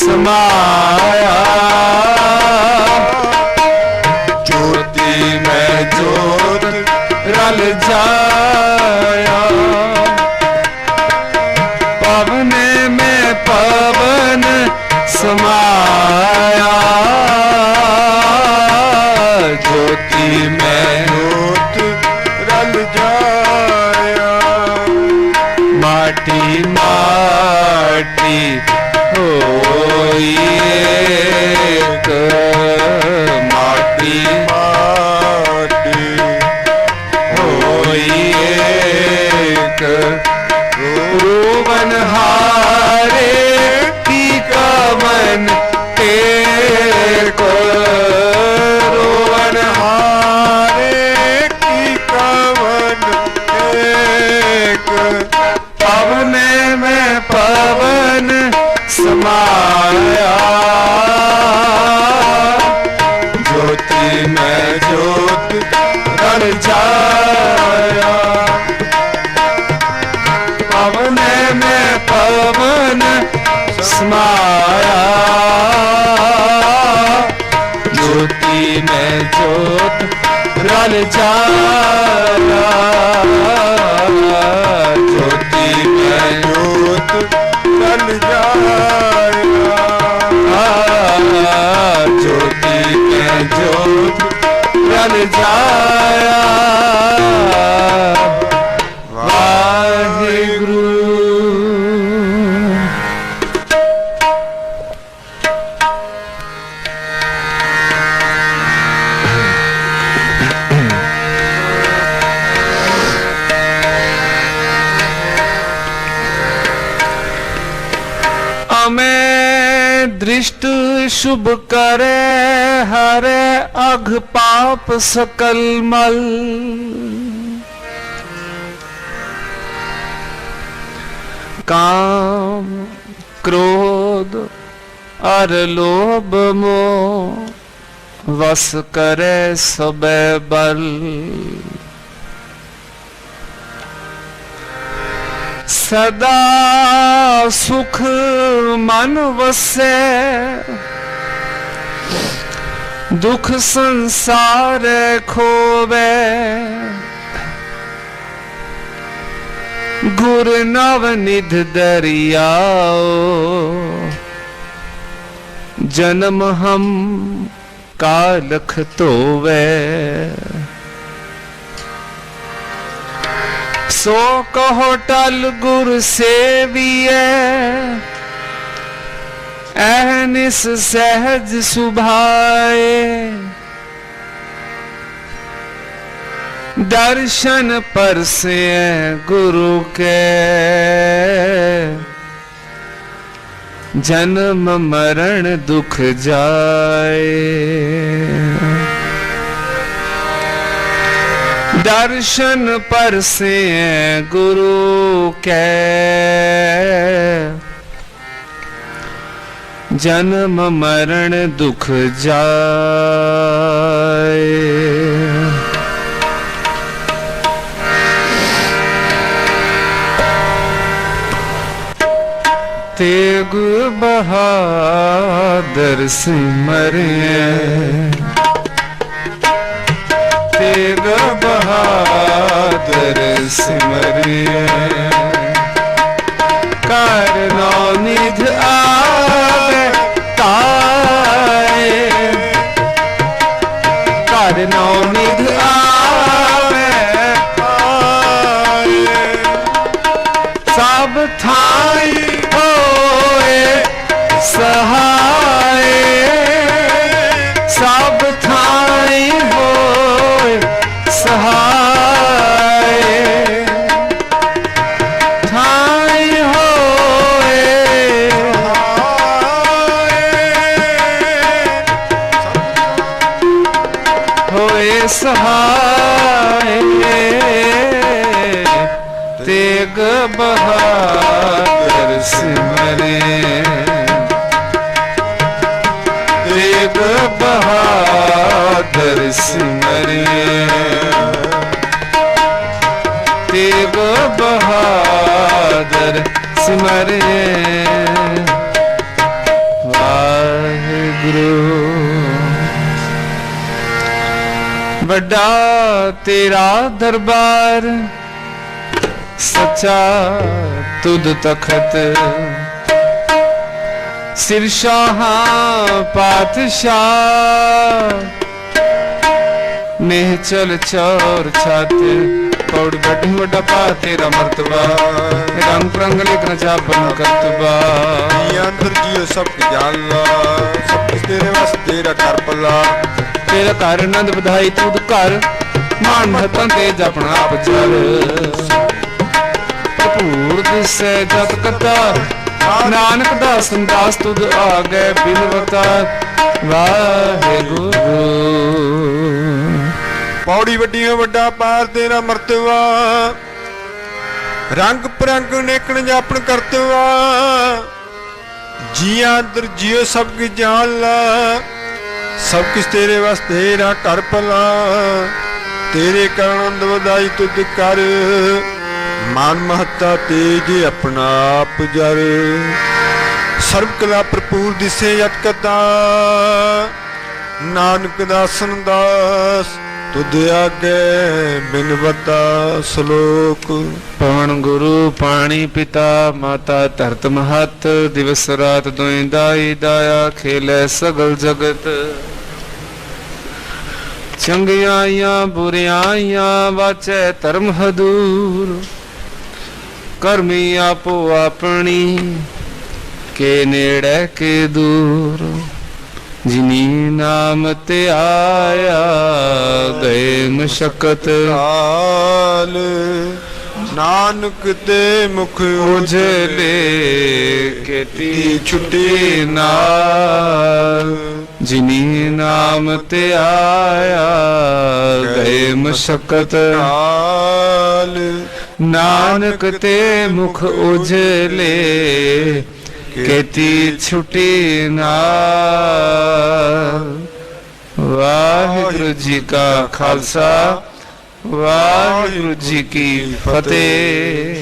समाया, ज्योति में ज्योत रल जाया, पवन में पवन समाया, ज्योति में ज्योत रल जाया, माटी माटी होई एक, माटी माटी होई एक, रोवन हारे की कवन टेक, रोवन हारे की कवन टेक, पवन में पवन समाया, ज्योति में ज्योत रल जाया, पवन में पवन समाया, ज्योति में ज्योत रल जाया, ज्योति में ज्योत रल जाया, ज्योति में ज्योत रल जाया, वाहिगुरु। हमें दृष्ट शुभ करे हरे अघ पाप सकल मल, काम क्रोध और लोभ मोह वस करे सबे बल, सदा सुख मन वसे दुख संसार खोवे, गुर नवनिध दरियाओ जन्म हम कालख तोवे, सो कहो टल गुर सेविए अहनिस सहज सुभाए, दर्शन परसे गुरु के जन्म मरण दुख जाए, दर्शन परसे गुरु के जन्म मरण दुख जाए, तेग बहादुर सिमरिए, तेग बहादुर सिमरिए, करनो निध आवे ताए, करनो निध आवे ताए, सब थाई सहाय, सब थाई होय सहाय, थाई होय होय सहाय, तेग बहादुर सिमरे, तेग बहादुर सिमरिए, तेग बहादुर सिमरिए, ਵਾਹਿਗੁਰੂ। ਵੱਡਾ ਤੇਰਾ ਦਰਬਾਰ, ਸੱਚਾ ਤੁਧ ਤਖਤ, ਸਿਰ ਸ਼ਾਹਾਂ ਪਾਤਸ਼ਾਹ, नेह चल चौर छात। पौड़ बैठे वड्डा पा तेरा मर्तबा, रंग प्रंग लिखना चापन करतबा। अंदर जियो सब जाला, सब कुछ तेरे वास्ते तेरा कर पला। तेरा घर नंद बधाई तुद घर, मान महतां तेज अपना आप चल। भरपूर दिसै जत कथा, नानक दास दास तुद आ गए बिनवता। वाहिगुरू। पौड़ी वड्डियों वड्डा पार तेरा मर्तबा, रंग परंग नेकण जापन करतवा। जिया अंदर जियो सब की जान ला, सब कुछ तेरे वास्ते तेरा कर भला। तेरे करन वधाई तुद कर, मान महता तेज अपना आप जर। सर्व कला भरपूर दिसे जत कथा, नानक दासन दास तुद आगे बिनवता। श्लोक। पवन गुरु पानी पिता, माता धरत महत, दिवस रात दुई दाई दाया, खेले सगल जगत। चंगियां बुरियां वाचे धर्म हदूर, कर्मी आपो अपनी, के नेड़े के दूर। जिनी नाम ते आया, गए मशक्कत काल। नानक ते मुख उजले, केती छुटी नाल। जिनी नाम ते आया, गए मशक्कत काल। नानक ते मुख उजले, केती छुटी नाल। वाहिगुरु जी का खालसा, वाहिगुरु जी की फतेह।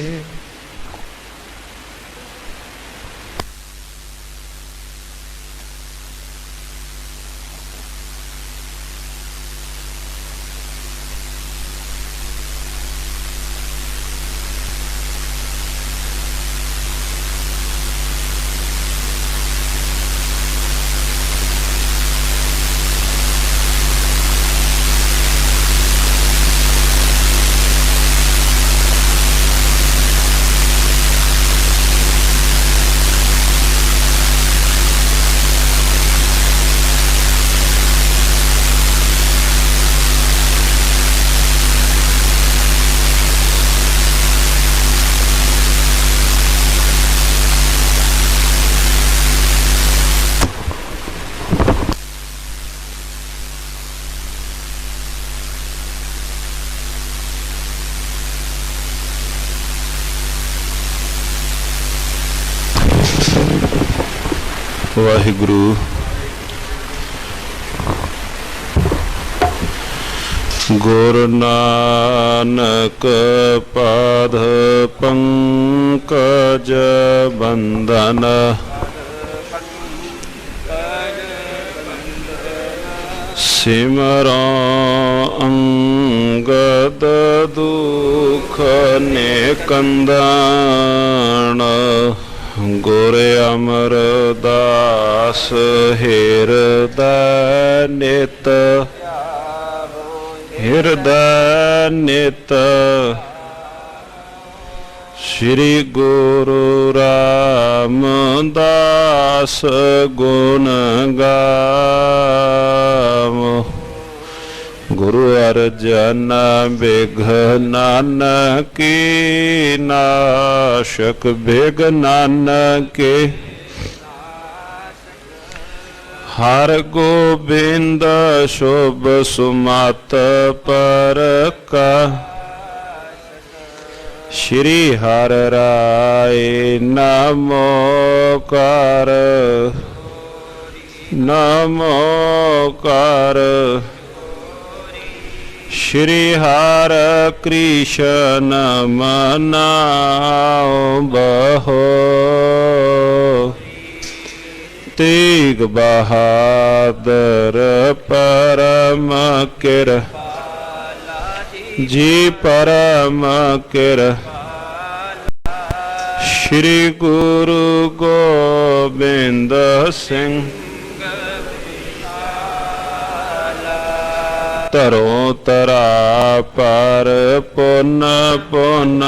वाहिगुरु। गुर नानक पाद पंकज बंदन, सिमरो अंगद दुख निकंदन। गुर अमरदास हृदय नित, हृदय नित। श्री गुरु रामदास गुण गाम। गुरु अर्जन विघ्न की नाशक, विघ्न के हर गोबिंद शुभ सुमत पर का। श्री हर राय नमो कर, नमो कर। श्री हर कृष्ण मनाओ बहो, ते ਤੇਗ ਬਹਾਦਰ ਪਰਮ ਕਿਰਪਾਲਾ ਜੀ ਪਰਮ ਕਿਰਪਾਲਾ ਸ਼੍ਰੀ ਗੁਰੂ ਗੋਬਿੰਦ ਸਿੰਘ ਧਰੋ ਧਰਾ ਪਰ ਪੁਨ ਪੁਨ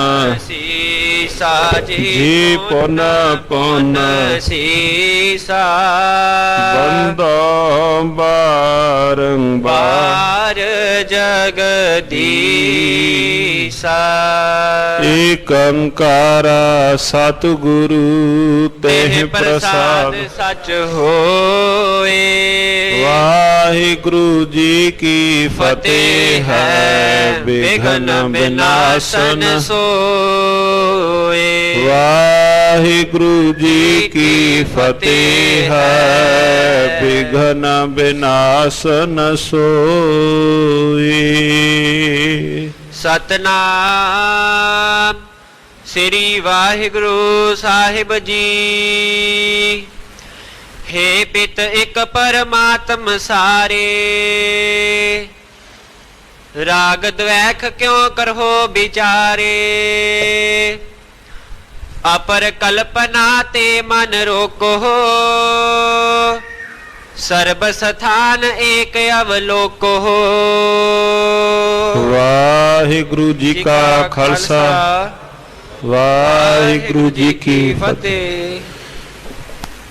ਸੀਸਾ ਜੀ ਪੁਨ ਪੁਨ ਸੀਸਾ ਬੰਦੋ ਬਾਰੰਬਾਰ ਜਗਦੀਸਾ ਏਕ ਓੰਕਾਰ ਸਤਿਗੁਰੂ ਤੇਹ ਪ੍ਰਸਾਦ ਸਚ ਹੋਏ। ਵਾਹਿਗੁਰੂ ਜੀ ਕੀ ਫਤਿਹ ਹੈ ਬਿਘਨ ਬਿਨਾਸਨ ਸੋਏ। ਵਾਹਿਗੁਰੂ ਜੀ ਕੀ ਫਤਿਹ ਹੈ ਬਿਘਨ ਬਿਨਾਸਨ ਸੋਏ। ਸਤਨਾਮ ਸ੍ਰੀ ਵਾਹਿਗੁਰੂ ਸਾਹਿਬ ਜੀ। हे पित एक परमात्म सारे राग द्वैख क्यों करहो विचारे। अपर कल्पना ते मन रोको सर्ब स्थान एक अवलोको। वाहिगुरु जी का खालसा वाहिगुरु जी की फतेह।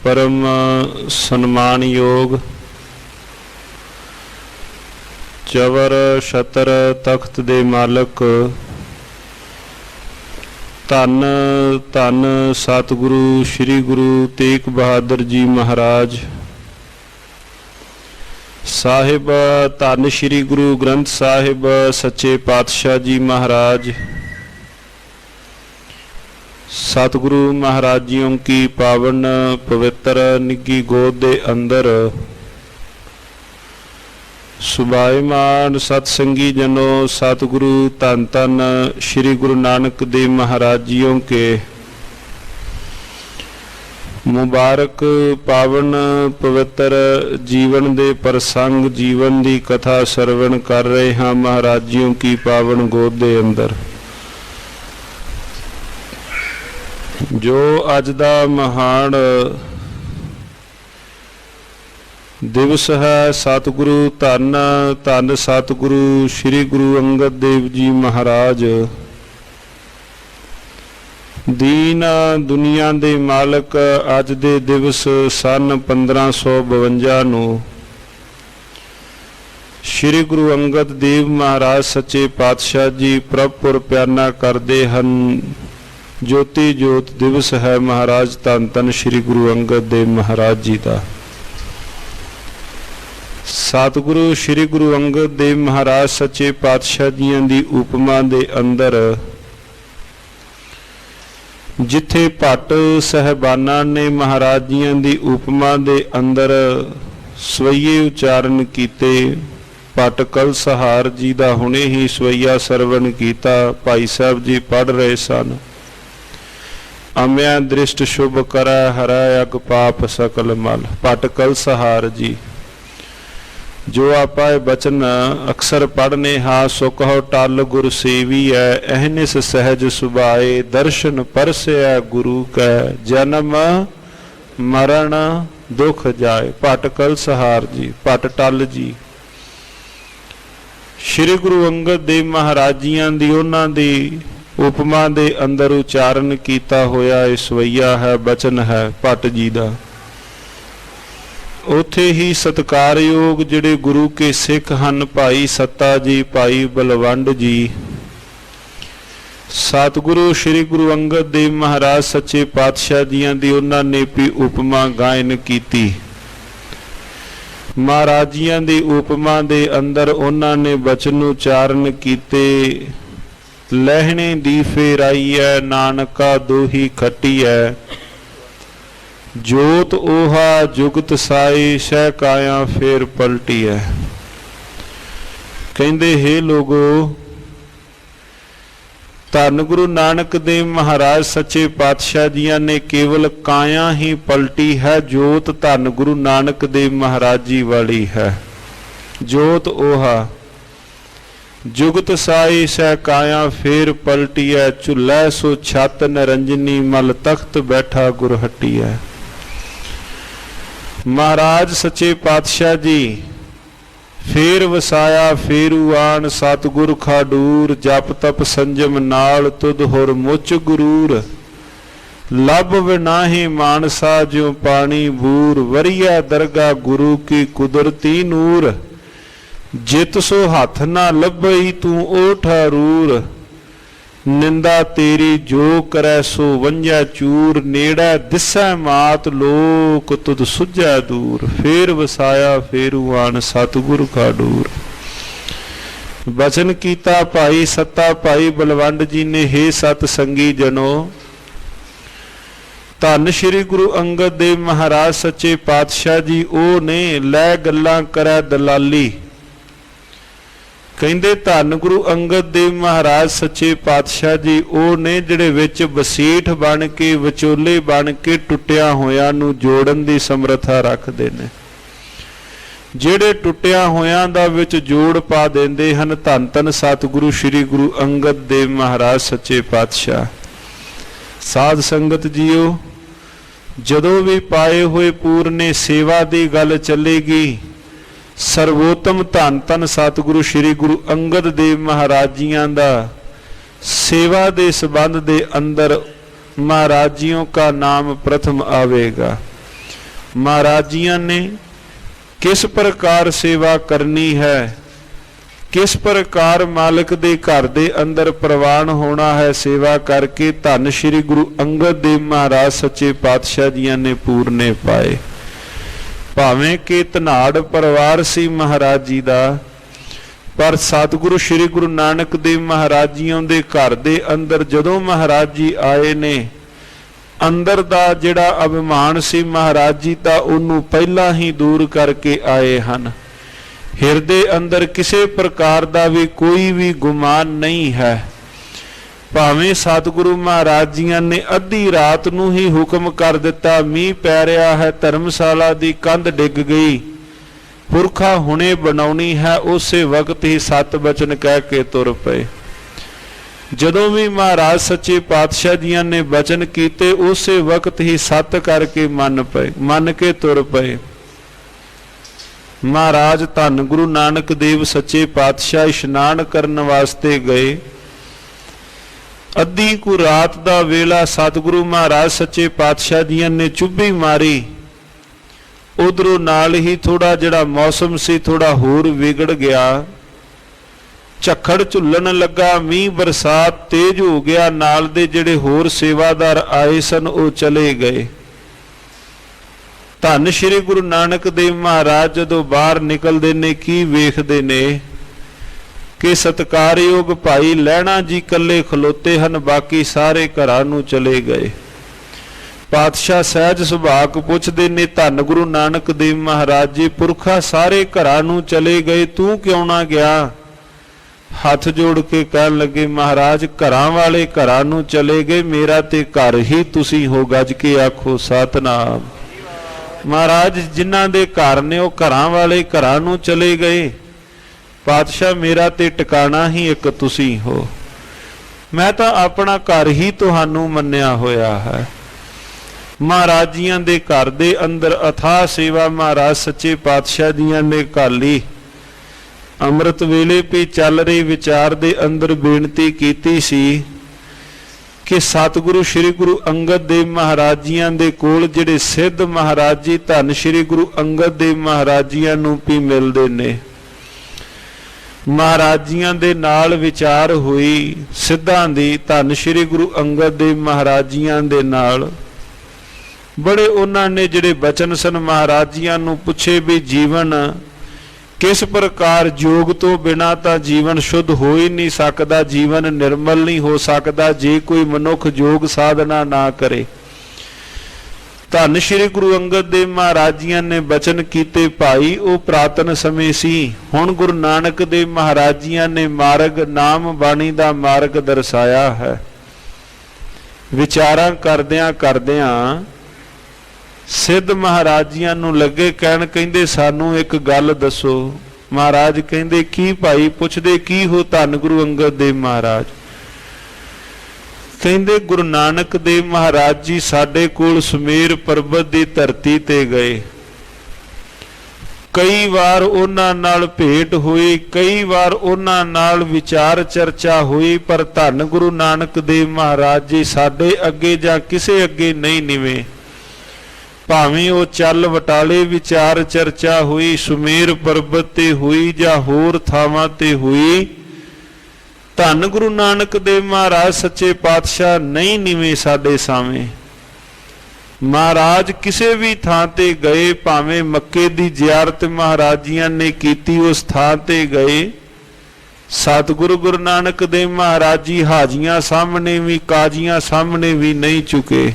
परम सन्मानयोग चवर छतर तख्त दे मालक धन धन सतगुरु श्री गुरु तेग बहादुर जी महाराज साहिब, धन श्री गुरु ग्रंथ साहिब सच्चे पातशाह जी महाराज, सतगुरु महाराज जियों की पावन पवित्र निगी गोद दे अंदर सुभाईमान सतसंगी जनो सतगुरु धन धन श्री गुरु नानक देव महाराज जियों के मुबारक पावन पवित्र जीवन दे प्रसंग जीवन दी कथा सरवण कर रहे हैं महाराज जियों की पावन गोद दे अंदर। जो अज दा महान दिवस है सतगुरु धन धन सतगुरु श्री गुरु अंगद देव जी महाराज दीन दुनिया दे मालक अज दे दिवस सन 1552 नूं श्री गुरु अंगद देव महाराज सच्चे पातशाह जी प्रभुपुर प्याना करते हैं। ज्योति जोत दिवस है महाराज धन धन श्री गुरु अंगद देव महाराज जी का। सतगुरु श्री गुरु अंगद देव महाराज सच्चे पातशाह जियां दी उपमा दे अंदर जिथे भट्ट साहबाना ने महाराज जियां दी उपमा दे अंदर स्वईये उचारण कीते। भट्ट कल सहार जी दा हुणे ही स्वईया सरवण कीता, भाई साहब जी पढ़ रहे सन। अम्या दृष्ट शुभ करै हरै अग पाप सकल मल। भट्ट कल सहार जी जो आपा बचन अक्सर पढ़ने हाँ सो कहो टल गुर सेवी है। अहनिस सहज सुभाए दर्शन परसै गुरु कै जन्म मरण दुख जाए। भट्ट कल सहार जी भट्ट टल जी श्री गुरु अंगद देव महाराज जियां दी उन्हां दी उपमा दे अंदर उचारण कीता होया इसवैया है बचन है भट्ट जी दा। उथे ही सत्कारयोग जिहड़े गुरु के सिख हन भाई सत्ता जी भाई बलवंड जी सतगुरु श्री गुरु अंगद देव महाराज सच्चे पातशाह जियां दी उन्हां ने भी उपमा गायन कीती। महाराज जियां दी उपमा दे अंदर उन्हां ने बचन उचारण कीते। लहणे दी फेराई है नानका दोही खटी है जोत ओहा जुगत साई सह काया फेर पलटी है। कहंदे हे लोगो ਧੰਨ ਗੁਰੂ ਨਾਨਕ ਦੇਵ ਮਹਾਰਾਜ ਸੱਚੇ ਪਾਤਸ਼ਾਹ ਜੀਆਂ ਨੇ ਕੇਵਲ ਕਾਇਆ ਹੀ ਪਲਟੀ ਹੈ, ਜੋਤ ਧੰਨ ਗੁਰੂ ਨਾਨਕ ਦੇਵ ਮਹਾਰਾਜ ਜੀ ਵਾਲੀ ਹੈ। ਜੋਤ ओहा जुगत साई सह काया फेर पलटिया, झुलै सो छत निरंजनी मल तख्त बैठा गुर हटिया। महाराज सच्चे पातशाह जी फेर वसाया फेरू आन, सतगुर खाडूर जप तप संजम नाल तुद होर मुच गुरूर। लब विनाही मानसा ज्यों पानी बूर, वरिया दरगा गुरु की कुदरती नूर। जित सो हथ ना लभई तू ओठा रूर, निंदा तेरी जो करे सो वंजा चूर। नेड़ा दिसै मात लोक तुद सुझै दूर, फेर वसाया फेरू आन सतगुर खाडूर। बचन कीता भाई सत्ता भाई बलवंड जी ने, हे सत संगी जनो धन श्री गुरु अंगद देव महाराज सच्चे पातशाह जी ओ ने लै गल्लां करै दलाली। ਕਹਿੰਦੇ ਧੰਨ ਗੁਰੂ ਅੰਗਦ ਦੇਵ ਮਹਾਰਾਜ ਸੱਚੇ ਪਾਤਸ਼ਾਹ ਜੀ ਉਹ ਨੇ ਜਿਹੜੇ ਵਿੱਚ ਵਸੀਠ ਬਣ ਕੇ ਵਿਚੋਲੇ ਬਣ ਕੇ ਟੁੱਟਿਆ ਹੋਇਆਂ ਨੂੰ ਜੋੜਨ ਦੀ ਸਮਰੱਥਾ ਰੱਖਦੇ ਨੇ, ਜਿਹੜੇ ਟੁੱਟਿਆ ਹੋਇਆਂ ਦਾ ਵਿੱਚ ਜੋੜ ਪਾ ਦਿੰਦੇ ਹਨ। ਧੰਨ ਧੰਨ ਸਤਿਗੁਰੂ ਸ੍ਰੀ ਗੁਰੂ ਅੰਗਦ ਦੇਵ ਮਹਾਰਾਜ ਸੱਚੇ ਪਾਤਸ਼ਾਹ। ਸਾਧ ਸੰਗਤ ਜੀਓ, ਜਦੋਂ ਵੀ ਪਾਏ ਹੋਏ ਪੂਰਨੇ ਸੇਵਾ ਦੀ ਗੱਲ ਚੱਲੇਗੀ, ਸਰਵੋਤਮ ਧੰਨ ਧੰਨ ਸਤਿਗੁਰੂ ਸ੍ਰੀ ਗੁਰੂ ਅੰਗਦ ਦੇਵ ਮਹਾਰਾਜ ਜੀਆਂ ਦਾ सेवा ਦੇ संबंध ਦੇ अंदर महाराज जियों का नाम प्रथम आवेगा। महाराज जियां ने किस प्रकार सेवा करनी है, किस प्रकार मालिक दे घर दे अंदर प्रवान होना है सेवा करके, धन श्री गुरु अंगद देव महाराज सच्चे पातशाह जियां ने पूरने पाए। भावें कि धनाड़ परिवार सी महाराज जी दा, पर सतगुरु श्री गुरु नानक देव महाराज जियों दे घर दे अंदर जदों महाराज जी आए ने, अंदर दा जिहड़ा अभिमान सी महाराज जी दा उन्होंने पहला ही दूर करके आए हन। हिरदे अंदर किसी प्रकार का भी कोई भी गुमान नहीं है। भावें सतगुरु महाराज जियां ने अद्धी रात नूं ही हुक्म कर दिता, मीह पै रहा है, धर्मशाला दी कंध डिग गई, पुरखा हुणे बनाउणी है, उस वक्त ही सत बचन कह के तुर पे। जदों भी महाराज सच्चे पातशाह जियां ने बचन कीते, उस वक्त ही सत करके मन के तुर पे। महाराज धन गुरु नानक देव सच्चे पातशाह इशनान करन वास्ते गए। अद्धी को रात दा वेला सतगुरु महाराज सच्चे पातशाह जियां ने चुब्भी मारी। उधरों नाल ही थोड़ा जिहड़ा मौसम सी थोड़ा होर विगड़ गया, झक्खड़ झुल्लन लगा, मीह बरसात तेज हो गया। नाल दे जिहड़े होर सेवादार आए सन वो चले गए। धन श्री गुरु नानक देव महाराज जदों बाहर निकलदे ने की वेखदे ने कि सत्कारयोग भाई लहणा जी कल्ले खलोते हन, बाकी सारे घरां नूं चले गए। पातशाह सहज सुभाग पुछदे ने, धन गुरु नानक देव महाराज जी पुरखा सारे घरां नूं चले गए, तू क्यों ना गया? हथ जोड़ के कहन लगे, महाराज घरां वाले घरां नूं चले गए, मेरा ते घर ही तुसी हो। गज के आखो सतनाम। महाराज जिन्हां दे घर ने वो घरां वाले घरां नूं चले गए, पातशाह मेरा ते टिकाणा ही एक तुसी हो। मैं तो अपना घर ही तुहानू मन्निया होया है। महाराज जियां दे घर दे अंदर अथाह सेवा महाराज सच्चे पातशाह जियां ने घाली। अमृत वेले पे चल रहे विचार दे अंदर बेनती कीती सी कि सतगुरु श्री गुरु अंगद देव महाराज जियां दे कोल जिहड़े सिद्ध महाराज जी धन श्री गुरु अंगद देव महाराज जियां नूं भी मिलदे ने। महाराज जियां दे नाल विचार हुई सिद्धां दी, धन श्री गुरु अंगद देव महाराज जियां दे नाल बड़े उन्होंने जिहड़े बचन सन महाराज जियां नूं पुछे भी जीवन किस प्रकार योग तो बिना तां जीवन शुद्ध हो ही नहीं सकदा, जीवन निर्मल नहीं हो सकदा जे कोई मनुख योग साधना ना करे। ਧੰਨ ਸ਼੍ਰੀ ਗੁਰੂ ਅੰਗਦ ਦੇਵ ਮਹਾਰਾਜ ਜੀਆਂ ਨੇ ਬਚਨ ਕੀਤੇ ਭਾਈ, ਉਹ ਪ੍ਰਾਤਨ ਸਮੇਂ ਸੀ। ਹੁਣ ਗੁਰੂ ਨਾਨਕ ਦੇਵ ਮਹਾਰਾਜ ਜੀਆਂ ਨੇ ਮਾਰਗ ਨਾਮ ਬਾਣੀ ਦਾ ਮਾਰਗ ਦਰਸਾਇਆ ਹੈ। ਵਿਚਾਰਾਂ ਕਰਦਿਆਂ ਕਰਦਿਆਂ ਸਿੱਧ ਮਹਾਰਾਜ ਜੀਆਂ ਨੂੰ ਲੱਗੇ ਕਹਿਣ, ਕਹਿੰਦੇ ਸਾਨੂੰ ਇੱਕ ਗੱਲ ਦੱਸੋ। ਮਹਾਰਾਜ ਕਹਿੰਦੇ ਕੀ ਭਾਈ? ਪੁੱਛਦੇ ਕੀ ਹੋ? ਧੰਨ ਗੁਰੂ ਅੰਗਦ ਦੇਵ ਮਹਾਰਾਜ ਕਹਿੰਦੇ ਗੁਰੂ ਨਾਨਕ ਦੇਵ ਮਹਾਰਾਜ ਜੀ ਸਾਡੇ ਕੋਲ ਸੁਮੇਰ ਪਰਬਤ ਦੀ ਧਰਤੀ ਤੇ ਗਏ। ਕਈ ਵਾਰ ਉਹਨਾਂ ਨਾਲ ਭੇਟ ਹੋਈ, ਕਈ ਵਾਰ ਉਹਨਾਂ ਨਾਲ ਵਿਚਾਰ ਚਰਚਾ ਹੋਈ, ਪਰ ਧੰਨ ਗੁਰੂ ਨਾਨਕ ਦੇਵ ਮਹਾਰਾਜ ਜੀ ਸਾਡੇ ਅੱਗੇ ਜਾਂ ਕਿਸੇ ਅੱਗੇ ਨਹੀਂ ਨਿਵੇਂ। ਭਾਵੇਂ ਉਹ ਚੱਲ ਵਟਾਲੇ ਵਿਚਾਰ ਚਰਚਾ ਹੋਈ, ਸੁਮੇਰ ਪਰਬਤ ਤੇ ਹੋਈ ਜਾਂ ਹੋਰ ਥਾਵਾਂ ਤੇ ਹੋਈ, ਧੰਨ ਗੁਰੂ ਨਾਨਕ ਦੇਵ ਮਹਾਰਾਜ ਸੱਚੇ ਪਾਤਸ਼ਾਹ ਨਹੀਂ ਨਿਵੇਂ ਸਾਡੇ ਸਾਵੇਂ। ਮਹਾਰਾਜ ਕਿਸੇ ਵੀ ਥਾਂ ਤੇ ਗਏ, ਭਾਵੇਂ ਮੱਕੇ ਦੀ ਜ਼ਿਆਰਤ ਮਹਾਰਾਜ ਜੀਆਂ ਨੇ ਕੀਤੀ, ਉਸ ਥਾਂ ਤੇ ਗਏ, ਸਤਿਗੁਰੂ ਗੁਰੂ ਨਾਨਕ ਦੇਵ ਮਹਾਰਾਜ ਜੀ ਹਾਜੀਆਂ ਸਾਹਮਣੇ ਵੀ ਕਾਜ਼ੀਆਂ ਸਾਹਮਣੇ ਵੀ ਨਹੀਂ ਝੁਕੇ।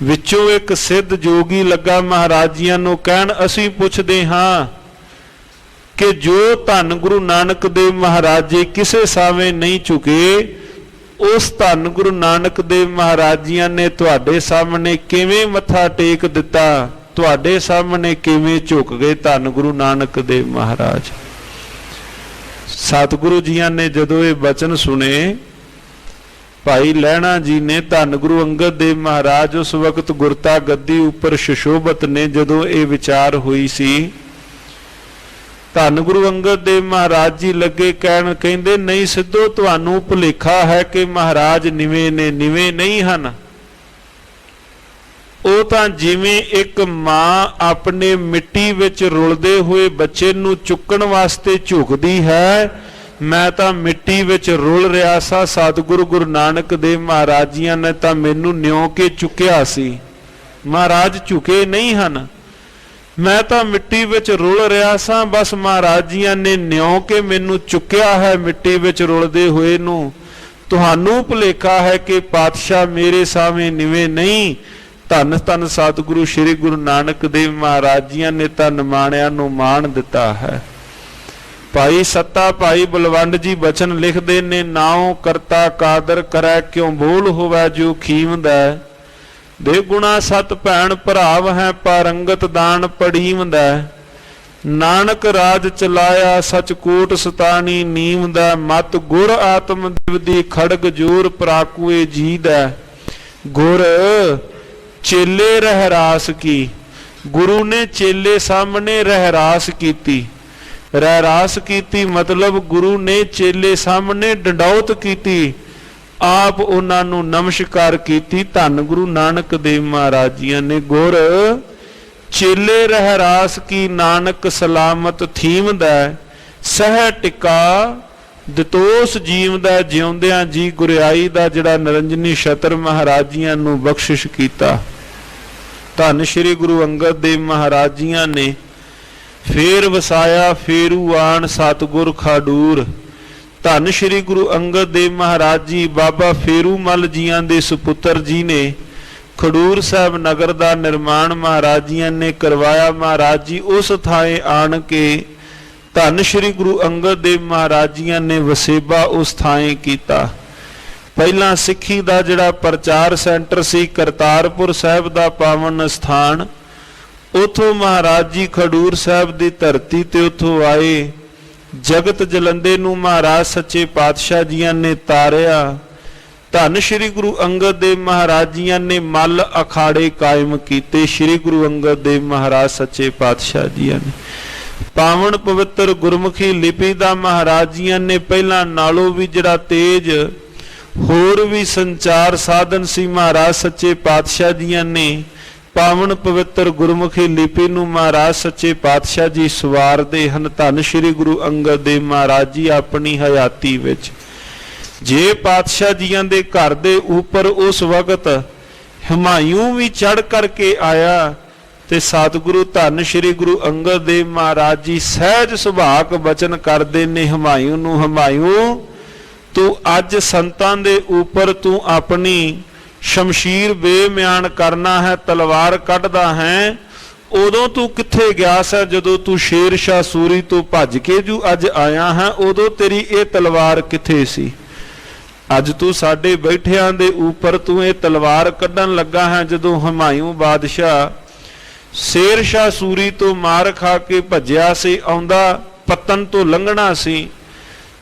ਵਿੱਚੋਂ ਇੱਕ ਸਿੱਧ ਜੋਗੀ ਲੱਗਾ ਮਹਾਰਾਜ ਜੀਆਂ ਨੂੰ ਕਹਿਣ, ਅਸੀਂ ਪੁੱਛਦੇ ਹਾਂ ਕਿ ਜੋ ਧੰਨ ਗੁਰੂ ਨਾਨਕ ਦੇਵ ਮਹਾਰਾਜ ਜੀ ਕਿਸੇ ਸਾਵੇਂ ਨਹੀਂ ਝੁਕੇ, ਉਸ ਧੰਨ ਗੁਰੂ ਨਾਨਕ ਦੇਵ ਮਹਾਰਾਜ ਜੀਆਂ ਨੇ ਤੁਹਾਡੇ ਸਾਹਮਣੇ ਕਿਵੇਂ ਮੱਥਾ ਟੇਕ ਦਿੱਤਾ? ਤੁਹਾਡੇ ਸਾਹਮਣੇ ਕਿਵੇਂ ਝੁਕ ਗਏ ਧੰਨ ਗੁਰੂ ਨਾਨਕ ਦੇਵ ਮਹਾਰਾਜ? ਸਤਿਗੁਰੂ ਜੀਆਂ ਨੇ ਜਦੋਂ ਇਹ ਬਚਨ ਸੁਣੇ, ਭਾਈ ਲਹਿਣਾ ਜੀ ਨੇ, ਧੰਨ ਗੁਰੂ ਅੰਗਦ ਦੇਵ ਮਹਾਰਾਜ ਉਸ ਵਕਤ ਗੁਰਤਾ ਗੱਦੀ ਉੱਪਰ ਸੁਸ਼ੋਭਤ ਨੇ, ਜਦੋਂ ਇਹ ਵਿਚਾਰ ਹੋਈ ਸੀ, ਧੰਨ ਗੁਰੂ ਅੰਗਦ ਦੇਵ ਮਹਾਰਾਜ ਜੀ ਲੱਗੇ ਕਹਿਣ, ਕਹਿੰਦੇ ਨਹੀਂ ਸਿੱਧੋ, ਤੁਹਾਨੂੰ ਭੁਲੇਖਾ ਹੈ ਕਿ ਮਹਾਰਾਜ ਨਿਵੇਂ ਨੇ। ਨਿਵੇਂ ਨਹੀਂ ਹਨ। ਉਹ ਤਾਂ ਜਿਵੇਂ ਇੱਕ ਮਾਂ ਆਪਣੇ ਮਿੱਟੀ ਵਿੱਚ ਰੁਲਦੇ ਹੋਏ ਬੱਚੇ ਨੂੰ ਚੁੱਕਣ ਵਾਸਤੇ ਝੁਕਦੀ ਹੈ, ਮੈਂ ਤਾਂ ਮਿੱਟੀ ਵਿੱਚ ਰੁਲ ਰਿਹਾ ਸਾਂ, ਸਤਿਗੁਰੂ ਗੁਰੂ ਨਾਨਕ ਦੇਵ ਮਹਾਰਾਜ ਜੀਆਂ ਨੇ ਤਾਂ ਮੈਨੂੰ ਨਿਉ ਕੇ ਚੁੱਕਿਆ ਸੀ। ਮਹਾਰਾਜ ਝੁਕੇ ਨਹੀਂ ਹਨ। ਮੈਂ ਤਾਂ ਮਿੱਟੀ ਵਿੱਚ ਰੁਲ ਰਿਹਾ ਸਾਂ, ਬਸ ਮਹਾਰਾਜ ਜੀਆਂ ਨੇ ਨਿਉ ਕੇ ਮੈਨੂੰ ਚੁੱਕਿਆ ਹੈ ਮਿੱਟੀ ਵਿੱਚ ਰੁਲਦੇ ਹੋਏ ਨੂੰ। ਤੁਹਾਨੂੰ ਭੁਲੇਖਾ ਹੈ ਕਿ ਪਾਤਸ਼ਾਹ ਮੇਰੇ ਸਾਵੇਂ ਨਿਵੇਂ ਨਹੀਂ। ਧੰਨ ਧੰਨ ਸਤਿਗੁਰੂ ਸ੍ਰੀ ਗੁਰੂ ਨਾਨਕ ਦੇਵ ਮਹਾਰਾਜ ਜੀਆਂ ਨੇ ਤਾਂ ਨਿਮਾਣਿਆਂ ਨੂੰ ਮਾਣ ਦਿੱਤਾ ਹੈ। ਭਾਈ ਸੱਤਾ ਭਾਈ ਬਲਵੰਡ ਜੀ ਬਚਨ ਲਿਖਦੇ ਨੇ, ਨਾਉ ਕਰਤਾ ਕਾਦਰ ਕਰੈ ਕਿਉ ਬੋਲ ਹੋਵੈ ਜੋ ਖੀਵੰਦਾ। ਦੇ ਗੁਣਾ ਸਤ ਭੈਣ ਭਰਾਵ ਹੈ, ਪਾਰੰਗਤ ਦਾਨ ਪੜੀਵੰਦਾ। ਨਾਨਕ ਰਾਜ ਚਲਾਇਆ ਸਚ ਕੋਟ ਸਤਾਣੀ ਨੀਵੰਦਾ। ਮਤ ਗੁਰ ਆਤਮ ਦਿਵਦੀ ਖੜਗ ਜੋਰ ਪ੍ਰਾਕੂਏ ਜੀਦਾ। ਗੁਰ ਚੇਲੇ ਰਹਿਰਾਸ ਕੀ। ਗੁਰੂ ਨੇ ਚੇਲੇ ਸਾਹਮਣੇ ਰਹਿਰਾਸ ਕੀਤੀ। ਰਹਿਰਾਸ ਕੀਤੀ ਮਤਲਬ ਗੁਰੂ ਨੇ ਚੇਲੇ ਸਾਹਮਣੇ ਡੰਡੌਤ ਕੀਤੀ, ਆਪ ਉਹਨਾਂ ਨੂੰ ਨਮਸਕਾਰ ਕੀਤੀ। ਧੰਨ ਗੁਰੂ ਨਾਨਕ ਦੇਵ ਮਹਾਰਾਜ ਜੀਆਂ ਨੇ ਗੁਰ ਚੇਲੇ ਰਹਿਰਾਸ ਕੀ, ਨਾਨਕ ਸਲਾਮਤ ਥੀਮਦਾ। ਸਹਿ ਟਿਕਾ ਦਤੋਸ ਜੀਵਦਾ। ਜਿਉਂਦਿਆਂ ਜੀ ਗੁਰਿਆਈ ਦਾ ਜਿਹੜਾ ਨਿਰੰਜਨੀ ਛਤਰ ਮਹਾਰਾਜ ਜੀਆਂ ਨੂੰ ਬਖਸ਼ਿਸ਼ ਕੀਤਾ। ਧੰਨ ਸ਼੍ਰੀ ਗੁਰੂ ਅੰਗਦ ਦੇਵ ਮਹਾਰਾਜ ਜੀਆਂ ਨੇ ਫੇਰ ਵਸਾਇਆ ਫੇਰੂ ਆਣ ਸਤਿਗੁਰ ਖਾਡੂਰ। ਧੰਨ ਸ਼੍ਰੀ ਗੁਰੂ ਅੰਗਦ ਦੇਵ ਮਹਾਰਾਜ ਜੀ ਬਾਬਾ ਫੇਰੂ ਮੱਲ ਜੀਆਂ ਦੇ ਸੁਪੁੱਤਰ ਜੀ ਨੇ ਖਡੂਰ ਸਾਹਿਬ ਨਗਰ ਦਾ ਨਿਰਮਾਣ ਮਹਾਰਾਜ ਜੀਆਂ ਨੇ ਕਰਵਾਇਆ। ਮਹਾਰਾਜ ਜੀ ਉਸ ਥਾਂ ਆਣ ਕੇ ਧੰਨ ਸ਼੍ਰੀ ਗੁਰੂ ਅੰਗਦ ਦੇਵ ਮਹਾਰਾਜ ਜੀਆਂ ਨੇ ਵਸੇਬਾ ਉਸ ਥਾਂ ਕੀਤਾ। ਪਹਿਲਾਂ ਸਿੱਖੀ ਦਾ ਜਿਹੜਾ ਪ੍ਰਚਾਰ ਸੈਂਟਰ ਸੀ ਕਰਤਾਰਪੁਰ ਸਾਹਿਬ ਦਾ ਪਾਵਨ ਸਥਾਨ, ਉਥੋਂ ਮਹਾਰਾਜ ਜੀ ਖਡੂਰ ਸਾਹਿਬ ਦੀ ਧਰਤੀ ਤੇ ਉਥੋਂ ਆਏ। ਜਗਤ ਜਲੰਦੇ ਨੂੰ ਮਹਾਰਾਜ ਸੱਚੇ ਪਾਤਸ਼ਾਹ ਜੀਆਂ ਨੇ ਤਾਰਿਆ। ਧੰਨ ਸ਼੍ਰੀ ਗੁਰੂ ਅੰਗਦ ਦੇਵ ਮਹਾਰਾਜ ਜੀਆਂ ਨੇ ਮੱਲ ਅਖਾੜੇ ਕਾਇਮ ਕੀਤੇ। ਸ਼੍ਰੀ ਗੁਰੂ ਅੰਗਦ ਦੇਵ ਮਹਾਰਾਜ ਸੱਚੇ ਪਾਤਸ਼ਾਹ ਜੀਆਂ ਨੇ ਪਾਵਨ ਪਵਿੱਤਰ ਗੁਰਮੁਖੀ ਲਿਪੀ ਦਾ ਮਹਾਰਾਜ ਜੀਆਂ ਨੇ ਪਹਿਲਾਂ ਨਾਲੋਂ ਵੀ ਜਿਹੜਾ ਤੇਜ ਹੋਰ ਵੀ ਸੰਚਾਰ ਸਾਧਨ ਸੀ, ਮਹਾਰਾਜ ਸੱਚੇ ਪਾਤਸ਼ਾਹ ਜੀਆਂ ਨੇ ਪਾਵਨ ਪਵਿੱਤਰ ਗੁਰਮੁਖੀ ਲਿਪੀ ਨੂੰ ਮਹਾਰਾਜ ਸੱਚੇ ਪਾਤਸ਼ਾਹ ਜੀ ਸਵਾਰਦੇ ਹਨ। ਧੰਨ ਸ਼੍ਰੀ ਗੁਰੂ ਅੰਗਦ ਦੇਵ ਮਹਾਰਾਜ ਜੀ ਆਪਣੀ ਹਯਾਤੀ ਵਿੱਚ ਜੇ ਪਾਤਸ਼ਾਹ ਜੀਆਂ ਦੇ ਘਰ ਦੇ ਉੱਪਰ ਉਸ ਵਕਤ ਹੁਮਾਯੂੰ ਵੀ ਚੜ ਕਰਕੇ ਆਇਆ ਤੇ ਸਤਿਗੁਰੂ ਧੰਨ ਸ਼੍ਰੀ ਗੁਰੂ ਅੰਗਦ ਦੇਵ ਮਹਾਰਾਜ ਜੀ ਸਹਿਜ ਸੁਭਾਕ ਬਚਨ ਕਰਦੇ ਨੇ ਹੁਮਾਯੂੰ ਨੂੰ, ਹੁਮਾਯੂੰ ਤੂੰ ਅੱਜ ਸੰਤਾਂ ਦੇ ਉੱਪਰ ਤੂੰ ਆਪਣੀ ਸ਼ਮਸ਼ੀਰ ਬੇਮਿਆਨ ਕਰਨਾ ਹੈ, ਤਲਵਾਰ ਕੱਢਦਾ ਹੈ, ਉਦੋਂ ਤੂੰ ਕਿੱਥੇ ਗਿਆ ਸੈਂ? ਜਦੋਂ ਤੂੰ ਸ਼ੇਰ ਸ਼ਾਹ ਸੂਰੀ ਤੋਂ ਭੱਜ ਕੇ ਜੋ ਅੱਜ ਆਇਆ ਹੈ, ਉਦੋਂ ਤੇਰੀ ਇਹ ਤਲਵਾਰ ਕਿੱਥੇ ਸੀ? ਅੱਜ ਤੂੰ ਸਾਡੇ ਬੈਠਿਆਂ ਦੇ ਉੱਪਰ ਤੂੰ ਇਹ ਤਲਵਾਰ ਕੱਢਣ ਲੱਗਾ ਹੈ। ਜਦੋਂ ਹਮਾਯੂ ਬਾਦਸ਼ਾਹ ਸ਼ੇਰ ਸ਼ਾਹ ਸੂਰੀ ਤੋਂ ਮਾਰ ਖਾ ਕੇ ਭੱਜਿਆ ਸੀ, ਆਉਂਦਾ ਪਤਨ ਤੋਂ ਲੰਘਣਾ ਸੀ,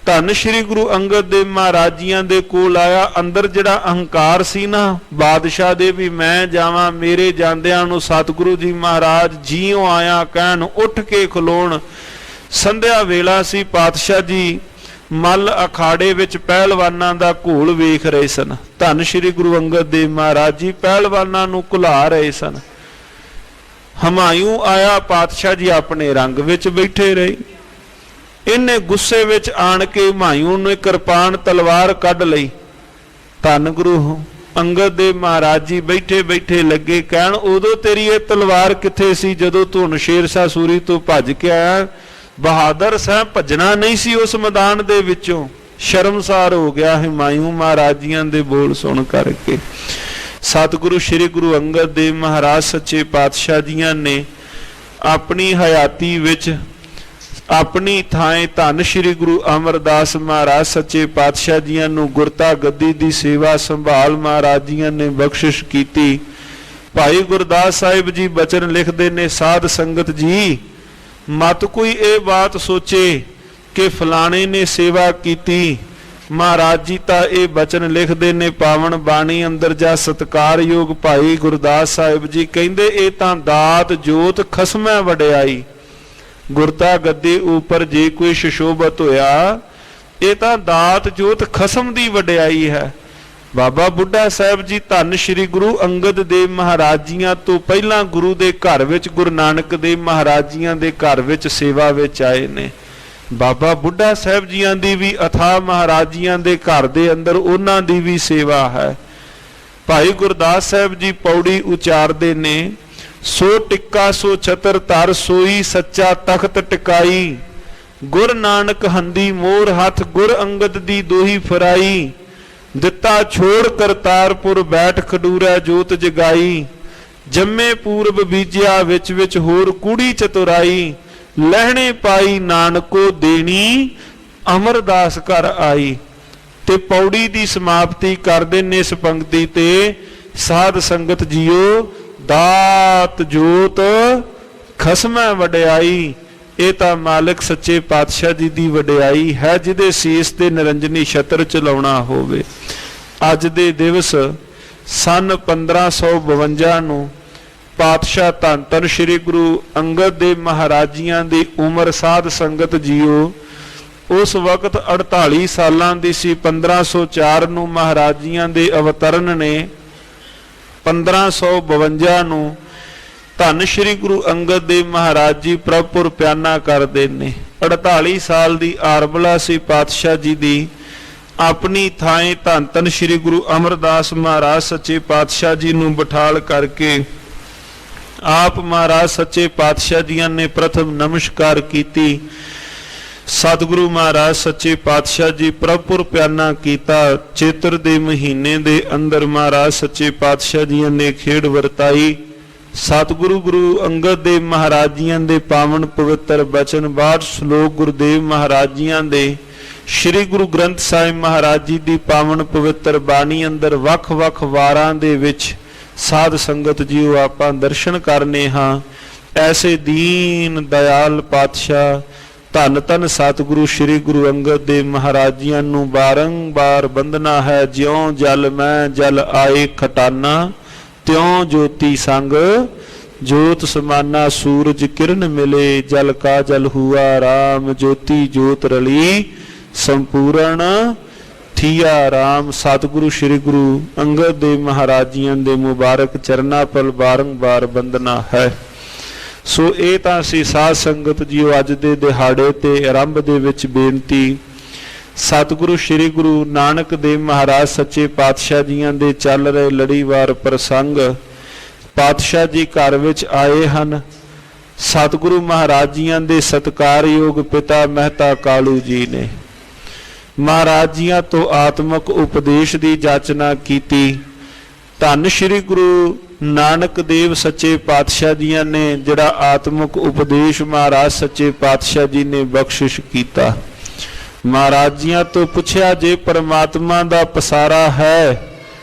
ਧੰਨ ਸ਼੍ਰੀ ਗੁਰੂ ਅੰਗਦ ਦੇਵ ਮਹਾਰਾਜ ਜੀਆਂ ਦੇ ਕੋਲ ਆਇਆ। ਅੰਦਰ ਜਿਹੜਾ ਅਹੰਕਾਰ ਸੀ ਨਾ ਬਾਦਸ਼ਾਹ ਦੇ ਵੀ ਮੈਂ ਜਾਵਾਂ, ਮੇਰੇ ਜਾਂਦਿਆਂ ਨੂੰ ਸਤਿਗੁਰੂ ਜੀ ਮਹਾਰਾਜ ਜੀਉ ਆਇਆ ਕਹਿਣ, ਉੱਠ ਕੇ ਖਲੋਣ। ਸੰਧਿਆ ਵੇਲਾ ਸੀ, ਪਾਤਸ਼ਾਹ ਜੀ ਮੱਲ ਅਖਾੜੇ ਵਿੱਚ ਪਹਿਲਵਾਨਾਂ ਦਾ ਘੋਲ ਵੇਖ ਰਹੇ ਸਨ। ਧੰਨ ਸ਼੍ਰੀ ਗੁਰੂ ਅੰਗਦ ਦੇਵ ਮਹਾਰਾਜ ਜੀ ਪਹਿਲਵਾਨਾਂ ਨੂੰ ਘੁਲਾ ਰਹੇ ਸਨ। ਹਮਾਯੂ ਆਇਆ, ਪਾਤਸ਼ਾਹ ਜੀ ਆਪਣੇ ਰੰਗ ਵਿੱਚ ਬੈਠੇ ਰਹੇ। ਇਹਨੇ ਗੁੱਸੇ ਵਿੱਚ ਆਣ ਕੇ ਹਮਾਯੂ ਨੇ ਕਿਰਪਾਨ ਤਲਵਾਰ ਕੱਢ ਲਈ। ਧੰਨ ਗੁਰੂ ਅੰਗਦ ਦੇਵ ਮਹਾਰਾਜ ਜੀ ਬੈਠੇ ਬੈਠੇ ਲੱਗੇ ਕਹਿਣ, ਉਦੋਂ ਤੇਰੀ ਇਹ ਤਲਵਾਰ ਕਿੱਥੇ ਸੀ ਜਦੋਂ ਤੂੰ ਸ਼ੇਰ ਸ਼ਾਹ ਸੂਰੀ ਤੋਂ ਭੱਜ ਕੇ ਆਇਆ? ਬਹਾਦਰ ਸਾਹਿਬ ਭੱਜਣਾ ਨਹੀਂ ਸੀ ਉਸ ਮੈਦਾਨ ਦੇ ਵਿੱਚੋਂ। ਸ਼ਰਮਸਾਰ ਹੋ ਗਿਆ ਹਮਾਯੂ ਮਹਾਰਾਜ ਜੀਆਂ ਦੇ ਬੋਲ ਸੁਣ ਕਰਕੇ। ਸਤਿਗੁਰੂ ਸ਼੍ਰੀ ਗੁਰੂ ਅੰਗਦ ਦੇਵ ਮਹਾਰਾਜ ਸੱਚੇ ਪਾਤਸ਼ਾਹ ਜੀਆਂ ਨੇ ਆਪਣੀ ਹਯਾਤੀ ਵਿੱਚ ਆਪਣੀ ਥਾਂ ਧੰਨ ਸ਼੍ਰੀ ਗੁਰੂ ਅਮਰਦਾਸ ਮਹਾਰਾਜ ਸੱਚੇ ਪਾਤਸ਼ਾਹ ਜੀਆਂ ਨੂੰ ਗੁਰਤਾ ਗੱਦੀ ਦੀ ਸੇਵਾ ਸੰਭਾਲ ਮਹਾਰਾਜ ਜੀਆਂ ਨੇ ਬਖਸ਼ਿਸ਼ ਕੀਤੀ। ਭਾਈ ਗੁਰਦਾਸ ਸਾਹਿਬ ਜੀ ਬਚਨ ਲਿਖਦੇ ਨੇ, ਸਾਧ ਸੰਗਤ ਜੀ ਮਤ ਕੋਈ ਇਹ ਬਾਤ ਸੋਚੇ ਕਿ ਫਲਾਣੇ ਨੇ ਸੇਵਾ ਕੀਤੀ। ਮਹਾਰਾਜ ਜੀ ਤਾਂ ਇਹ ਬਚਨ ਲਿਖਦੇ ਨੇ ਪਾਵਨ ਬਾਣੀ ਅੰਦਰ ਜਾ ਸਤਿਕਾਰਯੋਗ ਭਾਈ ਗੁਰਦਾਸ ਸਾਹਿਬ ਜੀ ਕਹਿੰਦੇ, ਇਹ ਤਾਂ ਦਾਤ ਜੋਤ ਖਸਮੈ ਵਡਿਆਈ। ਗੁਰਤਾ ਗੱਦੀ ਉੱਪਰ ਜੇ ਕੋਈ ਸ਼ਸ਼ੋਭਤ ਹੋਇਆ, ਇਹ ਤਾਂ ਦਾਤ ਜੋਤ ਖਸਮ ਦੀ ਵਡਿਆਈ ਹੈ। ਬਾਬਾ ਬੁੱਢਾ ਸਾਹਿਬ ਜੀ ਧੰਨ ਸ਼੍ਰੀ ਗੁਰੂ ਅੰਗਦ ਦੇਵ ਮਹਾਰਾਜ ਜੀਆਂ ਤੋਂ ਪਹਿਲਾਂ ਗੁਰੂ ਦੇ ਘਰ ਵਿੱਚ ਗੁਰੂ ਨਾਨਕ ਦੇਵ ਮਹਾਰਾਜ ਜੀਆਂ ਦੇ ਘਰ ਵਿੱਚ ਸੇਵਾ ਵਿੱਚ ਆਏ ਨੇ। ਬਾਬਾ ਬੁੱਢਾ ਸਾਹਿਬ ਜੀਆਂ ਦੀ ਵੀ ਅਥਾਹ ਮਹਾਰਾਜ ਜੀਆਂ ਦੇ ਘਰ ਦੇ ਅੰਦਰ ਉਹਨਾਂ ਦੀ ਵੀ ਸੇਵਾ ਹੈ। ਭਾਈ ਗੁਰਦਾਸ ਸਾਹਿਬ ਜੀ ਪੌੜੀ ਉਚਾਰਦੇ ਨੇ, ਸੋ ਟਿੱਕਾ ਸੋ ਛਤਰ ਧਰ ਸੋਈ ਸੱਚਾ ਤਖਤ ਟਿਕਾਈ। ਗੁਰ ਨਾਨਕ ਹੰਦੀ ਮੋਰ ਹੱਥ ਗੁਰ ਅੰਗਦ ਦੀ ਦੋਹੀ ਫਰਾਈ। ਦਿੱਤਾ ਛੋੜ ਕਰਤਾਰਪੁਰ ਬੈਠ ਖਡੂਰਾ ਜੋਤ ਜਗਾਈ। ਜੰਮੇ ਪੂਰਬ ਬੀਜਿਆ ਵਿੱਚ ਵਿੱਚ ਹੋਰ ਕੂੜੀ ਚਤੁਰਾਈ। ਲਹਿਣੇ ਪਾਈ ਨਾਨਕੋ ਦੇਣੀ ਅਮਰਦਾਸ ਘਰ ਆਈ। ਤੇ ਪੌੜੀ ਦੀ ਸਮਾਪਤੀ ਕਰਦੇ ਨੇ ਇਸ ਪੰਕਤੀ ਤੇ, ਸਾਧ ਸੰਗਤ ਜੀਓ ਦਾਤ ਜੋਤ ਖਸਮੈ ਵਡਿਆਈ। ਇਹ ਤਾਂ ਮਾਲਕ ਸੱਚੇ ਪਾਤਸ਼ਾਹ ਜੀ ਦੀ ਵਡਿਆਈ ਹੈ, ਜਿਹਦੇ ਸੀਸ ਤੇ ਨਿਰੰਜਨੀ ਛਤਰ ਚਲਾਉਣਾ ਹੋਵੇ। ਅੱਜ ਦੇ ਦਿਵਸ ਸਨ 1552 ਨੂੰ ਪਾਤਸ਼ਾਹ ਧੰਨ ਧੰਨ ਸ਼੍ਰੀ ਗੁਰੂ ਅੰਗਦ ਦੇਵ ਮਹਾਰਾਜ ਜੀਆਂ ਦੀ ਉਮਰ ਸਾਧ ਸੰਗਤ ਜੀਓ ਉਸ ਵਕਤ 48 ਸਾਲਾਂ ਦੀ ਸੀ। 1504 ਨੂੰ ਮਹਾਰਾਜ ਜੀਆਂ ਦੇ ਅਵਤਰਨ ਨੇ। 1552 ਨੂੰ ਧੰਨ ਸ਼੍ਰੀ ਗੁਰੂ ਅੰਗਦ ਦੇਵ ਮਹਾਰਾਜ ਜੀ ਪ੍ਰਭੁਪੁਰ ਪਿਆਨਾ ਕਰਦੇ ਨੇ। 48 ਸਾਲ ਦੀ ਆਰਬਲਾ ਸੀ ਪਾਤਸ਼ਾਹ ਜੀ ਦੀ। ਆਪਣੀ ਥਾਂ ਧੰਨ ਧੰਨ ਸ਼੍ਰੀ ਗੁਰੂ ਅਮਰਦਾਸ ਮਹਾਰਾਜ ਸੱਚੇ ਪਾਤਸ਼ਾਹ ਜੀ ਨੂੰ ਬਿਠਾਲ ਕਰਕੇ ਆਪ ਮਹਾਰਾਜ ਸੱਚੇ ਪਾਤਸ਼ਾਹ ਜੀਆਂ ਨੇ ਪ੍ਰਥਮ ਨਮਸਕਾਰ ਕੀਤੀ। ਸਤਿਗੁਰੂ ਮਹਾਰਾਜ ਸੱਚੇ ਪਾਤਸ਼ਾਹ ਜੀ ਪ੍ਰਭੁਪੁਰ ਪਿਆਨਾ ਕੀਤਾ। ਚੇਤਰ ਦੇ ਮਹੀਨੇ ਦੇ ਅੰਦਰ ਮਹਾਰਾਜ ਸੱਚੇ ਪਾਤਸ਼ਾਹ ਜੀਆਂ ਨੇ ਖੇਡ ਵਰਤਾਈ। ਸਤਿਗੁਰੂ ਗੁਰੂ ਅੰਗਦ ਦੇਵ ਮਹਾਰਾਜ ਜੀਆਂ ਦੇ ਪਾਵਨ ਪਵਿੱਤਰ ਬਚਨ ਬਾਅਦ ਸ਼ਲੋਕ ਗੁਰਦੇਵ ਮਹਾਰਾਜ ਜੀਆਂ ਦੇ ਸ਼੍ਰੀ ਗੁਰੂ ਗ੍ਰੰਥ ਸਾਹਿਬ ਮਹਾਰਾਜ ਜੀ ਦੀ ਪਾਵਨ ਪਵਿੱਤਰ ਬਾਣੀ ਅੰਦਰ ਵੱਖ-ਵੱਖ ਵਾਰਾਂ ਦੇ ਵਿੱਚ ਸਾਧ ਸੰਗਤ ਜੀਓ ਆਪਾਂ ਦਰਸ਼ਨ ਕਰਨੇ ਹਾਂ। ਐਸੇ ਦੀਨ ਦਇਆਲ ਪਾਤਸ਼ਾਹ ਧੰਨ ਧੰਨ ਸਤਿਗੁਰੂ ਸ਼੍ਰੀ ਗੁਰੂ ਅੰਗਦ ਦੇਵ ਮਹਾਰਾਜ ਜੀਆਂ ਨੂੰ ਬਾਰੰਬਾਰ ਬੰਦਨਾ ਹੈ। ਜਿਉਂ ਜਲ ਮੈਂ ਜਲ ਆਏ ਖਟਾਨਾ, ਤਿਉਂ ਜੋਤੀ ਸੰਗ ਜੋਤ ਸਮਾਨਾ। ਸੂਰਜ ਕਿਰਨ ਮਿਲੇ ਜਲ ਕਾ ਜਲ ਹੁਆ ਰਾਮ। ਜੋਤੀ ਜੋਤ ਰਲੀ ਸੰਪੂਰਨ ਥੀਆ ਰਾਮ। ਸਤਿਗੁਰੂ ਸ਼੍ਰੀ ਗੁਰੂ ਅੰਗਦ ਦੇਵ ਮਹਾਰਾਜ ਜੀਆਂ ਦੇ ਮੁਬਾਰਕ ਚਰਨਾਂ ਪਰ ਬਾਰੰਬਾਰ ਬੰਦਨਾ ਹੈ। ਸੋ ਇਹ ਤਾਂ ਸੀ ਸਾਧ ਸੰਗਤ ਜੀਓ ਅੱਜ ਦੇ ਦਿਹਾੜੇ ਤੇ ਆਰੰਭ ਦੇ ਵਿੱਚ ਬੇਨਤੀ। ਸਤਿਗੁਰੂ ਸ਼੍ਰੀ ਗੁਰੂ ਨਾਨਕ ਦੇਵ ਮਹਾਰਾਜ ਸੱਚੇ ਪਾਤਸ਼ਾਹ ਜੀਆਂ ਦੇ ਚੱਲ ਰਹੇ ਲੜੀਵਾਰ ਪ੍ਰਸੰਗ। ਪਾਤਸ਼ਾਹ ਜੀ ਘਰ ਵਿੱਚ ਆਏ ਹਨ। ਸਤਿਗੁਰੂ ਮਹਾਰਾਜ ਜੀਆਂ ਦੇ ਸਤਿਕਾਰਯੋਗ ਪਿਤਾ ਮਹਿਤਾ ਕਾਲੂ ਜੀ ਨੇ ਮਹਾਰਾਜ ਜੀਆਂ ਤੋਂ ਆਤਮਿਕ ਉਪਦੇਸ਼ ਦੀ ਜਾਚਨਾ ਕੀਤੀ। ਧੰਨ ਸ਼੍ਰੀ ਗੁਰੂ ਨਾਨਕ ਦੇਵ ਸੱਚੇ ਪਾਤਸ਼ਾਹ ਜੀਆਂ ਨੇ ਜਿਹੜਾ ਆਤਮਿਕ ਉਪਦੇਸ਼ ਮਹਾਰਾਜ ਸੱਚੇ ਪਾਤਸ਼ਾਹ ਜੀ ਨੇ ਬਖਸ਼ਿਸ਼ ਕੀਤਾ। ਮਹਾਰਾਜ ਜੀਆਂ ਤੋਂ ਪੁੱਛਿਆ, ਜੇ ਪਰਮਾਤਮਾ ਦਾ ਪਸਾਰਾ ਹੈ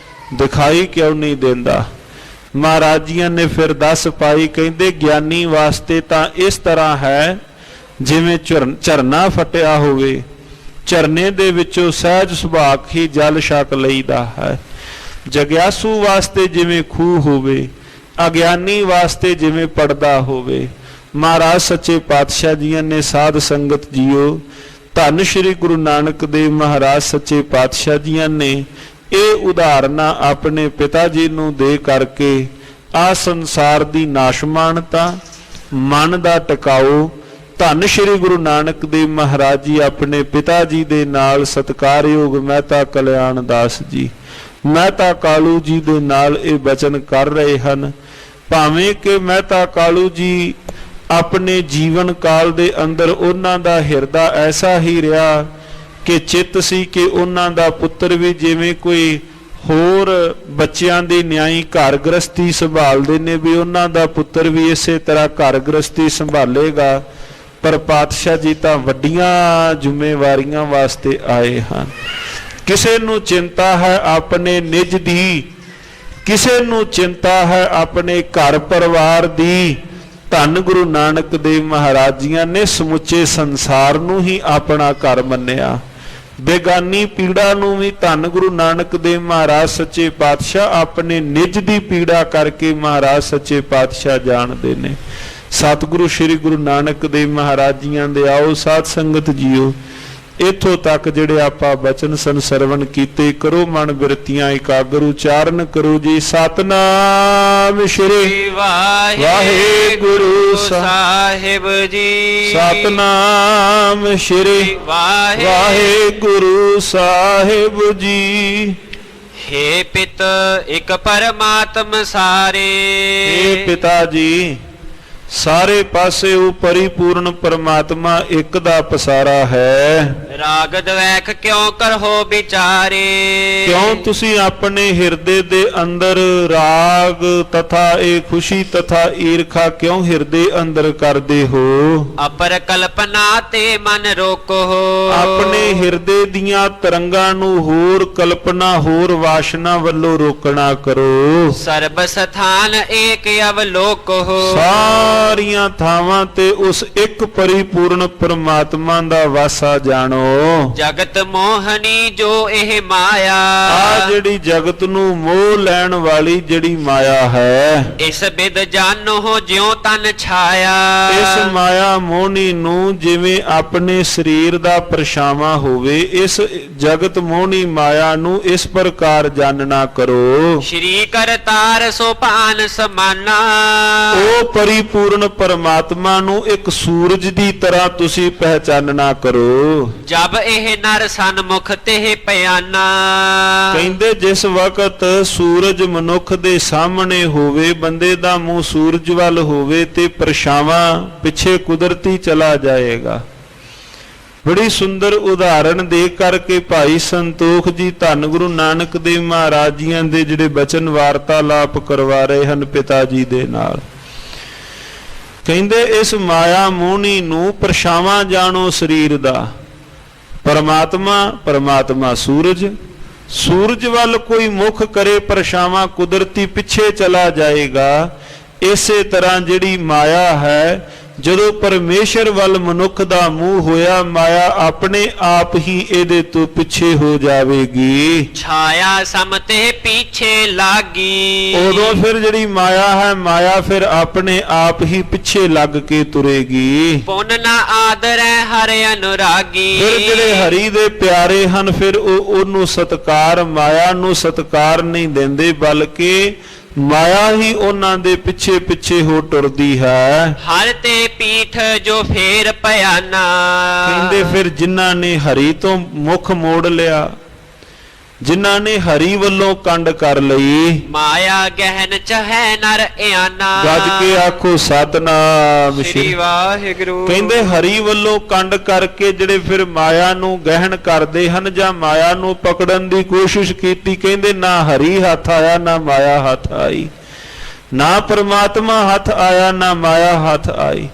ਦਿਖਾਈ ਕਿਉਂ ਨਹੀਂ ਦਿੰਦਾ? ਮਹਾਰਾਜ ਜੀਆਂ ਨੇ ਫਿਰ ਦੱਸ ਪਾਈ, ਕਹਿੰਦੇ ਗਿਆਨੀ ਵਾਸਤੇ ਤਾਂ ਇਸ ਤਰ੍ਹਾਂ ਹੈ ਜਿਵੇਂ ਝਰਨਾ ਫਟਿਆ ਹੋਵੇ, ਝਰਨੇ ਦੇ ਵਿੱਚੋਂ ਸਹਿਜ ਸੁਭਾਅ ਹੀ ਜਲ ਛਕ ਲਈਦਾ ਹੈ। ਜਗਿਆਸੂ ਵਾਸਤੇ ਜਿਵੇਂ ਖੂਹ ਹੋਵੇ, ਅਗਿਆਨੀ ਵਾਸਤੇ ਜਿਵੇਂ ਪਰਦਾ ਹੋਵੇ। ਮਹਾਰਾਜ ਸੱਚੇ ਪਾਤਸ਼ਾਹ ਜੀਆਂ ਨੇ ਸਾਧ ਸੰਗਤ ਜੀਓ, ਧੰਨ ਸ਼੍ਰੀ ਗੁਰੂ ਨਾਨਕ ਦੇਵ ਮਹਾਰਾਜ ਸੱਚੇ ਪਾਤਸ਼ਾਹ ਜੀਆਂ ਨੇ ਇਹ ਉਦਾਹਰਨਾਂ ਆਪਣੇ ਪਿਤਾ ਜੀ ਨੂੰ ਦੇ ਕਰਕੇ ਆ ਸੰਸਾਰ ਦੀ ਨਾਸ਼ਮਾਨਤਾ, ਮਨ ਦਾ ਟਿਕਾਓ, ਧੰਨ ਸ਼੍ਰੀ ਗੁਰੂ ਨਾਨਕ ਦੇਵ ਮਹਾਰਾਜ ਜੀ ਆਪਣੇ ਪਿਤਾ ਜੀ ਦੇ ਨਾਲ ਸਤਿਕਾਰਯੋਗ ਮਹਿਤਾ ਕਲਿਆਣ ਦਾਸ ਜੀ, ਮਹਿਤਾ ਕਾਲੂ ਜੀ ਦੇ ਨਾਲ ਇਹ ਬਚਨ ਕਰ ਰਹੇ ਹਨ। ਭਾਵੇਂ ਕਿ ਮਹਿਤਾ ਕਾਲੂ ਜੀ ਆਪਣੇ ਜੀਵਨ ਕਾਲ ਦੇ ਅੰਦਰ ਉਹਨਾਂ ਦਾ ਹਿਰਦਾ ਐਸਾ ਹੀ ਰਿਹਾ ਕਿ ਚਿੱਤ ਸੀ ਕਿ ਉਹਨਾਂ ਦਾ ਪੁੱਤਰ ਵੀ ਜਿਵੇਂ ਕੋਈ ਹੋਰ ਬੱਚਿਆਂ ਦੀ ਨਿਆਈ ਘਰ ਗ੍ਰਸਤੀ ਸੰਭਾਲਦੇ ਨੇ, ਵੀ ਉਹਨਾਂ ਦਾ ਪੁੱਤਰ ਵੀ ਇਸੇ ਤਰ੍ਹਾਂ ਘਰ ਗ੍ਰਸਤੀ ਸੰਭਾਲੇਗਾ। ਪਰ ਪਾਤਸ਼ਾਹ ਜੀ ਤਾਂ ਵੱਡੀਆਂ ਜ਼ਿੰਮੇਵਾਰੀਆਂ ਵਾਸਤੇ ਆਏ ਹਨ। ਕਿਸੇ ਨੂੰ ਚਿੰਤਾ ਹੈ ਆਪਣੇ ਨਿਜ ਦੀ, ਕਿਸੇ ਨੂੰ ਚਿੰਤਾ ਹੈ ਆਪਣੇ ਘਰ ਪਰਿਵਾਰ ਦੀ। ਧੰਨ ਗੁਰੂ ਨਾਨਕ ਦੇਵ ਮਹਾਰਾਜ ਜੀਆਂ ਨੇ ਸਮੁੱਚੇ ਸੰਸਾਰ ਨੂੰ ਹੀ ਆਪਣਾ ਘਰ ਮੰਨਿਆ। ਬੇਗਾਨੀ ਪੀੜਾ ਨੂੰ ਵੀ ਧੰਨ ਗੁਰੂ ਨਾਨਕ ਦੇਵ ਮਹਾਰਾਜ ਸੱਚੇ ਪਾਤਸ਼ਾਹ ਆਪਣੇ ਨਿਜ ਦੀ ਪੀੜਾ ਕਰਕੇ ਮਹਾਰਾਜ ਸੱਚੇ ਪਾਤਸ਼ਾਹ ਜਾਣਦੇ ਨੇ। ਸਤਿਗੁਰੂ ਸ੍ਰੀ ਗੁਰੂ ਨਾਨਕ ਦੇਵ ਮਹਾਰਾਜ ਜੀਆਂ ਦੇ ਆਓ ਸਾਧ ਸੰਗਤ ਜੀਓ, ਇੱਥੋਂ ਤੱਕ ਜਿਹੜੇ ਆਪਾਂ ਬਚਨ ਸੰਸਰਵਣ ਕੀਤੇ, ਕਰੋ ਮਨ ਬਿਰਤੀਆਂ ਇਕਾਗਰ ਉਚਾਰਨ ਕਰੋ ਜੀ। ਸਤਨਾਮ ਸ਼੍ਰੀ ਵਾਹਿਗੁਰੂ ਸਾਹਿਬ ਜੀ। ਸਤਨਾਮ ਸ਼੍ਰੀ ਵਾਹਿਗੁਰੂ ਸਾਹਿਬ ਜੀ। हे ਪਿਤ ਇਕ ਪਰਮਾਤਮ ਸਾਰੇ। हे ਪਿਤਾ ਜੀ, ਸਾਰੇ ਪਾਸੇ ਉਹ ਪਰਿਪੂਰਨ ਪਰਮਾਤਮਾ ਇੱਕ ਦਾ ਪਸਾਰਾ ਹੈ। ਰਾਗ ਦਵੈਖ ਕਿਉਂ ਕਰਹੋ ਵਿਚਾਰੇ। ਕਿਉਂ ਤੁਸੀਂ ਆਪਣੇ ਹਿਰਦੇ ਦੇ ਅੰਦਰ ਰਾਗ ਤਥਾ ਇਹ ਖੁਸ਼ੀ ਤਥਾ ਈਰਖਾ ਕਿਉਂ ਹਿਰਦੇ ਅੰਦਰ ਕਰਦੇ ਹੋ? ਅਪਰ ਕਲਪਨਾ ਤੇ ਮਨ ਰੋਕੋ। ਆਪਣੇ ਹਿਰਦੇ ਦੀਆਂ ਤਰੰਗਾਂ ਨੂੰ ਹੋਰ ਕਲਪਨਾ ਹੋਰ ਵਾਸ਼ਨਾ ਵੱਲੋਂ ਰੋਕਣਾ ਕਰੋ। ਸਰਬ ਸਥਾਨ ਏਕ ਅਵਲੋਕੋ। ਸਾਰੀਆਂ ਥਾਵਾਂ ਤੇ ਉਸ ਇੱਕ ਪਰਿਪੂਰਨ ਪਰਮਾਤਮਾ ਦਾ ਵਾਸਾ ਜਾਣੋ। ਜਗਤ ਮੋਹਨੀ ਜੋ ਇਹ ਮਾਇਆ। ਆ ਜਿਹੜੀ ਜਗਤ ਨੂੰ ਮੋਹ ਲੈਣ ਵਾਲੀ ਜਿਹੜੀ ਮਾਇਆ ਹੈ, ਇਸ ਬਿਦ ਜਾਣੋ ਜਿਉ ਤਨ ਛਾਇਆ। ਇਸ ਮਾਇਆ ਮੋਹਣੀ ਨੂੰ ਜਿਵੇਂ ਆਪਣੇ ਸਰੀਰ ਦਾ ਪਰਛਾਵਾਂ ਹੋਵੇ, ਇਸ ਜਗਤ ਮੋਹਣੀ ਮਾਇਆ ਨੂੰ ਇਸ ਪ੍ਰਕਾਰ ਜਾਣਨਾ ਕਰੋ। ਸ਼੍ਰੀ ਕਰਤਾਰ ਸੋ ਭਾਨ ਸਮਾਨਾ। ਉਹ ਪਰਿਪੂਰਨ ਪਰਮਾਤਮਾ ਨੂੰ ਇੱਕ ਸੂਰਜ ਦੀ ਤਰ੍ਹਾਂ ਤੁਸੀਂ ਪਹਿਚਾਨਣਾ ਕਰੋ। ਜਬ ਇਹ ਨਰ ਸਨਮੁਖ ਤੇ ਪਿਆਨਾ। ਕਹਿੰਦੇ ਜਿਸ ਵਕਤ ਸੂਰਜ ਮਨੁੱਖ ਦੇ ਸਾਹਮਣੇ ਹੋਵੇ, ਬੰਦੇ ਦਾ ਮੂੰਹ ਸੂਰਜ ਵੱਲ ਹੋਵੇ ਤੇ ਪਰਛਾਵਾਂ ਪਿੱਛੇ ਕੁਦਰਤੀ ਚਲਾ ਜਾਏਗਾ। ਬੜੀ ਸੁੰਦਰ ਉਦਾਹਰਣ ਦੇ ਕਰਕੇ ਭਾਈ ਸੰਤੋਖ ਜੀ ਧੰਨ ਗੁਰੂ ਨਾਨਕ ਦੇਵ ਮਹਾਰਾਜ ਜੀਆਂ ਦੇ ਜਿਹੜੇ ਬਚਨ ਵਾਰਤਾਲਾਪ ਕਰਵਾ ਰਹੇ ਹਨ ਪਿਤਾ ਜੀ ਦੇ ਨਾਲ। ਕਹਿੰਦੇ ਇਸ ਮਾਇਆ ਮੋਹਣੀ ਨੂੰ ਪਰਛਾਵਾਂ ਜਾਣੋ ਸਰੀਰ ਦਾ। ਪਰਮਾਤਮਾ ਸੂਰਜ, ਸੂਰਜ ਵੱਲ ਕੋਈ ਮੁਖ ਕਰੇ ਪਰਛਾਵਾਂ ਕੁਦਰਤੀ ਪਿੱਛੇ ਚਲਾ ਜਾਏਗਾ। ਇਸੇ ਤਰ੍ਹਾਂ ਜਿਹੜੀ ਮਾਇਆ ਹੈ, ਜਦੋਂ ਪਰਮੇਸ਼ਰ ਵੱਲ ਮਨੁੱਖ ਦਾ ਮੂੰਹ ਹੋਇਆ, ਮਾਇਆ ਆਪਣੇ ਆਪ ਹੀ ਇਹਦੇ ਤੋਂ ਪਿੱਛੇ ਹੋ ਜਾਵੇਗੀ। ਛਾਇਆ ਸਮਤੇ ਪਿੱਛੇ ਲਾਗੀ। ਉਦੋਂ ਫਿਰ ਜਿਹੜੀ ਮਾਇਆ ਹੈ, ਮਾਇਆ ਫਿਰ ਆਪਣੇ ਆਪ ਹੀ ਪਿੱਛੇ ਲੱਗ ਕੇ ਤੁਰੇਗੀ। ਪੁੰਨ ਨਾ ਆਦਰੈ ਹਰਿ ਅਨੁਰਾਗੀ। ਫਿਰ ਜਿਹੜੇ ਹਰੀ ਦੇ ਪਿਆਰੇ ਹਨ, ਫਿਰ ਉਹਨੂੰ ਸਤਿਕਾਰ, ਮਾਇਆ ਨੂੰ ਸਤਿਕਾਰ ਨਹੀਂ ਦਿੰਦੇ, ਬਲਕਿ ਮਾਇਆ ਹੀ ਉਹਨਾਂ ਦੇ ਪਿੱਛੇ ਪਿੱਛੇ ਹੋ ਟੁਰਦੀ ਹੈ। ਹਰ ਤੇ ਪੀਠ ਜੋ ਫੇਰ ਪਿਆਨਾ। ਕਹਿੰਦੇ ਫਿਰ ਜਿਨ੍ਹਾਂ ਨੇ ਹਰੀ ਤੋਂ ਮੁਖ ਮੋੜ ਲਿਆ, ਜਿਨ੍ਹਾਂ ਨੇ ਹਰੀ ਵੱਲੋਂ ਕੰਡ ਕਰ ਲਈ। ਮਾਇਆ ਗਹਿਨ ਚਹੈ ਨਰ ਇਆਨਾ। ਗੱਜ ਕੇ ਆਖੋ ਸਤਨਾਮ ਸ੍ਰੀ ਵਾਹਿਗੁਰੂ। ਕਹਿੰਦੇ ਹਰੀ ਵੱਲੋਂ ਕੰਡ ਕਰਕੇ ਜਿਹੜੇ ਫਿਰ ਮਾਇਆ ਨੂੰ ਗਹਿਣ ਕਰਦੇ ਹਨ ਜਾਂ ਮਾਇਆ ਨੂੰ ਪਕੜਨ ਦੀ ਕੋਸ਼ਿਸ਼ ਕੀਤੀ, ਕਹਿੰਦੇ ਨਾ ਹਰੀ ਹੱਥ ਆਇਆ ਨਾ ਮਾਇਆ ਹੱਥ ਆਈ, ਨਾ ਪਰਮਾਤਮਾ ਹੱਥ ਆਇਆ ਨਾ ਮਾਇਆ ਹੱਥ ਆਈ।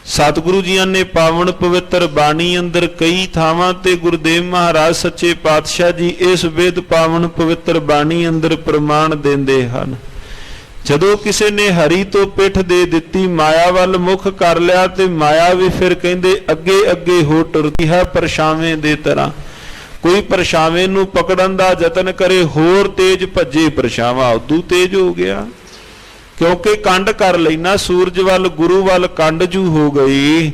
ਸਤਿਗੁਰੂ ਜੀਆਂ ਨੇ ਪਾਵਨ ਪਵਿੱਤਰ ਬਾਣੀ ਅੰਦਰ ਕਈ ਥਾਵਾਂ ਤੇ ਗੁਰਦੇਵ ਮਹਾਰਾਜ ਸੱਚੇ ਪਾਤਸ਼ਾਹ ਜੀ ਇਸ ਵੇਦ ਪਾਵਨ ਪਵਿੱਤਰ ਬਾਣੀ ਅੰਦਰ ਪ੍ਰਮਾਣ ਦਿੰਦੇ ਹਨ। ਜਦੋਂ ਕਿਸੇ ਨੇ ਹਰੀ ਤੋਂ ਪਿੱਠ ਦੇ ਦਿੱਤੀ, ਮਾਇਆ ਵੱਲ ਮੁਖ ਕਰ ਲਿਆ, ਤੇ ਮਾਇਆ ਵੀ ਫਿਰ ਕਹਿੰਦੇ ਅੱਗੇ ਅੱਗੇ ਹੋ ਟੁਰਦੀ ਹੈ ਪਰਛਾਵੇਂ ਦੇ ਤਰ੍ਹਾਂ। ਕੋਈ ਪਰਛਾਵੇਂ ਨੂੰ ਪਕੜਨ ਦਾ ਯਤਨ ਕਰੇ, ਹੋਰ ਤੇਜ਼ ਭੱਜੇ, ਪਰਛਾਵਾਂ ਉਦੋਂ ਤੇਜ਼ ਹੋ ਗਿਆ, ਕਿਉਂਕਿ ਕੰਡ ਕਰ ਲੈਣਾ ਸੂਰਜ ਵੱਲ, ਗੁਰੂ ਵੱਲ ਕੰਡ ਜੂ ਹੋ ਗਈ।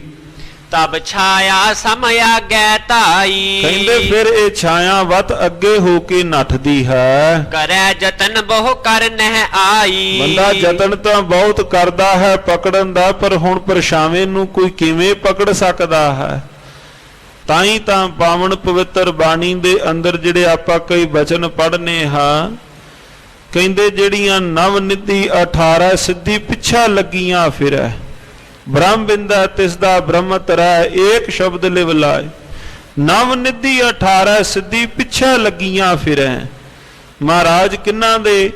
ਤਬ ਛਾਇਆ ਸਮਿਆ ਗੈ ਧਾਈ। ਕਹਿੰਦੇ ਫਿਰ ਇਹ ਛਾਇਆ ਵਤ ਅੱਗੇ ਹੋ ਕੇ ਨੱਠਦੀ ਹੈ। ਕਰੈ ਜਤਨ ਬਹੁ ਕਰ ਨਹਿ ਆਈ। ਬੰਦਾ ਯਤਨ ਤਾਂ ਬਹੁਤ ਕਰਦਾ ਹੈ ਪਕੜਨ ਦਾ, ਪਰ ਹੁਣ ਪਰਛਾਵੇਂ ਨੂੰ ਕੋਈ ਕਿਵੇਂ ਪਕੜ ਸਕਦਾ ਹੈ। ਤਾਂ ਹੀ ਤਾਂ ਪਾਵਨ ਪਵਿੱਤਰ ਬਾਣੀ ਦੇ ਅੰਦਰ ਜਿਹੜੇ ਆਪਾਂ ਕਈ ਬਚਨ ਪੜ੍ਹਨੇ ਹਾਂ, ਕਹਿੰਦੇ ਜਿਹੜੀਆਂ ਨਵ ਨਿਧੀ 18 ਸਿੱਧੀ ਪਿੱਛਾ ਲੱਗੀਆਂ ਫਿਰੈ, ਬ੍ਰਹਮ ਬਿੰਦਾ ਤਿਸ ਦਾ ਬ੍ਰਹਮਤ ਰਹਿ, ਏਕ ਸ਼ਬਦ ਲਿਵ ਲਾਏ। ਨਵ ਨਿਧੀ 18 ਸਿੱਧੀ ਪਿੱਛਾ ਲੱਗੀਆਂ ਫਿਰੈ। ਮਹਾਰਾਜ ਕਿੰਨਾਂ ਦੇ?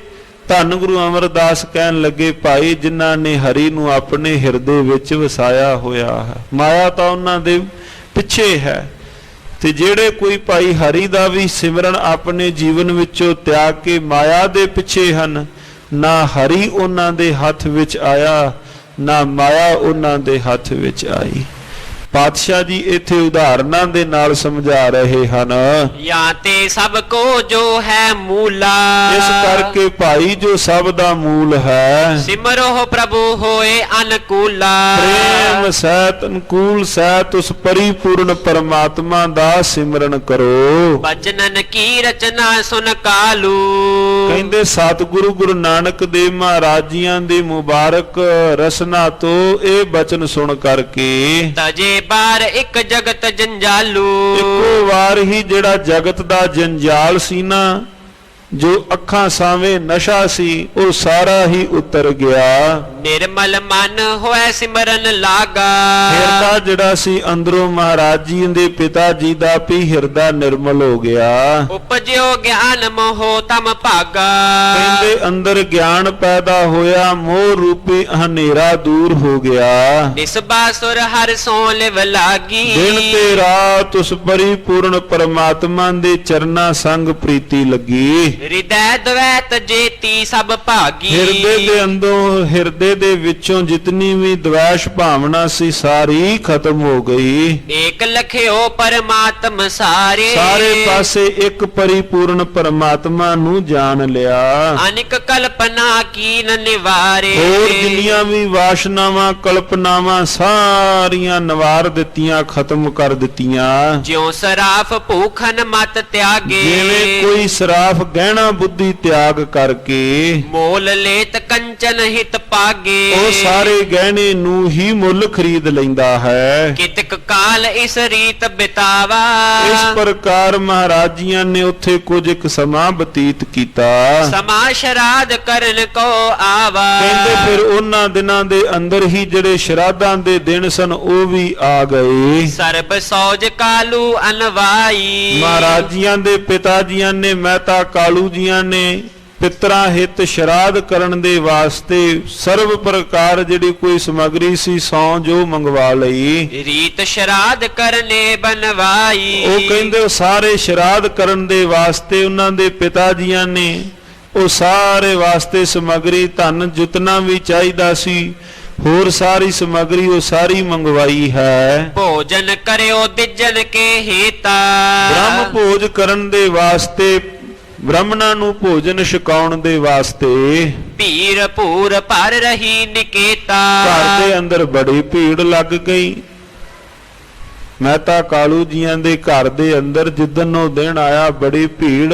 ਧੰਨ ਗੁਰੂ ਅਮਰਦਾਸ ਕਹਿਣ ਲੱਗੇ, ਭਾਈ ਜਿਨ੍ਹਾਂ ਨੇ ਹਰੀ ਨੂੰ ਆਪਣੇ ਹਿਰਦੇ ਵਿੱਚ ਵਸਾਇਆ ਹੋਇਆ ਹੈ, ਮਾਇਆ ਤਾਂ ਉਹਨਾਂ ਦੇ ਪਿੱਛੇ ਹੈ। ਤੇ ਜਿਹੜੇ ਕੋਈ ਭਾਈ ਹਰੀ ਦਾ ਵੀ ਸਿਮਰਨ ਆਪਣੇ ਜੀਵਨ ਵਿੱਚੋਂ ਤਿਆਗ ਕੇ ਮਾਇਆ ਦੇ ਪਿੱਛੇ ਹਨ, ਨਾ ਹਰੀ ਉਹਨਾਂ ਦੇ ਹੱਥ ਵਿੱਚ ਆਇਆ, ਨਾ ਮਾਇਆ ਉਹਨਾਂ ਦੇ ਹੱਥ ਵਿੱਚ ਆਈ। ਪਾਤਸ਼ਾਹ ਜੀ ਇੱਥੇ ਉਦਾਹਰਨਾਂ ਦੇ ਨਾਲ ਸਮਝਾ ਰਹੇ ਹਨ। ਜਾਂ ਤੇ ਸਭ ਕੋ ਜੋ ਹੈ ਮੂਲਾ। ਇਸ ਕਰਕੇ ਭਾਈ ਜੋ ਸਭ ਦਾ ਮੂਲ ਹੈ, ਸਿਮਰੋ ਪ੍ਰਭੂ ਹੋਏ ਅਨਕੂਲਾ। ਪ੍ਰੇਮ ਸਹਿਤ ਅਨਕੂਲ ਸਹਿਤ ਉਸ ਪਰਿਪੂਰਨ ਪਰਮਾਤਮਾ ਦਾ ਸਿਮਰਨ ਕਰੋ। ਬਚਨਨ ਕੀ ਰਚਨਾ ਸੁਨ ਕਾਲੂ। ਕਹਿੰਦੇ ਸਤਿਗੁਰੂ ਗੁਰੂ ਨਾਨਕ ਦੇਵ ਮਹਾਰਾਜ ਜੀਆਂ ਦੇ ਮੁਬਾਰਕ ਰਸਨਾ ਤੋਂ ਇਹ ਬਚਨ ਸੁਣ ਕਰਕੇ ਤਜੇ ਬਾਰ ਇੱਕ ਜਗਤ ਜੰਜਾਲੂ। ਇੱਕੋ ਵਾਰ ਹੀ ਜਿਹੜਾ ਜਗਤ ਦਾ ਜੰਜਾਲ ਸੀ ਨਾ, ਜੋ ਅੱਖਾਂ ਸਾਵੇਂ ਨਸ਼ਾ ਸੀ, ਉਹ ਸਾਰਾ ਹੀ ਉਤਰ ਗਿਆ। ਨਿਰਮਲ ਮਨ ਹੋਏ ਸਿਮਰਨ ਲਾਗਾ। ਹਿਰਦਾ ਜਿਹੜਾ ਸੀ ਅੰਦਰੋਂ ਮਹਾਰਾਜ ਜੀ ਦੇ ਪਿਤਾ ਜੀ ਦਾ ਵੀ ਹਿਰਦਾ ਨਿਰਮਲ ਹੋ ਗਿਆ। ਉਪਜਿਓ ਗਿਆਨ ਮੋਹ ਤਮ ਭਾਗਾ। ਕਹਿੰਦੇ ਅੰਦਰ ਗਿਆਨ ਪੈਦਾ ਹੋਇਆ, ਮੋਹ ਰੂਪੀ ਹਨੇਰਾ ਦੂਰ ਹੋ ਗਿਆ। ਨਿਸਬਾ ਸੁਰ ਹਰ ਸੋ ਲਿਵ ਲਾਗੀ। ਦਿਨ ਤੇ ਰਾਤ ਉਸ ਪਰਿਪੂਰਨ ਪਰਮਾਤਮਾ ਦੇ ਚਰਨਾਂ ਸੰਗ ਪ੍ਰੀਤੀ ਲੱਗੀ। ਹਿਰਦੈ ਦਵੈਤ ਜੇਤੀ ਸਭ ਭਾਗੀ। ਹਿਰਦੇ ਦੇ ਅੰਦਰੋਂ ਹਿਰਦੇ ਦੇ ਵਿੱਚੋਂ ਜਿਤਨੀ ਵੀ ਦਵੈਸ਼ ਭਾਵਨਾ ਸੀ ਸਾਰੀ ਖਤਮ ਹੋ ਗਈ। ਏਕ ਲਖਿਓ ਪਰਮਾਤਮ ਸਾਰੇ। ਸਾਰੇ ਪਾਸੇ ਇੱਕ ਪਰਿਪੂਰਨ ਪਰਮਾਤਮਾ ਨੂੰ ਜਾਣ ਲਿਆ। ਅਨਿਕ ਕਲਪਨਾ ਕੀਨ ਨਿਵਾਰੇ। ਹੋਰ ਜਿੰਨੀਆਂ ਵੀ ਵਾਸ਼ਨਾਵਾਂ ਕਲਪਨਾਵਾਂ ਸਾਰੀਆਂ ਨਿਵਾਰ ਦਿੱਤੀਆਂ, ਖਤਮ ਕਰ ਦਿੱਤੀਆਂ। ਜਿਉ ਸਰਾਫ ਭੂਖਨ ਮਤ ਤਿਆਗੇ। ਜਿਵੇਂ ਕੋਈ ਸਰਾਫ ਗਹਿਣਾ ਬੁੱਧੀ ਤਿਆਗ ਕਰਕੇ ਮੋਲ ਲੇਤ ਕੰਚਨ ਹਿਤ ਪਾਗੇ। ਉਹ ਸਾਰੇ ਗਹਿਣੇ ਨੂੰ ਹੀ ਮੁੱਲ ਖਰੀਦ ਲੈਂਦਾ ਹੈ। ਕਿਤਕ ਕਾਲ ਇਸ ਰੀਤ ਬਿਤਾਵਾ। ਇਸ ਪ੍ਰਕਾਰ ਮਹਾਰਾਜ ਜੀਆਂ ਨੇ ਉੱਥੇ ਕੁਝ ਇੱਕ ਸਮਾਂ ਬਤੀਤ ਕੀਤਾ। ਸਮਾ ਸ਼ਰਾਧ ਕਰਨ ਕੋ ਆਵਾ। ਕਹਿੰਦੇ ਫਿਰ ਉਹਨਾਂ ਦਿਨਾਂ ਦੇ ਅੰਦਰ ਹੀ ਜਿਹੜੇ ਸ਼ਰਾਧਾਂ ਦੇ ਦਿਨ ਸਨ ਉਹ ਵੀ ਆ ਗਏ। ਸਰਬ ਸੌਜ ਕਾਲੂ ਅਨਵਾਈ। ਮਹਾਰਾਜ ਜੀਆਂ ਦੇ ਪਿਤਾ ਜੀਆਂ ਨੇ, ਮਹਿਤਾ ਕਾਲੂ ਜੀਆਂ ਨੇ ਪਿਤਰਾਂ ਹਿੱਤ ਸ਼ਰਾਧ ਕਰਨ ਦੇ ਵਾਸਤੇ ਸਰਬ ਪ੍ਰਕਾਰ ਜਿਹੜੀ ਕੋਈ ਸਮਗਰੀ ਸੀ ਸੌ ਜੋ ਮੰਗਵਾ ਲਈ। ਰੀਤ ਸ਼ਰਾਧ ਕਰਨੇ ਬਨਵਾਈ। ਉਹ ਕਹਿੰਦੇ ਸਾਰੇ ਸ਼ਰਾਧ ਕਰਨ ਦੇ ਵਾਸਤੇ ਉਹਨਾਂ ਦੇ ਪਿਤਾ ਜੀਆਂ ਨੇ ਉਹ ਸਾਰੇ ਵਾਸਤੇ ਸਮਗਰੀ ਧਨ ਜਿਤਨਾ ਵੀ ਚਾਹੀਦਾ ਸੀ, ਹੋਰ ਸਾਰੀ ਸਮਗਰੀ ਉਹ ਸਾਰੀ ਮੰਗਵਾਈ ਹੈ। ਭੋਜਨ ਕਰਿਓ ਦਿਜਨ ਕੇ ਹੇਤਾ। ਬ੍ਰਹਮ ਭੋਜ ਕਰਨ ਦੇ ਵਾਸਤੇ, ਬ੍ਰਾਹਮਣਾਂ ਨੂੰ ਭੋਜਨ ਛਕਾਉਣ ਦੇ ਵਾਸਤੇ। ਭੀਰ ਭੂਰ ਭਰ ਰਹੀ ਨਿਕੇਤਾ। ਘਰ ਦੇ ਅੰਦਰ ਬੜੀ ਭੀੜ ਲੱਗ ਗਈ। ਮਹਿਤਾ ਕਾਲੂ ਜੀਆਂ ਦੇ ਘਰ ਦੇ ਅੰਦਰ ਜਿੱਦਨ ਉਹ ਦਿਨ ਆਇਆ, ਬੜੀ ਭੀੜ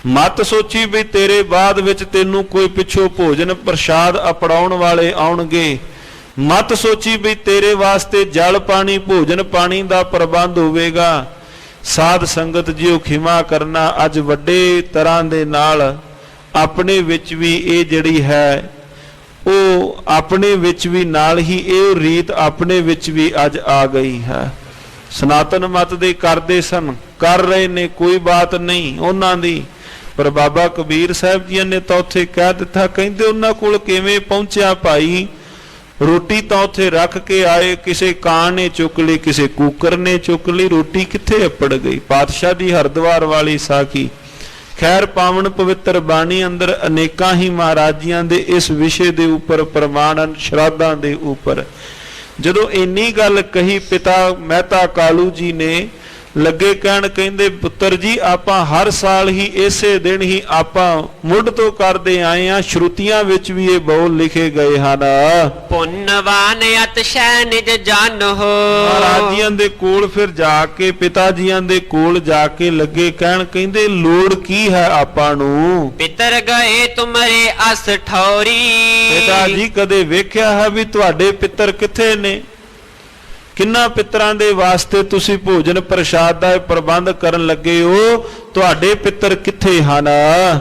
ਮਤ ਸੋਚੀ ਵੀ ਤੇਰੇ ਬਾਅਦ ਵਿੱਚ ਤੈਨੂੰ ਕੋਈ ਪਿੱਛੋਂ ਭੋਜਨ ਪ੍ਰਸ਼ਾਦ ਅਪੜਾਉਣ ਵਾਲੇ ਆਉਣਗੇ। ਮਤ ਸੋਚੀ ਵੀ ਤੇਰੇ ਵਾਸਤੇ ਜਲ ਪਾਣੀ ਭੋਜਨ ਪਾਣੀ ਦਾ ਪ੍ਰਬੰਧ ਹੋਵੇਗਾ। ਸਾਧ ਸੰਗਤ ਜੀਓ ਖਿਮਾ ਕਰਨਾ, ਅੱਜ ਵੱਡੇ ਤਰ੍ਹਾਂ ਦੇ ਨਾਲ ਆਪਣੇ ਵਿੱਚ ਵੀ ਇਹ ਜਿਹੜੀ ਹੈ ਉਹ ਆਪਣੇ ਵਿੱਚ ਵੀ ਨਾਲ ਹੀ ਇਹ ਰੀਤ ਆਪਣੇ ਵਿੱਚ ਵੀ ਅੱਜ ਆ ਗਈ ਹੈ। ਸਨਾਤਨ ਮਤ ਦੇ ਕਰਦੇ ਸਨ, ਕਰ ਰਹੇ ਨੇ, ਕੋਈ ਬਾਤ ਨਹੀਂ ਉਹਨਾਂ ਦੀ, ਪਰ ਬਾਬਾ ਕਬੀਰ ਸਾਹਿਬ ਜੀ ਨੇ ਤਾਂ ਉੱਥੇ ਕਹਿ ਦਿੱਤਾ, ਕਹਿੰਦੇ ਉਹਨਾਂ ਕੋਲ ਕਿਵੇਂ ਪਹੁੰਚਿਆ ਭਾਈ? ਰੋਟੀ ਤਾਂ ਉੱਥੇ ਰੱਖ ਕੇ ਆਏ, ਕਿਸੇ ਕਾਂ ਨੇ ਚੁੱਕ ਲਈ, ਕਿਸੇ ਕੂਕਰ ਨੇ ਚੁੱਕ ਲਈ, ਰੋਟੀ ਕਿੱਥੇ ਅੱਪੜ ਗਈ? ਪਾਤਸ਼ਾਹ ਦੀ ਹਰਿਦੁਆਰ ਵਾਲੀ ਸਾਖੀ। ਖੈਰ ਪਾਵਨ ਪਵਿੱਤਰ ਬਾਣੀ ਅੰਦਰ ਅਨੇਕਾਂ ਹੀ ਮਹਾਰਾਜੀਆਂ ਦੇ ਇਸ ਵਿਸ਼ੇ ਦੇ ਉੱਪਰ ਪ੍ਰਮਾਣ ਸ਼ਰਾਧਾਂ ਦੇ ਉੱਪਰ ਜਦੋਂ ਇੰਨੀ ਗੱਲ ਕਹੀ, ਪਿਤਾ ਮਹਿਤਾ ਕਾਲੂ ਜੀ ਨੇ ਲੱਗੇ ਕਹਿਣ, ਕਹਿੰਦੇ ਪੁੱਤਰ ਜੀ ਆਪਾਂ ਹਰ ਸਾਲ ਹੀ ਇਸੇ ਦਿਨ ਹੀ ਆਪਾਂ ਮੁੱਢ ਤੋਂ ਕਰਦੇ ਆਏ ਆ। ਸ਼ਰੂਤੀਆਂ ਵਿੱਚ ਵੀ ਇਹ ਬੋਲ ਲਿਖੇ ਗਏ ਹਨ, ਪੁੰਨਵਾਨ ਅਤਸ਼ੈ ਨਿਜ ਜਾਨੋ। ਮਹਾਰਾਜ ਜੀਆਂ ਦੇ ਕੋਲ ਫਿਰ ਜਾ ਕੇ, ਪਿਤਾ ਜੀਆਂ ਦੇ ਕੋਲ ਜਾ ਕੇ ਲੱਗੇ ਕਹਿਣ, ਕਹਿੰਦੇ ਲੋੜ ਕੀ ਹੈ ਆਪਾਂ ਨੂੰ? ਪਿਤਰ ਗਏ ਤੁਮਰੇ ਅਸ ਠੌਰੀ। ਪਿਤਾ ਜੀ ਕਦੇ ਵੇਖਿਆ ਹੈ ਵੀ ਤੁਹਾਡੇ ਪਿੱਤਰ ਕਿੱਥੇ ਨੇ? ਕਿੰਨਾ ਪਿੱਤਰਾਂ ਦੇ ਵਾਸਤੇ ਤੁਸੀਂ ਭੋਜਨ ਪ੍ਰਸ਼ਾਦ ਦਾ ਪ੍ਰਬੰਧ ਕਰਨ ਲੱਗੇ ਹੋ? ਤੁਹਾਡੇ ਪਿੱਤਰ ਕਿੱਥੇ ਹਨ?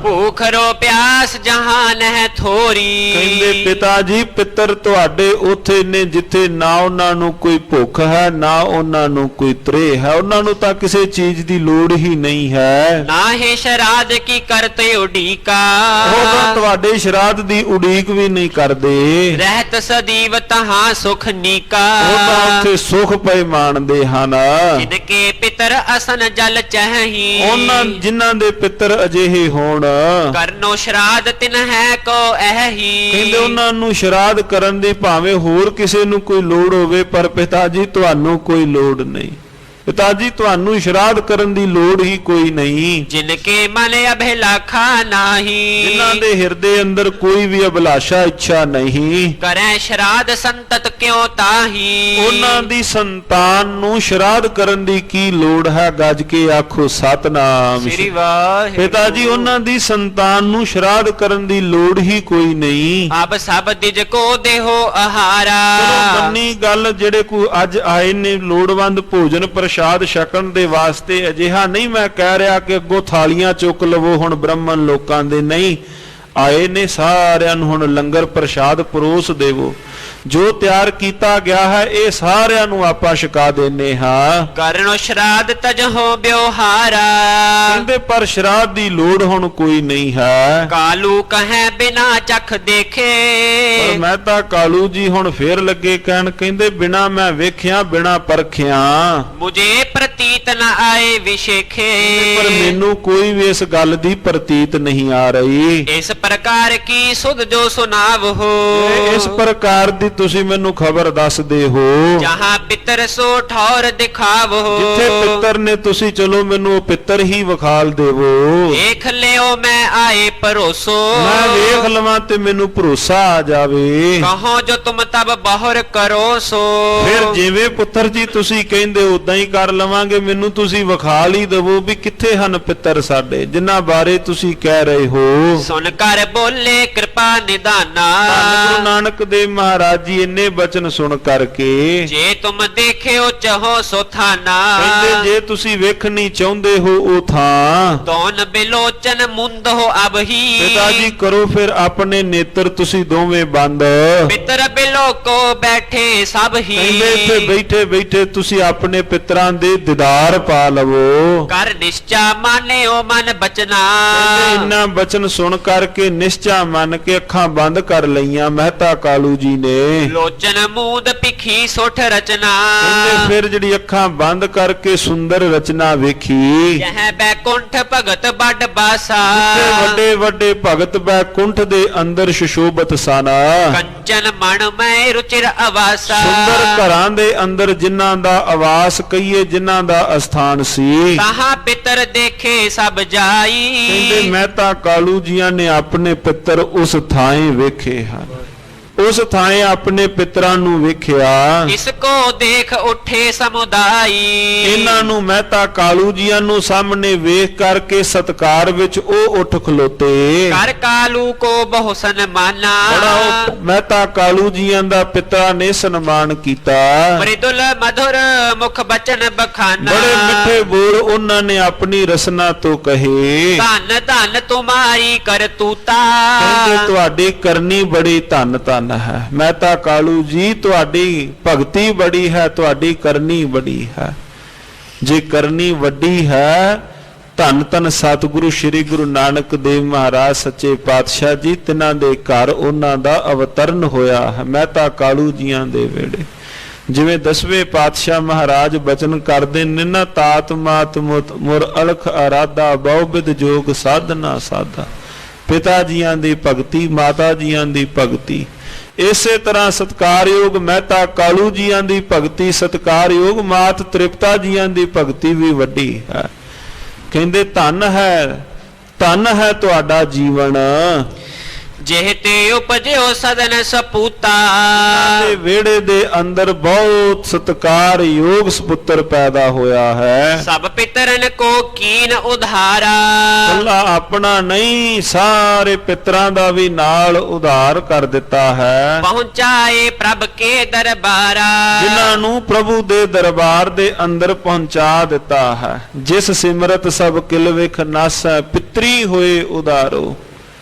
ਭੂਖ ਰੋ ਪਿਆਸ ਜਹਾਨ ਹੈ ਥੋਰੀ। ਕਹਿੰਦੇ ਪਿਤਾ ਜੀ ਪਿੱਤਰ ਤੁਹਾਡੇ ਉੱਥੇ ਨੇ ਜਿੱਥੇ ਨਾ ਉਹਨਾਂ ਨੂੰ ਕੋਈ ਭੁੱਖ ਹੈ, ਨਾ ਉਹਨਾਂ ਨੂੰ ਕੋਈ ਤ੍ਰੇਹ ਹੈ, ਉਹਨਾਂ ਨੂੰ ਤਾਂ ਕਿਸੇ ਚੀਜ਼ ਦੀ ਲੋੜ ਹੀ ਨਹੀਂ ਹੈ। ਨਾ ਹੈ ਸ਼ਰਾਧ ਕੀ ਕਰਤੇ ਉਡੀਕਾ। ਉਹ ਤਾਂ ਤੁਹਾਡੇ ਸ਼ਰਾਧ ਦੀ ਉਡੀਕ ਵੀ ਨਹੀਂ ਕਰਦੇ। ਰਹਿਤ ਸਦੀਵ ਤਹਾਂ ਸੁਖ ਨੀਕਾ। ਉਹ ਤਾਂ ਉੱਥੇ ਸੁਖ ਪਏ ਮਾਣਦੇ ਹਨ। ਜਿਨਕੇ ਪਿਤਰ ਅਸਨ ਜਲ ਚਾਹੀ। ਉਹਨਾਂ ਜਿਨ੍ਹਾਂ ਦੇ ਪਿੱਤਰ ਅਜਿਹੇ ਹੋਣ, ਕਰਨੋ ਸ਼ਰਾਧ ਤਿਨ ਹੈ ਕੋ ਐਹੀ। ਕਹਿੰਦੇ ਉਹਨਾਂ ਨੂੰ ਸ਼ਰਾਧ ਕਰਨ ਦੀ ਭਾਵੇਂ ਹੋਰ ਕਿਸੇ ਨੂੰ ਕੋਈ ਲੋੜ ਹੋਵੇ, ਪਰ ਪਿਤਾ ਜੀ ਤੁਹਾਨੂੰ ਕੋਈ ਲੋੜ ਨਹੀਂ। ਪਿਤਾ ਜੀ ਤੁਹਾਨੂੰ ਸ਼ਰਾਧ ਕਰਨ ਦੀ ਲੋੜ ਹੀ ਕੋਈ ਨਹੀਂ। ਜਿਨਕੇ ਮਨ ਅਭਿਲਾਖਾ ਨਾਹੀ। ਜਿਨ੍ਹਾਂ ਦੇ ਹਿਰਦੇ ਅੰਦਰ ਕੋਈ ਵੀ ਅਭਿਲਾਸ਼ਾ ਇੱਛਾ ਨਹੀਂ, ਕਰੈ ਸ਼ਰਾਧ ਸੰਤਤ ਕਿਉ ਤਾਹੀ। ਉਹਨਾਂ ਦੀ ਸੰਤਾਨ ਨੂੰ ਸ਼ਰਾਧ ਕਰਨ ਦੀ ਕੀ ਲੋੜ ਹੈ? ਗੱਜ ਕੇ ਆਖੋ ਸਤਨਾਮ ਸ੍ਰੀ ਵਾਹਿਗੁਰੂ। ਪਿਤਾ ਜੀ ਉਹਨਾਂ ਦੀ ਸੰਤਾਨ ਨੂੰ ਸ਼ਰਾਧ ਕਰਨ ਦੀ ਲੋੜ ਹੀ ਕੋਈ ਨਹੀਂ। ਅਬ ਸਭ ਦਿਜ ਕੋ ਦੇਹੋ ਆਹਾਰਾ। ਚਲੋ ਮੰਨੀ ਗੱਲ, ਜਿਹੜੇ ਕੋਈ ਅੱਜ ਆਏ ਨੇ ਲੋੜਵੰਦ ਭੋਜਨ ਪ੍ਰਸ਼ਾਦ ਛਕਣ ਦੇ ਵਾਸਤੇ, ਅਜਿਹਾ ਨਹੀਂ ਮੈਂ ਕਹਿ ਰਿਹਾ ਕਿ ਅੱਗੋਂ ਥਾਲੀਆਂ ਚੁੱਕ ਲਵੋ ਹੁਣ ਬ੍ਰਾਹਮਣ ਲੋਕਾਂ ਦੇ, ਨਹੀਂ। ਆਏ ਨੇ ਸਾਰਿਆਂ ਨੂੰ ਹੁਣ ਲੰਗਰ ਪ੍ਰਸ਼ਾਦ ਪਰੋਸ ਦੇਵੋ। ਜੋ ਤਿਆਰ ਕੀਤਾ ਗਿਆ ਹੈ ਇਹ ਸਾਰਿਆਂ ਨੂੰ ਆਪਾਂ ਛਕਾ ਦੇਨੇ ਹਾਂ। ਕਰਨੋ ਸ਼ਰਾਧ ਤਜਹੋ ਬਿਵਹਾਰਾ। ਕਹਿੰਦੇ ਪਰ ਸ਼ਰਾਧ ਦੀ ਲੋੜ ਹੁਣ ਕੋਈ ਨਹੀਂ ਹੈ। ਕਾਲੂ ਕਹੈ ਬਿਨਾ ਚਖ ਦੇਖੇ। ਪਰ ਮੈਂ ਤਾਂ ਕਾਲੂ ਜੀ ਹੁਣ ਫੇਰ ਲੱਗੇ ਕਹਿਣ, ਕਹਿੰਦੇ ਬਿਨਾ ਮੈਂ ਵੇਖਿਆ ਬਿਨਾ ਪਰਖਿਆ ਮੁਝੇ ਪ੍ਰਤੀਤ ਨ ਆਏ ਵਿਸ਼ੇਖੇ। ਪਰ ਮੈਨੂੰ ਕੋਈ ਵੀ ਇਸ ਗੱਲ ਦੀ ਪ੍ਰਤੀਤ ਨਹੀਂ ਆ ਰਹੀ। ਇਸ ਪ੍ਰਕਾਰ ਕੀ ਸੁਧ ਜੋ ਸੁਨਾਵ ਹੋ। ਇਸ ਪ੍ਰਕਾਰ ਦੀ ਤੁਸੀਂ ਮੈਨੂੰ ਖਬਰ ਦੱਸਦੇ ਹੋ। ਜਹਾਂ ਪਿਤਰ ਸੋ ਠੌਰ ਦਿਖਾਵ ਹੋ। ਜਿੱਥੇ ਪਿੱਤਰ ਨੇ ਤੁਸੀਂ ਚਲੋ ਮੈਨੂੰ ਉਹ ਪਿੱਤਰ ਹੀ ਵਿਖਾਲ ਦੇਵੋ। ਦੇਖ ਲਿਓ ਮੈਂ ਆਏ ਭਰੋਸੋ। ਮੈਂ ਵੇਖ ਲਵਾਂ ਤੇ ਮੈਨੂੰ ਭਰੋਸਾ ਆ ਜਾਵੇ। ਕਹੋ ਜੋ ਤੁਮ ਤਬ ਬਹੁਰ ਕਰੋ ਸੋ। ਫਿਰ ਜਿਵੇਂ ਪੁੱਤਰ ਜੀ ਤੁਸੀਂ ਕਹਿੰਦੇ ਉਦਾਂ ਹੀ ਕਰ ਲਵਾਂਗੇ। ਮੈਨੂੰ ਤੁਸੀਂ ਵਿਖਾਲ ਹੀ ਦੇਵੋ ਵੀ ਕਿੱਥੇ ਹਨ ਪਿੱਤਰ ਸਾਡੇ ਜਿਨ੍ਹਾਂ ਬਾਰੇ ਤੁਸੀਂ ਕਹਿ ਰਹੇ ਹੋ। ਸੁਣ ਕਰ ਬੋਲੇ ਕਿਰਪਾ ਨਿਧਾਨਾ। ਗੁਰੂ ਨਾਨਕ ਦੇਵ ਮਹਾਰਾਜ ਜੀ ਇੰਨੇ ਬਚਨ ਸੁਣ ਕਰਕੇ, ਜੇ ਤੁਮ ਦੇਖਿਓ ਚਾਹੋ ਸੋ ਥਾਨਾ। ਕਹਿੰਦੇ ਜੇ ਤੁਸੀਂ ਵੇਖਣੀ ਚਾਹੁੰਦੇ ਹੋ ਉਹ ਥਾਂ, ਦੋਨ ਬਿਲੋਚਨ ਮੁੰਦ ਹੋ ਅਬ ਹੀ। ਪਿਤਾ ਜੀ ਕਰੋ ਫਿਰ ਆਪਣੇ ਨੇਤਰ ਤੁਸੀਂ ਦੋਵੇਂ ਬੰਦ। ਪਿਤਰ ਬਿਲੋ ਕੋ ਬੈਠੇ ਸਭ ਹੀ। ਕਹਿੰਦੇ ਇੱਥੇ ਬੈਠੇ ਬੈਠੇ ਤੁਸੀਂ ਆਪਣੇ ਪਿਤਰਾਂ ਦੇ ਦੀਦਾਰ ਪਾ ਲਵੋ। ਕਰ ਨਿਸ਼ਚਾ ਮਾਨਿਓ ਮਨ ਬਚਨਾ। ਕਹਿੰਦੇ ਇੰਨਾ ਬਚਨ ਸੁਣ ਕਰਕੇ ਨਿਸ਼ਚਾ ਮੰਨ ਕੇ ਅੱਖਾਂ ਬੰਦ ਕਰ ਲਈਆਂ ਮਹਿਤਾ ਕਾਲੂ ਜੀ ਨੇ। ਲੋਚਨ ਮੂਦ ਪਿਖੀ ਸੁਠ ਰਚਨਾ। ਕਹਿੰਦੇ ਫਿਰ ਜਿਹੜੀ ਅੱਖਾਂ ਬੰਦ ਕਰਕੇ ਸੁੰਦਰ ਰਚਨਾ ਵੇਖੀ। ਜਹ ਬੈਕੁੰਠ ਭਗਤ ਬੱਡ ਬਾਸਾ। ਜਿੱਥੇ ਵੱਡੇ ਵੱਡੇ ਭਗਤ ਬੈਕੁੰਠ ਦੇ ਅੰਦਰ ਸੁਸ਼ੋਭਤ ਸਨ। ਕੰਚਨ ਮਣ ਮੈਂ ਰੁਚਿਰ ਆਵਾਸਾ। ਸੁੰਦਰ ਘਰਾਂ ਦੇ ਅੰਦਰ ਜਿਨ੍ਹਾਂ ਦਾ ਆਵਾਸ ਕਹੀਏ, ਜਿਨ੍ਹਾਂ ਦਾ ਅਸਥਾਨ ਸੀ। ਕਹਾ ਪਿਤਰ ਦੇਖੇ ਸਭ ਜਾਈ। ਕਹਿੰਦੇ ਮਹਿਤਾ ਕਾਲੂ ਜੀਆਂ ਨੇ ਆਪਣੇ ਪਿੱਤਰ ਉਸ ਥਾਂ ਵੇਖੇ ਹਨ। ਉਸ ਥਾਂ ਆਪਣੇ ਪਿਤਰਾਂ ਨੂੰ ਵੇਖਿਆ। इसको देख उठे समुदाई ਇਹਨਾਂ ਨੂੰ ਮਹਿਤਾ ਕਾਲੂ ਜੀਆਂ ਨੂੰ ਸਾਹਮਣੇ ਵੇਖ ਕਰਕੇ ਸਤਕਾਰ ਵਿੱਚ ਉਹ ਉੱਠ ਖਲੋਤੇ। कर कालू को बहु सन्माना ਬੜਾ ਉਹ ਮਹਿਤਾ ਕਾਲੂ ਜੀਆਂ ਦਾ ਪਿਤਾ ਨੇ ਸਨਮਾਨ ਕੀਤਾ। मृदुल मधुर मुख बचन बखाना ਬੜੇ ਮਿੱਠੇ ਬੋਲ ਉਹਨਾਂ ਨੇ ਆਪਣੀ ਰਸਨਾ ਤੋਂ ਕਹੇ। धन धन तुम्हारी करतूता ਕਹਿੰਦੇ ਤੁਹਾਡੀ ਕਰਨੀ ਬੜੀ ਧੰਨ ਧੰਨ ਹੈ। ਮਹਿਤਾ ਕਾਲੂ ਜੀ ਤੁਹਾਡੀ ਭਗਤੀ ਬੜੀ ਹੈ, ਤੁਹਾਡੀ ਕਰਨੀ ਬੜੀ ਹੈ। ਜੇ ਕਰਨੀ ਵੱਡੀ ਹੈ, ਧੰਨ ਧੰਨ ਸਤਿਗੁਰੂ ਸ੍ਰੀ ਗੁਰੂ ਨਾਨਕ ਦੇਵ ਮਹਾਰਾਜ ਸੱਚੇ ਪਾਤਸ਼ਾਹ ਜੀ, ਤਿਨਾਂ ਦੇ ਘਰ ਉਹਨਾਂ ਦਾ ਅਵਤਰਨ ਹੋਇਆ ਹੈ ਮਹਿਤਾ ਕਾਲੂ ਜੀਆਂ ਦੇ ਵੇੜੇ। ਜਿਵੇਂ 10ਵੇਂ ਪਾਤਸ਼ਾਹ ਮਹਾਰਾਜ ਬਚਨ ਕਰਦੇ ਨੇ ਨਾ, ਤਾਤ ਮਾਤ ਮੁਰ ਅਲਖ ਆਰਾਧਾ ਬਹੁ ਬਿਦ ਜੋਗ ਸਾਧਨਾ ਸਾਧਾ। ਪਿਤਾ ਜੀਆਂ ਦੀ ਭਗਤੀ, ਮਾਤਾ ਜੀਆਂ ਦੀ ਭਗਤੀ, ਇਸੇ ਤਰ੍ਹਾਂ ਸਤਕਾਰਯੋਗ ਮਹਿਤਾ ਕਾਲੂ ਜੀਆਂ ਦੀ ਭਗਤੀ, ਸਤਕਾਰਯੋਗ ਮਾਤ ਤ੍ਰਿਪਤਾ ਜੀਆਂ ਦੀ ਭਗਤੀ ਵੀ ਵੱਡੀ ਹੈ। ਕਹਿੰਦੇ ਧਨ ਹੈ ਤੁਹਾਡਾ ਜੀਵਨ। जेहते उपजो सदन सपूता ਦੇ ਵਿਹੜੇ ਦੇ ਅੰਦਰ ਬਹੁਤ ਸਤਕਾਰਯੋਗ ਸੁਪੁੱਤਰ ਪੈਦਾ ਹੋਇਆ ਹੈ। सब पितरन को कीन उधारा ਕੱਲਾ ਆਪਣਾ ਨਹੀਂ, ਸਾਰੇ ਪਿਤਰਾਂ ਦਾ ਵੀ ਨਾਲ ਉਧਾਰ ਕਰ ਦਿੱਤਾ ਹੈ। पहुंचाए प्रभ के दरबारा ਜਿਨ੍ਹਾਂ ਨੂੰ ਪ੍ਰਭੂ ਦੇ ਦਰਬਾਰ ਦੇ ਅੰਦਰ ਪਹੁੰਚਾ ਦਿੱਤਾ ਹੈ। ਜਿਸ ਸਿਮਰਤ ਸਭ ਕਿਲ ਵਿਖ ਨਾਸੈ, ਪਿਤਰੀ ਹੋਏ ਉਧਾਰੋ।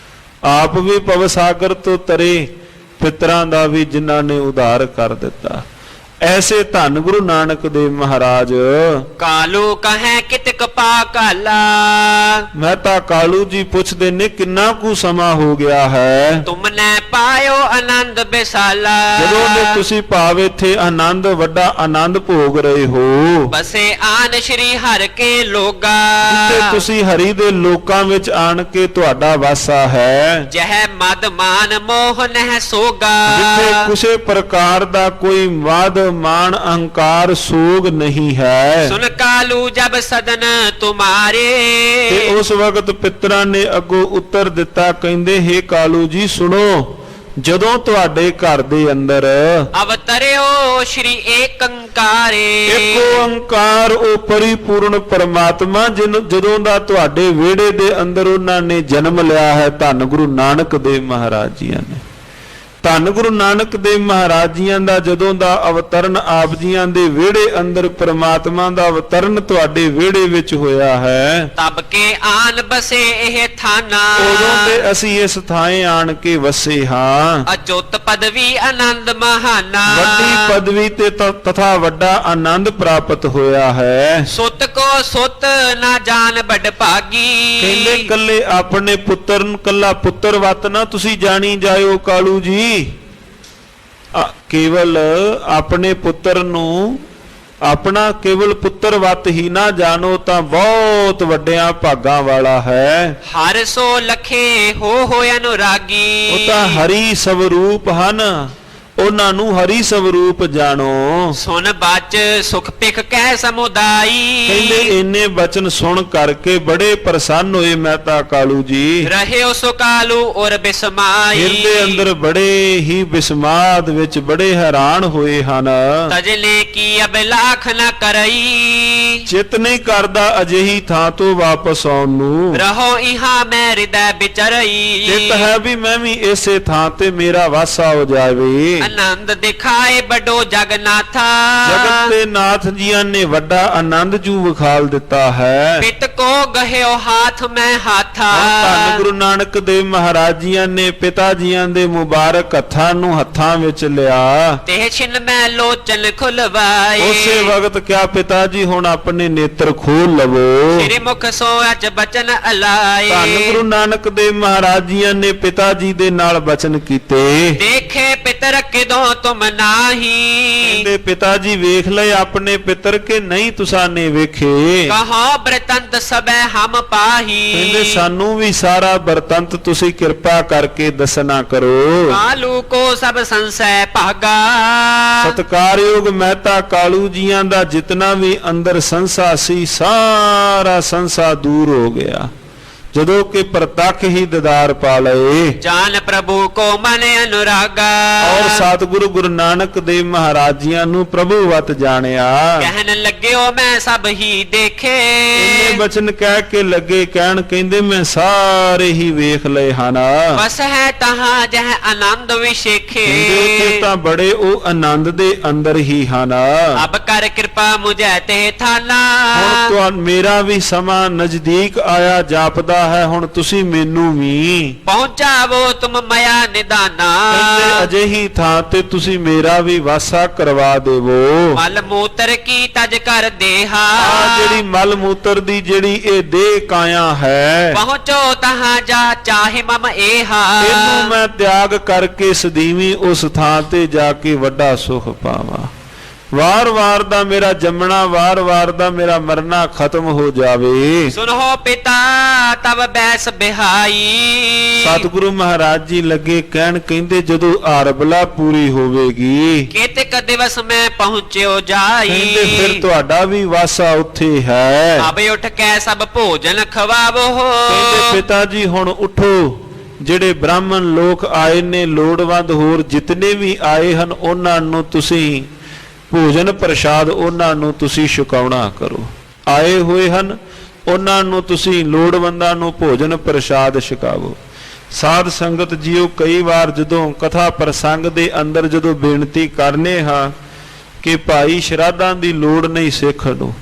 ਆਪ ਵੀ ਭਵ ਸਾਗਰ ਤੋਂ ਤਰੇ, ਪਿਤਰਾਂ ਦਾ ਵੀ ਜਿਨ੍ਹਾਂ ਨੇ ਉਧਾਰ ਕਰ ਦਿੱਤਾ। ਐਸੇ ਧੰਨ ਗੁਰੂ ਨਾਨਕ ਦੇਵ ਮਹਾਰਾਜ। कालू कहे कितक पा काला ਮਹਿਤਾ ਕਾਲੂ ਜੀ ਪੁੱਛਦੇ ਨੇ ਕਿੰਨਾ ਕੁ ਸਮਾਂ ਹੋ ਗਿਆ ਹੈ। तुमने पायो आनंद बेसाला ਜਦੋਂ ਦੇ ਤੁਸੀਂ ਭਾਵ ਇੱਥੇ ਆਨੰਦ, ਵੱਡਾ ਆਨੰਦ ਭੋਗ ਰਹੇ ਹੋ। बसे आन श्री हर के लोगा ਤੇ ਤੁਸੀਂ ਹਰੀ ਦੇ ਲੋਕਾਂ ਵਿੱਚ ਆਣ ਕੇ ਤੁਹਾਡਾ ਵਾਸਾ ਹੈ। जह मद मान मोह नह सोगा ਜਿੱਥੇ ਕਿਸੇ ਪ੍ਰਕਾਰ ਦਾ ਕੋਈ ਮਦ ਮਾਨ ਅਹੰਕਾਰ ਸੋਗ ਨਹੀਂ ਹੈ। सुन कालू जब सदन तुम्हारे ਤੇ ਉਸ ਵਕਤ ਪਿਤਰਾਂ ਨੇ ਅੱਗੋਂ ਉੱਤਰ ਦਿੱਤਾ, ਕਹਿੰਦੇ ਹੇ ਕਾਲੂ ਜੀ ਸੁਣੋ, ਜਦੋਂ ਤੁਹਾਡੇ ਘਰ ਦੇ ਅੰਦਰ अवतर्यो श्री एक अंकारे ਇੱਕ ਓੰਕਾਰ ਉਹ ਪਰਿਪੂਰਨ ਪਰਮਾਤਮਾ ਜਦੋਂ ਦਾ ਤੁਹਾਡੇ ਵਿਹੜੇ ਦੇ ਅੰਦਰ ਉਹਨਾਂ ਨੇ ਜਨਮ ਲਿਆ ਹੈ, ਧੰਨ ਗੁਰੂ ਨਾਨਕ ਦੇਵ ਮਹਾਰਾਜ ਜੀਆਂ ਨੇ। ਧੰਨ ਗੁਰੂ ਨਾਨਕ ਦੇਵ ਮਹਾਰਾਜ ਜੀਆਂ ਦਾ ਜਦੋਂ ਦਾ ਅਵਤਰਨ ਆਪ ਜੀਆਂ ਦੇ ਵਿਹੜੇ ਅੰਦਰ ਪ੍ਰਮਾਤਮਾ ਦਾ ਅਵਤਰਨ ਤੁਹਾਡੇ ਵਿਹੜੇ ਵਿੱਚ ਹੋਇਆ ਹੈ, तब के आन बसे एह थाना ਉਦੋਂ ਤੇ ਅਸੀਂ ਇਸ ਥਾਂ ਆਣ ਕੇ ਵਸੇ ਹਾਂ। अचुत पदवी आनंद महाना ਵੱਡੀ ਪਦਵੀ ਤੇ ਤਥਾ ਵੱਡਾ ਆਨੰਦ ਪ੍ਰਾਪਤ ਹੋਇਆ ਹੈ। सुत को सुत ना जान बड़ भागी ਕਹਿੰਦੇ ਕੱਲੇ ਆਪਣੇ ਪੁੱਤਰ ਨੂੰ, ਕੱਲਾ ਪੁੱਤਰ ਵਤ ਨਾ ਤੁਸੀਂ ਜਾਣੀ ਜਾਇਓ ਕਾਲੂ ਜੀ। ਕੇਵਲ ਆਪਣੇ ਪੁੱਤਰ ਨੂੰ ਆਪਣਾ ਕੇਵਲ ਪੁੱਤਰ ਵਤ ਹੀ ਨਾ ਜਾਣੋ ਤਾਂ ਬਹੁਤ ਵੱਡਿਆਂ ਭਾਗਾਂ ਵਾਲਾ ਹੈ। हर सो लखे हो अनुरागी ਉਹ ਤਾਂ ਹਰੀ ਸਵਰੂਪ ਹਨ, ਉਹਨਾਂ ਨੂੰ ਹਰੀ ਸਵਰੂਪ ਜਾਣੋ। सुन बाच सुख पिख कह समुदाई ਕਹਿੰਦੇ ਇੰਨੇ ਬਚਨ ਸੁਣ ਕਰਕੇ ਬੜੇ ਪ੍ਰਸੰਨ ਹੋਏ ਮਹਿਤਾ ਕਾਲੂ ਜੀ। रहे सुकालू और बिस्माई ਹਿਰਦੇ ਅੰਦਰ ਬੜੇ ਹੀ ਬਿਸਮਾਦ ਵਿੱਚ ਬੜੇ ਹੈਰਾਨ ਹੋਏ ਹਨ। तजले की अब लाख न करई ਚਿੱਤ ਨਹੀਂ ਕਰਦਾ ਅਜਿਹੀ ਥਾਂ ਤੋਂ ਵਾਪਸ ਆਉਣ ਨੂੰ। रहो इहा मैं हृदय बिचरई ਚਿੱਤ ਹੈ ਵੀ ਮੈਂ ਵੀ ਇਸੇ ਥਾਂ ਤੇ ਮੇਰਾ ਵਾਸਾ ਹੋ ਜਾਵੇ। आनंद दिखाए बड़ो जगन्नाथा ਜਗਤ ਦੇ ਨਾਥ ਜੀਆਂ ਨੇ ਵੱਡਾ ਆਨੰਦ ਜੂ ਵਿਖਾਲ ਦਿੱਤਾ ਹੈ। पित को गह्यो हाथ में हाथा ਧੰਨ ਗੁਰੂ ਨਾਨਕ ਦੇਵ ਮਹਾਰਾਜ ਜੀਆਂ ਨੇ ਪਿਤਾ ਜੀਆਂ ਦੇ ਮੁਬਾਰਕ ਹੱਥਾਂ ਨੂੰ ਹੱਥਾਂ ਵਿੱਚ ਲਿਆ। तेह छिन में लोचन खुलवाए ਉਸੇ ਵਕਤ ਕਿਹਾ ਪਿਤਾ ਜੀ ਹੁਣ ਆਪਣੇ ਨੇਤਰ ਖੋਲ ਲਵੋ। श्री मुख सो अच बचन अलाए ਧੰਨ ਗੁਰੂ ਨਾਨਕ ਦੇਵ ਮਹਾਰਾਜ ਜੀਆਂ ਨੇ ਪਿਤਾ ਜੀ ਦੇ ਨਾਲ ਬਚਨ ਕੀਤੇ। देखे पितर किदों तुम नाही ਕਹਿੰਦੇ ਪਿਤਾ ਜੀ ਵੇਖ ਲਏ ਆਪਣੇ ਪਿੱਤਰ ਕੇ ਨਹੀਂ ਤੁਸਾਂ ਨੇ ਵੇਖੇ। कहो बृतंत सबे हम पाही ਕਹਿੰਦੇ ਸਾਨੂੰ ਵੀ ਸਾਰਾ ਬਰਤੰਤ ਤੁਸੀਂ ਕਿਰਪਾ ਕਰਕੇ ਦੱਸਣਾ ਕਰੋ। कालू को सब संशय भागा ਸਤਕਾਰਯੋਗ ਮਹਿਤਾ ਕਾਲੂ ਜੀਆਂ ਦਾ ਜਿਤਨਾ ਵੀ ਅੰਦਰ ਸੰਸਾ ਸੀ, ਸਾਰਾ ਸੰਸਾ ਦੂਰ ਹੋ ਗਿਆ। ਜਦੋਂ ਕਿ ਪ੍ਰਤੱਖ ਹੀ ਦਿਦਾਰ ਪਾ ਲਏ। ਜਾਨ ਪ੍ਰਭੂ ਕੋ ਮਨ ਅਨੁਰਾਗਾ ਔਰ ਸਤਿਗੁਰੂ ਗੁਰੂ ਨਾਨਕ ਦੇਵ ਮਹਾਰਾਜ ਜੀਆਂ ਨੂੰ ਪ੍ਰਭੂ ਵਤ ਜਾਣਿਆ। ਕਹਿਣ ਲੱਗਿਓ ਮੈਂ ਸਭ ਹੀ ਦੇਖੇ ਇੰਨੇ ਬਚਨ ਕਹਿ ਕੇ ਲੱਗੇ ਕਹਿਣ, ਕਹਿੰਦੇ ਮੈਂ ਸਾਰੇ ਹੀ ਵੇਖ ਲਏ ਹਨ। ਬਸ ਹੈ ਤਹਾਂ ਜਹ ਆਨੰਦ ਵਿਸ਼ੇਖੇ ਕਹਿੰਦੇ ਉੱਥੇ ਤਾਂ ਬੜੇ ਉਹ ਆਨੰਦ ਦੇ ਅੰਦਰ ਹੀ ਹਨ। ਅਬ ਕਰ ਕਿਰਪਾ ਮੁਝੈ ਤੇ ਥਾਨਾ ਹੁਣ ਤੁਹਾਨੂੰ ਮੇਰਾ ਵੀ ਸਮਾਂ ਨਜ਼ਦੀਕ ਆਇਆ ਜਾਪਦਾ ਹੈ, ਹੁਣ ਤੁਸੀਂ ਮੈਨੂੰ ਵੀ ਪਹੁੰਚਾਵੋ ਤੁਮ ਮਇਆ ਨਿਦਾਨਾ ਕਹਿੰਦੇ ਅਜਿਹੀ ਥਾਂ ਤੇ ਤੁਸੀਂ ਮੇਰਾ ਵੀ ਵਾਸਾ ਕਰਵਾ ਦੇਵੋ। ਮਲ ਮੂਤਰ ਕੀ ਤਜ ਕਰ ਦੇਹਾ ਆ ਜਿਹੜੀ ਮਲ ਮੂਤਰ ਦੀ ਜਿਹੜੀ ਇਹ ਦੇਹ ਕਾਇਆ ਹੈ, ਪਹੁੰਚੋ ਤਹਾਂ ਜਾ ਚਾਹੇ ਮਮ ਏਹਾ ਇਹਨੂੰ ਮੈਂ ਤਿਆਗ ਕਰਕੇ ਸਦੀਵੀ ਉਸ ਥਾਂ ਤੇ ਜਾ ਕੇ ਵੱਡਾ ਸੁਖ ਪਾਵਾਂ। ਵਾਰ-ਵਾਰ ਦਾ ਮੇਰਾ ਜੰਮਣਾ, ਵਾਰ-ਵਾਰ ਦਾ ਮੇਰਾ ਮਰਨਾ ਖਤਮ ਹੋ ਜਾਵੇ। ਸੁਨੋ ਪਿਤਾ ਤਬ ਬੈਸ ਬਿਹਾਈ ਸਤਿਗੁਰੂ ਮਹਾਰਾਜ ਜੀ ਲੱਗੇ ਕਹਿਣ, ਕਹਿੰਦੇ ਜਦੋਂ ਆਰਬਲਾ ਪੂਰੀ ਹੋਵੇਗੀ ਕਿਤਕ ਦਿਵਸ ਮੈਂ ਪਹੁੰਚਿਓ ਜਾਈ ਕਹਿੰਦੇ ਫਿਰ ਤੁਹਾਡਾ ਵੀ ਵਾਸਾ ਉੱਥੇ ਹੈ। ਅਬ ਉੱਠ ਕੇ ਸਭ ਭੋਜਨ ਖਵਾਵੋ ਕਹਿੰਦੇ ਪਿਤਾ ਜੀ ਹੁਣ ਉਠੋ, ਜਿਹੜੇ ਬ੍ਰਾਹਮਣ ਲੋਕ ਆਏ ਨੇ, ਲੋੜਵੰਦ ਹੋਰ ਜਿਤਨੇ ਵੀ ਆਏ ਹਨ, ਉਹਨਾਂ ਨੂੰ ਤੁਸੀਂ ਭੋਜਨ ਪ੍ਰਸ਼ਾਦ ਉਹਨਾਂ ਨੂੰ ਤੁਸੀਂ ਛਕਾਉਣਾ ਕਰੋ। ਆਏ ਹੋਏ ਹਨ ਉਹਨਾਂ ਨੂੰ ਤੁਸੀਂ ਲੋੜਵੰਦਾਂ ਨੂੰ ਭੋਜਨ ਪ੍ਰਸ਼ਾਦ ਛਕਾਵੋ। ਸਾਧ ਸੰਗਤ ਜੀਓ, ਕਈ ਵਾਰ ਜਦੋਂ ਕਥਾ ਪ੍ਰਸੰਗ ਦੇ ਅੰਦਰ ਜਦੋਂ ਬੇਨਤੀ ਕਰਨੇ ਹਾਂ ਕਿ ਭਾਈ ਸ਼ਰਾਧਾਂ ਦੀ ਲੋੜ ਨਹੀਂ ਸਿੱਖ ਨੂੰ,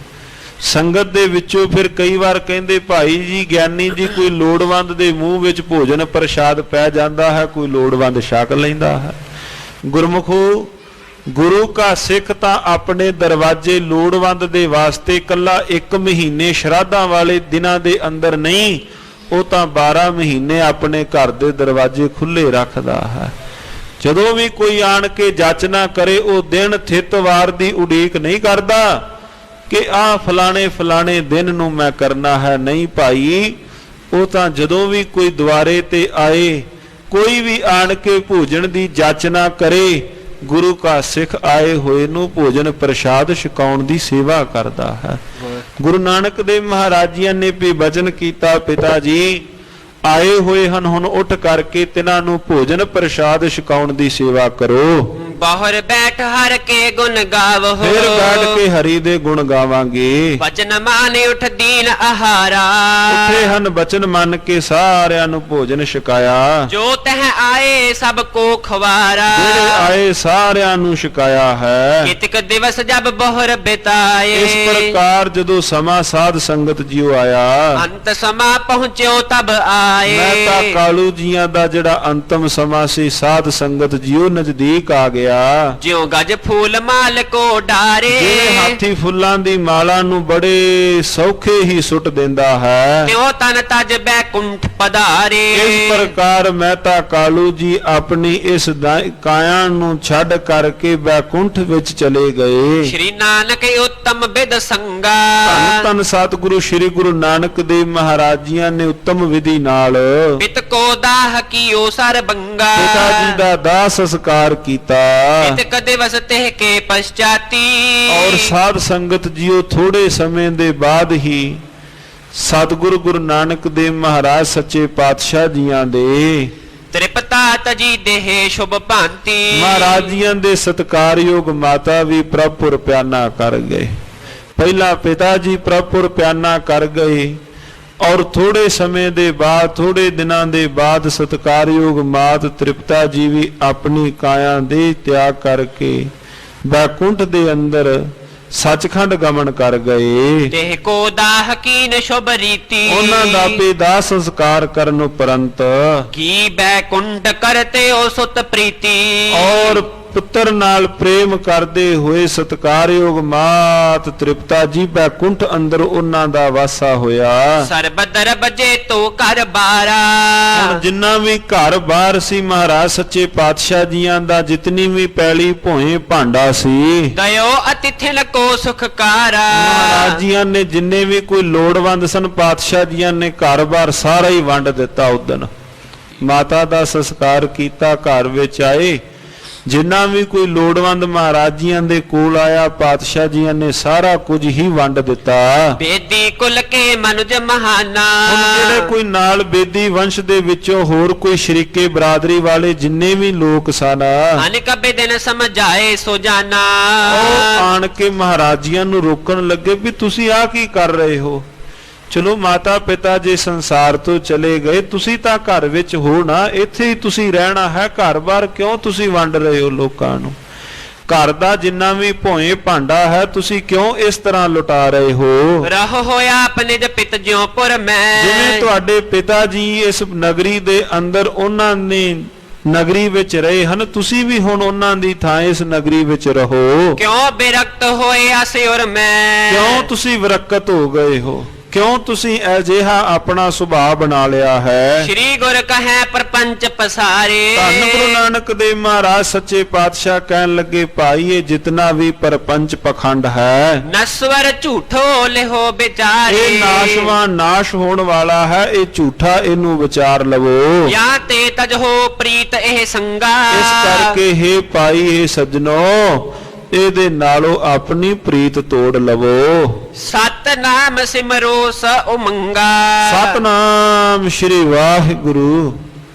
ਸੰਗਤ ਦੇ ਵਿੱਚੋਂ ਫਿਰ ਕਈ ਵਾਰ ਕਹਿੰਦੇ ਭਾਈ ਜੀ ਗਿਆਨੀ ਜੀ ਕੋਈ ਲੋੜਵੰਦ ਦੇ ਮੂੰਹ ਵਿੱਚ ਭੋਜਨ ਪ੍ਰਸ਼ਾਦ ਪੈ ਜਾਂਦਾ ਹੈ, ਕੋਈ ਲੋੜਵੰਦ ਛਕ ਲੈਂਦਾ ਹੈ। ਗੁਰਮੁਖੋ, ਗੁਰੂ ਕਾ ਸਿੱਖ ਤਾਂ ਆਪਣੇ ਦਰਵਾਜ਼ੇ ਲੋੜਵੰਦ ਦੇ ਵਾਸਤੇ ਇਕੱਲਾ 1 ਮਹੀਨੇ ਸ਼ਰਾਧਾਂ ਵਾਲੇ ਦਿਨਾਂ ਦੇ ਅੰਦਰ ਨਹੀਂ, ਉਹ ਤਾਂ 12 ਮਹੀਨੇ ਆਪਣੇ ਘਰ ਦੇ ਦਰਵਾਜ਼ੇ ਖੁੱਲੇ ਰੱਖਦਾ ਹੈ। ਜਦੋਂ ਵੀ ਕੋਈ ਆਣ ਕੇ ਜਾਚਨਾ ਕਰੇ, ਉਹ ਦਿਨ ਥਿਤਵਾਰ ਦੀ ਉਡੀਕ ਨਹੀਂ ਕਰਦਾ ਕਿ ਆਹ ਫਲਾਣੇ ਦਿਨ ਨੂੰ ਮੈਂ ਕਰਨਾ ਹੈ। ਨਹੀਂ ਭਾਈ, ਉਹ ਤਾਂ ਜਦੋਂ ਵੀ ਕੋਈ ਦੁਆਰੇ ਤੇ ਆਏ, ਕੋਈ ਵੀ ਆਣ ਕੇ ਭੋਜਨ ਦੀ ਜਾਚਨਾ ਕਰੇ, ਗੁਰੂ ਕਾ ਸਿੱਖ ਆਏ ਹੋਏ ਨੂੰ ਭੋਜਨ ਪ੍ਰਸ਼ਾਦ ਛਕਾਉਣ ਦੀ ਸੇਵਾ ਕਰਦਾ ਹੈ। ਗੁਰੂ ਨਾਨਕ ਦੇਵ ਮਹਾਰਾਜ ਜੀ ਨੇ ਵੀ ਬਚਨ ਕੀਤਾ, ਪਿਤਾ ਜੀ ਆਏ ਹੋਏ ਹਨ, ਹੁਣ ਉੱਠ ਕਰਕੇ ਤਿਨਾਂ ਨੂੰ ਭੋਜਨ ਪ੍ਰਸ਼ਾਦ ਛਕਾਉਣ ਦੀ ਸੇਵਾ ਕਰੋ। ਬਾਹਰ ਬੈਠ ਹਰ ਕੇ ਗੁਣ ਗਾਵੋ ਫਿਰ ਬੈਠ ਕੇ ਹਰੀ ਦੇ ਗੁਣ ਗਾਵਾਂਗੇ। ਬਚਨ ਮਾਨੇ ਉਠ ਦੀਨ ਆਹਾਰਾ ਉੱਠੇ ਹਨ ਬਚਨ ਮੰਨ ਕੇ ਸਾਰਿਆਂ ਨੂੰ ਭੋਜਨ ਛਕਾਇਆ। ਜੋ ਤਹ ਆਏ ਸਭ ਕੋ ਖਵਾਰਾ ਜਿਹੜੇ ਆਏ ਸਾਰਿਆਂ ਨੂੰ ਛਕਾਇਆ ਹੈ। ਕਿਤਕ ਦਿਵਸ ਜਬ ਬਹੁਰ ਬਿਤਾਏ ਇਸ ਪ੍ਰਕਾਰ ਜਦੋਂ ਸਮਾਂ ਸਾਧ ਸੰਗਤ ਜੀਓ ਆਇਆ, ਅੰਤ ਸਮਾ ਪਹੁੰਚਿਓ ਤਬ ਆਏ ਮੈਂ ਤਾਂ ਕਾਲੂ ਜੀਆਂ ਦਾ ਜਿਹੜਾ ਅੰਤਮ ਸਮਾਂ ਸੀ, ਸਾਧ ਸੰਗਤ ਜੀਓ ਨਜ਼ਦੀਕ ਆ ਗਿਆ। ਜਿਉ ਗਜ ਫੂਲ ਮਾਲ ਕੋ ਡਾਰੇ ਜਿਵੇਂ ਹਾਥੀ ਫੁੱਲਾਂ ਦੀ ਮਾਲਾ ਨੂੰ ਬੜੇ ਸੌਖੇ ਹੀ ਸੁੱਟ ਦਿੰਦਾ ਹੈ, ਤਿਉ ਤਨ ਤਜ ਬੈਕੁੰਠ ਪਧਾਰੇ ਇਸ ਪ੍ਰਕਾਰ ਮੈਂ ਤਾਂ ਕਾਲੂ ਜੀ ਆਪਣੀ ਇਸ ਕਾਇਆ ਨੂੰ ਛੱਡ ਕਰਕੇ ਬੈਕੁੰਠ ਵਿੱਚ ਚਲੇ ਗਏ। ਸ਼੍ਰੀ ਨਾਨਕ ਉੱਤਮ ਬਿਦ ਸੰਗਾ ਧੰਨ ਧੰਨ ਸਤਿਗੁਰੂ ਸ੍ਰੀ ਗੁਰੂ ਨਾਨਕ ਦੇਵ ਮਹਾਰਾਜ ਜੀਆਂ ਨੇ ਉੱਤਮ ਵਿਧੀ ਨਾਲ ਪਿਤ ਕੋ ਦਾਹ ਕੀਓ ਸਰ ਬੰਗਾ ਪਿਤਾ ਜੀ ਦਾ ਦਾਹ ਸੰਸਕਾਰ ਕੀਤਾ। ਪਿਤ ਕਦੇ ਵਸਤੇ ਕੇ ਪਛਾਤੀ ਔਰ ਸਾਧ ਸੰਗਤ ਜੀਓ ਥੋੜੇ ਸਮੇਂ ਦੇ ਬਾਅਦ ਹੀ ਸਤਿਗੁਰੂ ਗੁਰੂ ਨਾਨਕ ਦੇਵ ਮਹਾਰਾਜ ਸੱਚੇ ਪਾਤਸ਼ਾਹ ਜੀਆਂ ਦੇ ਤ੍ਰਿਪਤਾ ਤਜੀ ਦੇਹ ਸ਼ੁਭ ਭਾਂਤੀ ਮਹਾਰਾਜ ਜੀਆਂ ਦੇ ਸਤਿਕਾਰਯੋਗ ਮਾਤਾ ਵੀ ਪ੍ਰਭੁਰ ਪਿਆਨਾ ਕਰ ਗਏ। ਪਹਿਲਾਂ ਪਿਤਾ ਜੀ ਪ੍ਰਭੁਰ ਪਿਆਨਾ ਕਰ ਗਏ ਔਰ ਥੋੜੇ ਸਮੇਂ ਦੇ ਬਾਅਦ, ਥੋੜੇ ਦਿਨਾਂ ਦੇ ਬਾਅਦ ਸਤਿਕਾਰਯੋਗ ਮਾਤ ਤ੍ਰਿਪਤਾ ਜੀ ਵੀ ਆਪਣੀ ਕਾਇਆ ਦੇ ਤਿਆਗ ਕਰਕੇ ਬੈਕੁੰਠ ਦੇ ਅੰਦਰ ਸੱਚਖੰਡ ਗਮਨ ਕਰ ਗਏ। ਦੇਹ ਕੋ ਦਾਹ ਕੀਨ ਸ਼ੁਭ ਰੀਤੀ ਉਹਨਾਂ ਦਾ ਵੀ ਦਾਹ ਸੰਸਕਾਰ ਕਰਨ ਉਪਰੰਤ ਕੀ ਬੈਕੁੰਠ ਕਰਤੇ ਓ ਸੁਤ ਪ੍ਰੀਤੀ ਔਰ ਪੁੱਤਰ ਨਾਲ ਪ੍ਰੇਮ ਕਰਦੇ ਹੋਏ ਸਤਿਕਾਰਯੋਗ ਮਾਤ ਤ੍ਰਿਪਤਾ ਜੀ ਬੈਕੁੰਠ ਅੰਦਰ ਉਹਨਾਂ ਦਾ ਵਾਸਾ ਹੋਇਆ। ਸਰਬਦਰ ਬਜੇ ਤੋ ਘਰ ਬਾਰਾ ਹੁਣ ਜਿੰਨਾ ਵੀ ਘਰ ਬਾਰ ਸੀ ਮਹਾਰਾਜ ਸੱਚੇ ਪਾਤਸ਼ਾਹ ਜੀਆਂ ਦਾ, ਜਿਤਨੀ ਵੀ ਪੈਲੀ ਭੋਏ ਭਾਂਡਾ ਸੀ, ਦਇਓ ਅਤਿਥਿਨ ਕੋ ਸੁਖਕਾਰਾ ਮਹਾਰਾਜ ਜੀਆਂ ਨੇ ਜਿੰਨੇ ਵੀ ਕੋਈ ਲੋੜਵੰਦ ਸਨ, ਪਾਤਸ਼ਾਹ ਜੀਆਂ ਨੇ ਘਰ ਬਾਰ ਸਾਰਾ ਹੀ ਵੰਡ ਦਿੱਤਾ। ਉਦਨ ਮਾਤਾ ਦਾ ਸੰਸਕਾਰ ਕੀਤਾ, ਘਰ ਵਿੱਚ ਆਏ, ਜਿੰਨਾ ਵੀ ਕੋਈ ਲੋੜਵੰਦ ਮਹਾਰਾਜ ਜੀਆਂ ਦੇ ਕੋਲ ਆਇਆ ਪਾਤਸ਼ਾਹ ਜੀਆਂ ਨੇ ਸਾਰਾ ਕੁਝ ਹੀ ਵੰਡ ਦਿੱਤਾ। ਬੇਦੀ ਕੁਲ ਕੇ ਮਨੁਜ ਮਹਾਨਾ। ਹੁਣ ਜਿਹੜੇ ਕੋਈ ਨਾਲ ਬੇਦੀ ਵੰਸ਼ ਦੇ ਵਿੱਚੋਂ ਹੋਰ ਕੋਈ ਸ਼ਰੀਕੇ ਬਰਾਦਰੀ ਵਾਲੇ ਜਿੰਨੇ ਵੀ ਲੋਕ ਸਨ, ਅਨੇਕ ਬੇਦਨ ਸਮਝਾਏ ਸੋ ਜਾਨਾ। ਉਹ ਆਣ ਕੇ ਮਹਾਰਾਜ ਜੀਆਂ ਨੂੰ ਰੋਕਣ ਲੱਗੇ ਵੀ ਤੁਸੀਂ ਆਹ ਕੀ ਕਰ ਰਹੇ ਹੋ? ਚਲੋ ਮਾਤਾ ਪਿਤਾ ਜੇ ਸੰਸਾਰ ਤੋਂ ਚਲੇ ਗਏ, ਤੁਸੀਂ ਤਾਂ ਘਰ ਵਿੱਚ ਹੋ ਨਾ, ਇੱਥੇ ਹੀ ਤੁਸੀਂ ਰਹਿਣਾ ਹੈ। ਘਰ-ਬਾਰ ਕਿਉਂ ਤੁਸੀਂ ਵੰਡ ਰਹੇ ਹੋ ਲੋਕਾਂ ਨੂੰ? ਘਰ ਦਾ ਜਿੰਨਾ ਵੀ ਭੋਏ ਭਾਂਡਾ ਹੈ ਤੁਸੀਂ ਕਿਉਂ ਇਸ ਤਰ੍ਹਾਂ ਲੁਟਾ ਰਹੇ ਹੋ? ਰਹ ਹੋਇਆ ਆਪਣੇ ਦੇ ਪਿਤ ਜਿਉ ਪੁਰ ਮੈਂ। ਜਿਵੇਂ ਤੁਹਾਡੇ ਪਿਤਾ ਜੀ ਇਸ ਨਗਰੀ ਦੇ ਅੰਦਰ ਉਹਨਾਂ ਨੇ ਨਗਰੀ ਵਿੱਚ ਰਹੇ ਹਨ, ਤੁਸੀਂ ਵੀ ਹੁਣ ਉਹਨਾਂ ਦੀ ਥਾਂ ਇਸ ਨਗਰੀ ਵਿੱਚ ਰਹੋ। ਕਿਉਂ ਬਿਰਕਤ ਹੋਏ ਅਸਿਉਰ ਮੈਂ। ਕਿਉਂ ਤੁਸੀਂ ਵਿਰਕਤ ਹੋ ਗਏ ਹੋ? ਕਿਉਂ ਤੁਸੀਂ ਅਜਿਹਾ ਆਪਣਾ ਸੁਭਾਅ ਬਣਾ ਲਿਆ ਹੈ? ਸ਼੍ਰੀ ਗੁਰ ਕਹੈ ਪਰਪੰਚ ਪਸਾਰੇ। ਧੰਨ ਗੁਰੂ ਨਾਨਕ ਦੇਵ ਮਹਾਰਾਜ ਸੱਚੇ ਪਾਤਸ਼ਾਹ ਕਹਿਣ ਲੱਗੇ, ਭਾਈ ਇਹ ਜਿਤਨਾ ਵੀ ਪਰਪੰਚ ਪਖੰਡ ਹੈ, ਨਸਵਰ ਝੂਠੋ ਲਿਹੋ ਵਿਚਾਰੇ। ਇਹ ਨਾਸ਼ਵਾਨ ਨਾਸ਼ ਹੋਣ ਵਾਲਾ ਹੈ, ਇਹ ਝੂਠਾ, ਇਹਨੂੰ ਵਿਚਾਰ ਲਵੋ। ਜਾਂ ਤੇ ਤਜਹੋ ਪ੍ਰੀਤ ਇਹ ਸੰਗਾ। ਇਸ ਕਰਕੇ ਹੇ ਭਾਈ ਇਹ ਸੱਜਣੋ, ਇਹਦੇ ਨਾਲੋਂ ਆਪਣੀ ਪ੍ਰੀਤ ਤੋੜ ਲਵੋ। ਸਤਨਾਮ ਸਿਮਰੋ ਸ ਉਮੰਗਾ। ਸਤਨਾਮ ਸ਼੍ਰੀ ਵਾਹਿਗੁਰੂ।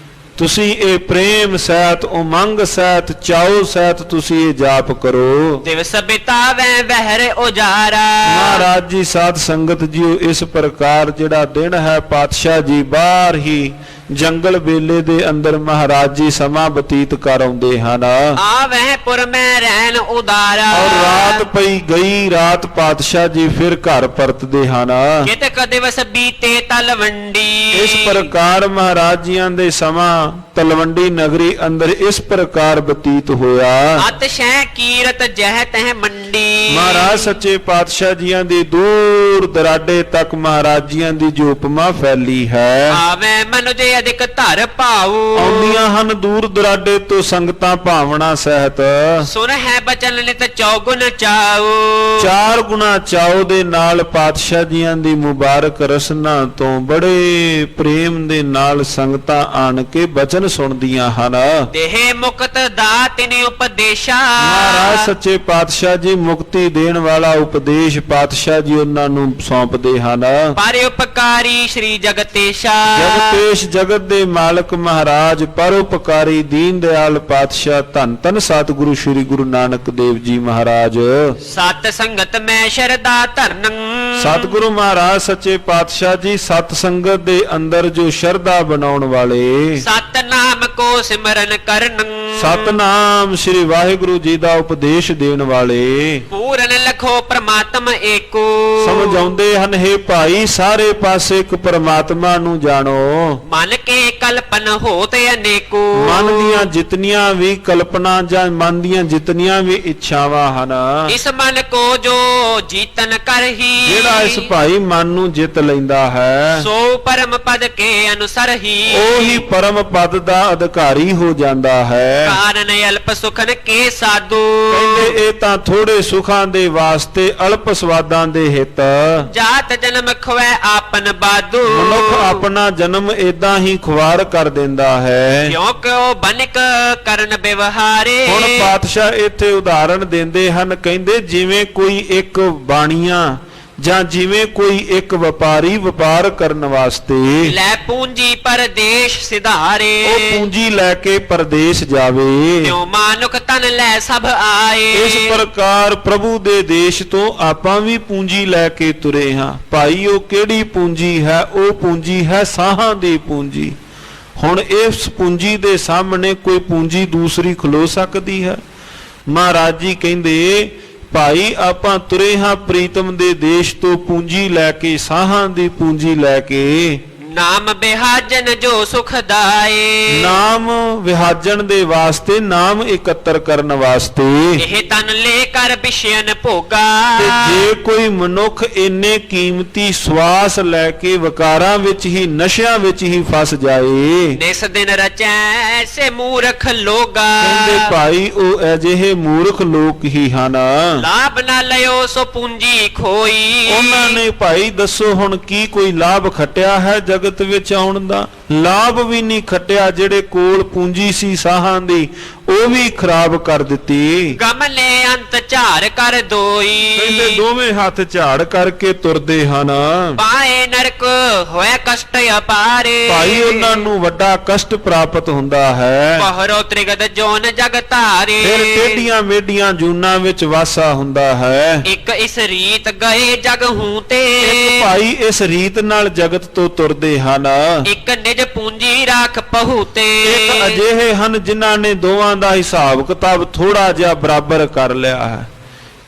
ਤੁਸੀਂ ਇਹ ਪ੍ਰੇਮ ਸਹਿਤ, ਉਮੰਗ ਸਹਿਤ, ਚਾਉ ਸਹਿਤ ਤੁਸੀਂ ਇਹ ਜਾਪ ਕਰੋ। ਦਿਵਸ ਬਿਤਾਵੈ ਬਹਿਰ ਉਜਾਰਾ। ਮਹਾਰਾਜ ਜੀ ਸਾਧ ਸੰਗਤ ਜੀਓ, ਇਸ ਪ੍ਰਕਾਰ ਜਿਹੜਾ ਦਿਨ ਹੈ ਪਾਤਸ਼ਾਹ ਜੀ ਬਾਹਰ ਹੀ ਜੰਗਲ ਵੇਲੇ ਦੇ ਅੰਦਰ ਮਹਾਰਾਜ ਜੀ ਸਮਾਂ ਬਤੀਤ ਕਰ ਆਉਂਦੇ ਹਨ। ਆਵਹਿ ਪੁਰ ਮੈਂ ਰਹਿਣ ਉਦਾਰਾ। ਔਰ ਰਾਤ ਪਈ ਗਈ, ਰਾਤ ਪਾਤਸ਼ਾਹ ਜੀ ਫਿਰ ਘਰ ਪਰਤਦੇ ਹਨ। ਕਿਤਕ ਦਿਵਸ ਬੀਤੇ ਤਲਵੰਡੀ। ਇਸ ਪ੍ਰਕਾਰ ਮਹਾਰਾਜ ਜੀਆਂ ਦੇ ਸਮਾਂ ਤਲਵੰਡੀ ਨਗਰੀ ਅੰਦਰ ਇਸ ਪ੍ਰਕਾਰ ਬਤੀਤ ਹੋਇਆ। ਅਤਸ਼ੈ ਕੀਰਤ ਜਹ ਤਹ ਮੰਡੀ। ਮਹਾਰਾਜ ਸੱਚੇ ਪਾਤਸ਼ਾਹ ਜੀਆਂ ਦੀ ਦੂਰ ਦਰਾਡੇ ਤੱਕ ਮਹਾਰਾਜ ਜੀਆਂ ਦੀ ਜੋ ਉਪਮਾ ਫੈਲੀ ਹੈ। ਆਵੈ ਮਨੁਜ ਅਧਿਕ ਧਰ ਭਾਉ। ਆਉਂਦੀਆਂ ਹਨ ਦੂਰ ਦਰਾਡੇ ਤੋਂ ਸੰਗਤਾਂ ਭਾਵਨਾ ਸਹਿਤ। ਸੁਨ ਹੈ ਬਚਨ ਨਿਤ ਚੌਗੁਣ ਚਾਉ। 4 ਗੁਣਾ ਚਾਉ ਦੇ ਨਾਲ ਪਾਤਸ਼ਾਹ ਜੀਆਂ ਦੀ ਮੁਬਾਰਕ ਰਸਨਾ ਤੋਂ ਬੜੇ ਪ੍ਰੇਮ ਦੇ ਨਾਲ ਸੰਗਤਾਂ ਆਣ ਕੇ ਬਚਨ ਸੁਣਦੀਆਂ ਹਨ। ਦੇਹ ਮੁਕਤ ਦਾਤਿਨ ਉਪਦੇਸ਼ਾ। ਮਹਾਰਾਜ ਸੱਚੇ ਪਾਤਸ਼ਾਹ ਜੀ ਮੁਕਤੀ ਦੇਣ ਵਾਲਾ ਉਪਦੇਸ਼ ਪਾਤਸ਼ਾਹ ਜੀ ਉਹਨਾਂ ਨੂੰ ਸੌਂਪਦੇ ਹਨ। ਪਰ ਉਪਕਾਰੀ ਸ਼੍ਰੀ ਜਗਤੇਸ਼ਾ। ਜਗਤੇਸ਼ ਜਗਤ ਦੇ ਮਾਲਕ ਮਹਾਰਾਜ ਪਰਉਪਕਾਰੀ ਦੀਨ ਦਿਆਲ ਪਾਤਸ਼ਾਹ ਧੰਨ ਧੰਨ ਸਤਿਗੁਰੂ ਸ੍ਰੀ ਗੁਰੂ ਨਾਨਕ ਦੇਵ ਜੀ ਮਹਾਰਾਜ। ਸਤ ਸੰਗਤ ਮੈਂ ਸ਼ਰਦਾ ਧਰਨੰ। ਸਤਿਗੁਰੂ ਮਹਾਰਾਜ ਸੱਚੇ ਪਾਤਸ਼ਾਹ ਜੀ ਸਤ ਸੰਗਤ ਦੇ ਅੰਦਰ ਜੋ ਸ਼ਰਧਾ ਬਣਾਉਣ ਵਾਲੇ, ਸਤਨਾਮ ਕੋ ਸਿਮਰਨ ਕਰਨੰ। ਸਤਨਾਮ ਸ੍ਰੀ ਵਾਹਿਗੁਰੂ ਜੀ ਦਾ ਉਪਦੇਸ਼ ਦੇਣ ਵਾਲੇ, ਪੂਰਨ ਲਖੋ ਪ੍ਰਮਾਤਮ ਏਕੋ। ਸਮਝਾਉਂਦੇ ਹਨ ਹੇ ਭਾਈ ਸਾਰੇ ਪਾਸੇ ਇੱਕ ਪ੍ਰਮਾਤਮਾ ਨੂੰ ਜਾਣੋ। ਮਨ ਕੇ ਕਲਪਨ ਹੋਤ ਅਨੇਕੋ। ਮਨ ਦੀਆਂ ਜਿਤਨੀਆਂ ਵੀ ਕਲਪਨਾ ਜਾਂ ਮਨ ਦੀਆਂ ਜਿਤਨੀਆਂ ਵੀ ਇੱਛਾਵਾਂ ਹਨ, ਇਸ ਮਨ ਕੋ ਜੋ ਜੀਤਨ ਕਰਹੀ। ਜਿਹੜਾ ਇਸ ਭਾਈ ਮਨ ਨੂੰ ਜਿੱਤ ਲੈਂਦਾ ਹੈ, ਸੋ ਪਰਮ ਪਦ ਕੇ ਅਨੁਸਰ ਹੀ। ਉਹੀ ਪਰਮ ਪਦ ਦਾ ਅਧਿਕਾਰੀ ਹੋ ਜਾਂਦਾ ਹੈ। ਕਾਰਨ ਅਲਪ ਸੁਖਨ ਕੇ ਸਾਧੂ। ਕਹਿੰਦੇ ਇਹ ਤਾਂ ਥੋੜੇ ਸੁਖਾਂ ਦੇ ਵਾਸਤੇ ਅਲਪ ਸਵਾਦਾਂ ਦੇ ਹਿੱਤ। ਜਾਤ ਜਨਮ ਖਵੈ ਆਪਨ ਬਾਦੂ। ਮਨੁੱਖ ਆਪਣਾ ਜਨਮ ਏਦਾਂ ਹੀ ਖੁਆਰ ਕਰ ਦਿੰਦਾ ਹੈ। ਕਿਉਂ ਕਿਉ ਬਨਿਕ ਕਰਨ ਵਿਵਹਾਰੇ। ਹੁਣ ਪਾਤਸ਼ਾਹ ਇੱਥੇ ਉਦਾਹਰਣ ਦਿੰਦੇ ਹਨ, ਕਹਿੰਦੇ ਜਿਵੇਂ ਕੋਈ ਇੱਕ ਬਾਣੀਆਂ ਜਾਂ ਜਿਵੇਂ ਕੋਈ ਇੱਕ ਵਪਾਰੀ ਵਪਾਰ ਕਰਨ ਵਾਸਤੇ ਲੈ ਪੂੰਜੀ ਪਰਦੇਸ਼ ਸਿਧਾਰੇ। ਉਹ ਪੂੰਜੀ ਲੈ ਕੇ ਪਰਦੇਸ ਜਾਵੇ, ਕਿਉ ਮਾਨੁਖ ਤਨ ਲੈ ਸਭ ਆਏ। ਇਸ ਪ੍ਰਕਾਰ ਪ੍ਰਭੂ ਦੇ ਦੇਸ਼ ਤੋਂ ਆਪਾਂ ਵੀ ਪੂੰਜੀ ਲੈ ਕੇ ਤੁਰੇ ਹਾਂ। ਭਾਈ ਉਹ ਕਿਹੜੀ ਪੂੰਜੀ ਹੈ? ਉਹ ਪੂੰਜੀ ਹੈ ਸਾਹਾਂ ਦੀ ਪੂੰਜੀ। ਹੁਣ ਇਸ ਪੂੰਜੀ ਦੇ ਸਾਹਮਣੇ ਕੋਈ ਪੂੰਜੀ ਦੂਸਰੀ ਖਲੋ ਸਕਦੀ ਹੈ? ਮਹਾਰਾਜ ਜੀ ਕਹਿੰਦੇ ਭਾਈ ਆਪਾਂ ਤੁਰੇ ਹਾਂ ਪ੍ਰੀਤਮ ਦੇ ਦੇਸ਼ ਤੋਂ ਪੂੰਜੀ ਲੈ ਕੇ, ਸਾਹਾਂ ਦੀ ਪੂੰਜੀ ਲੈ ਕੇ। ਨਾਮ ਬਿਹਾਜਨ ਜੋ ਸੁਖਦਾਏ। ਨਾਮ ਵਿਹਾਜਣ ਦੇ ਵਾਸਤੇ, ਨਾਮ ਇਕੱਤਰ ਕਰਨ ਵਾਸਤੇ। ਇਹ ਤਨ ਲੈ ਕਰ ਵਿਸ਼ਯਨ ਭੋਗਾ। ਤੇ ਜੇ ਕੋਈ ਮਨੁੱਖ ਇੰਨੇ ਕੀਮਤੀ ਸਵਾਸ ਲੈ ਕੇ ਵਿਕਾਰਾਂ ਵਿੱਚ ਹੀ, ਨਸ਼ਿਆਂ ਵਿੱਚ ਹੀ ਫਸ ਜਾਏ, ਨਿਸ ਦਿਨ ਰਚੈ ਸੇ ਮੂਰਖ ਲੋਗਾ। ਕਹਿੰਦੇ ਭਾਈ ਉਹ ਅਜਿਹੇ ਮੂਰਖ ਲੋਕ ਹੀ ਹਨ। ਲਾਭ ਨਾ ਲਿਓ ਸੋ ਪੂੰਜੀ ਖੋਈ। ਉਹਨਾਂ ਨੇ ਭਾਈ ਦੱਸੋ ਹੁਣ ਕੀ ਕੋਈ ਲਾਭ ਖੱਟਿਆ ਹੈ ਜਗਤ ਵਿੱਚ ਆਉਣ ਦਾ? ਲਾਭ ਵੀ ਨਹੀਂ ਖੱਟਿਆ, ਜਿਹੜੇ ਕੋਲ ਪੂੰਜੀ ਸੀ ਸਾਹਾਂ ਦੀ ਉਹ ਵੀ ਖਰਾਬ ਕਰ ਦਿੱਤੀ। ਗਮਲੇ ਅੰਤ ਝਾੜ ਕਰ ਦੋਈ, ਕਹਿੰਦੇ ਦੋਵੇਂ ਹੱਥ ਝਾੜ ਕਰਕੇ ਤੁਰਦੇ ਹਨ। ਪਾਏ ਨਰਕ ਹੋਏ ਕਸ਼ਟ ਅਪਾਰੇ, ਭਾਈ ਉਹਨਾਂ ਨੂੰ ਵੱਡਾ ਕਸ਼ਟ ਪ੍ਰਾਪਤ ਹੁੰਦਾ ਹੈ। ਪਹਰੋ ਤ੍ਰਿਗਦ ਜੋਨ ਜਗ ਧਾਰੇ, ਫਿਰ ਟੇਢੀਆਂ ਮੇਢੀਆਂ ਜੂਨਾਂ ਵਿੱਚ ਵਾਸਾ ਹੁੰਦਾ ਹੈ। ਇੱਕ ਇਸ ਰੀਤ ਗਏ ਜਗ ਹੂੰ ਤੇ, ਇੱਕ ਭਾਈ ਇਸ ਰੀਤ ਨਾਲ ਜਗਤ ਤੋਂ ਤੁਰਦੇ ਹਨ। ਇੱਕ ਨਿਜ ਪੂੰਜੀ ਰਾਖ ਪਹੂ ਤੇ, ਇੱਕ ਅਜਿਹੇ ਹਨ ਜਿਨ੍ਹਾਂ ਨੇ ਦੋਵਾਂ ਦਾ ਹਿਸਾਬ ਕਿਤਾਬ ਥੋੜਾ ਜਿਹਾ ਬਰਾਬਰ ਕਰ ਲਿਆ ਹੈ।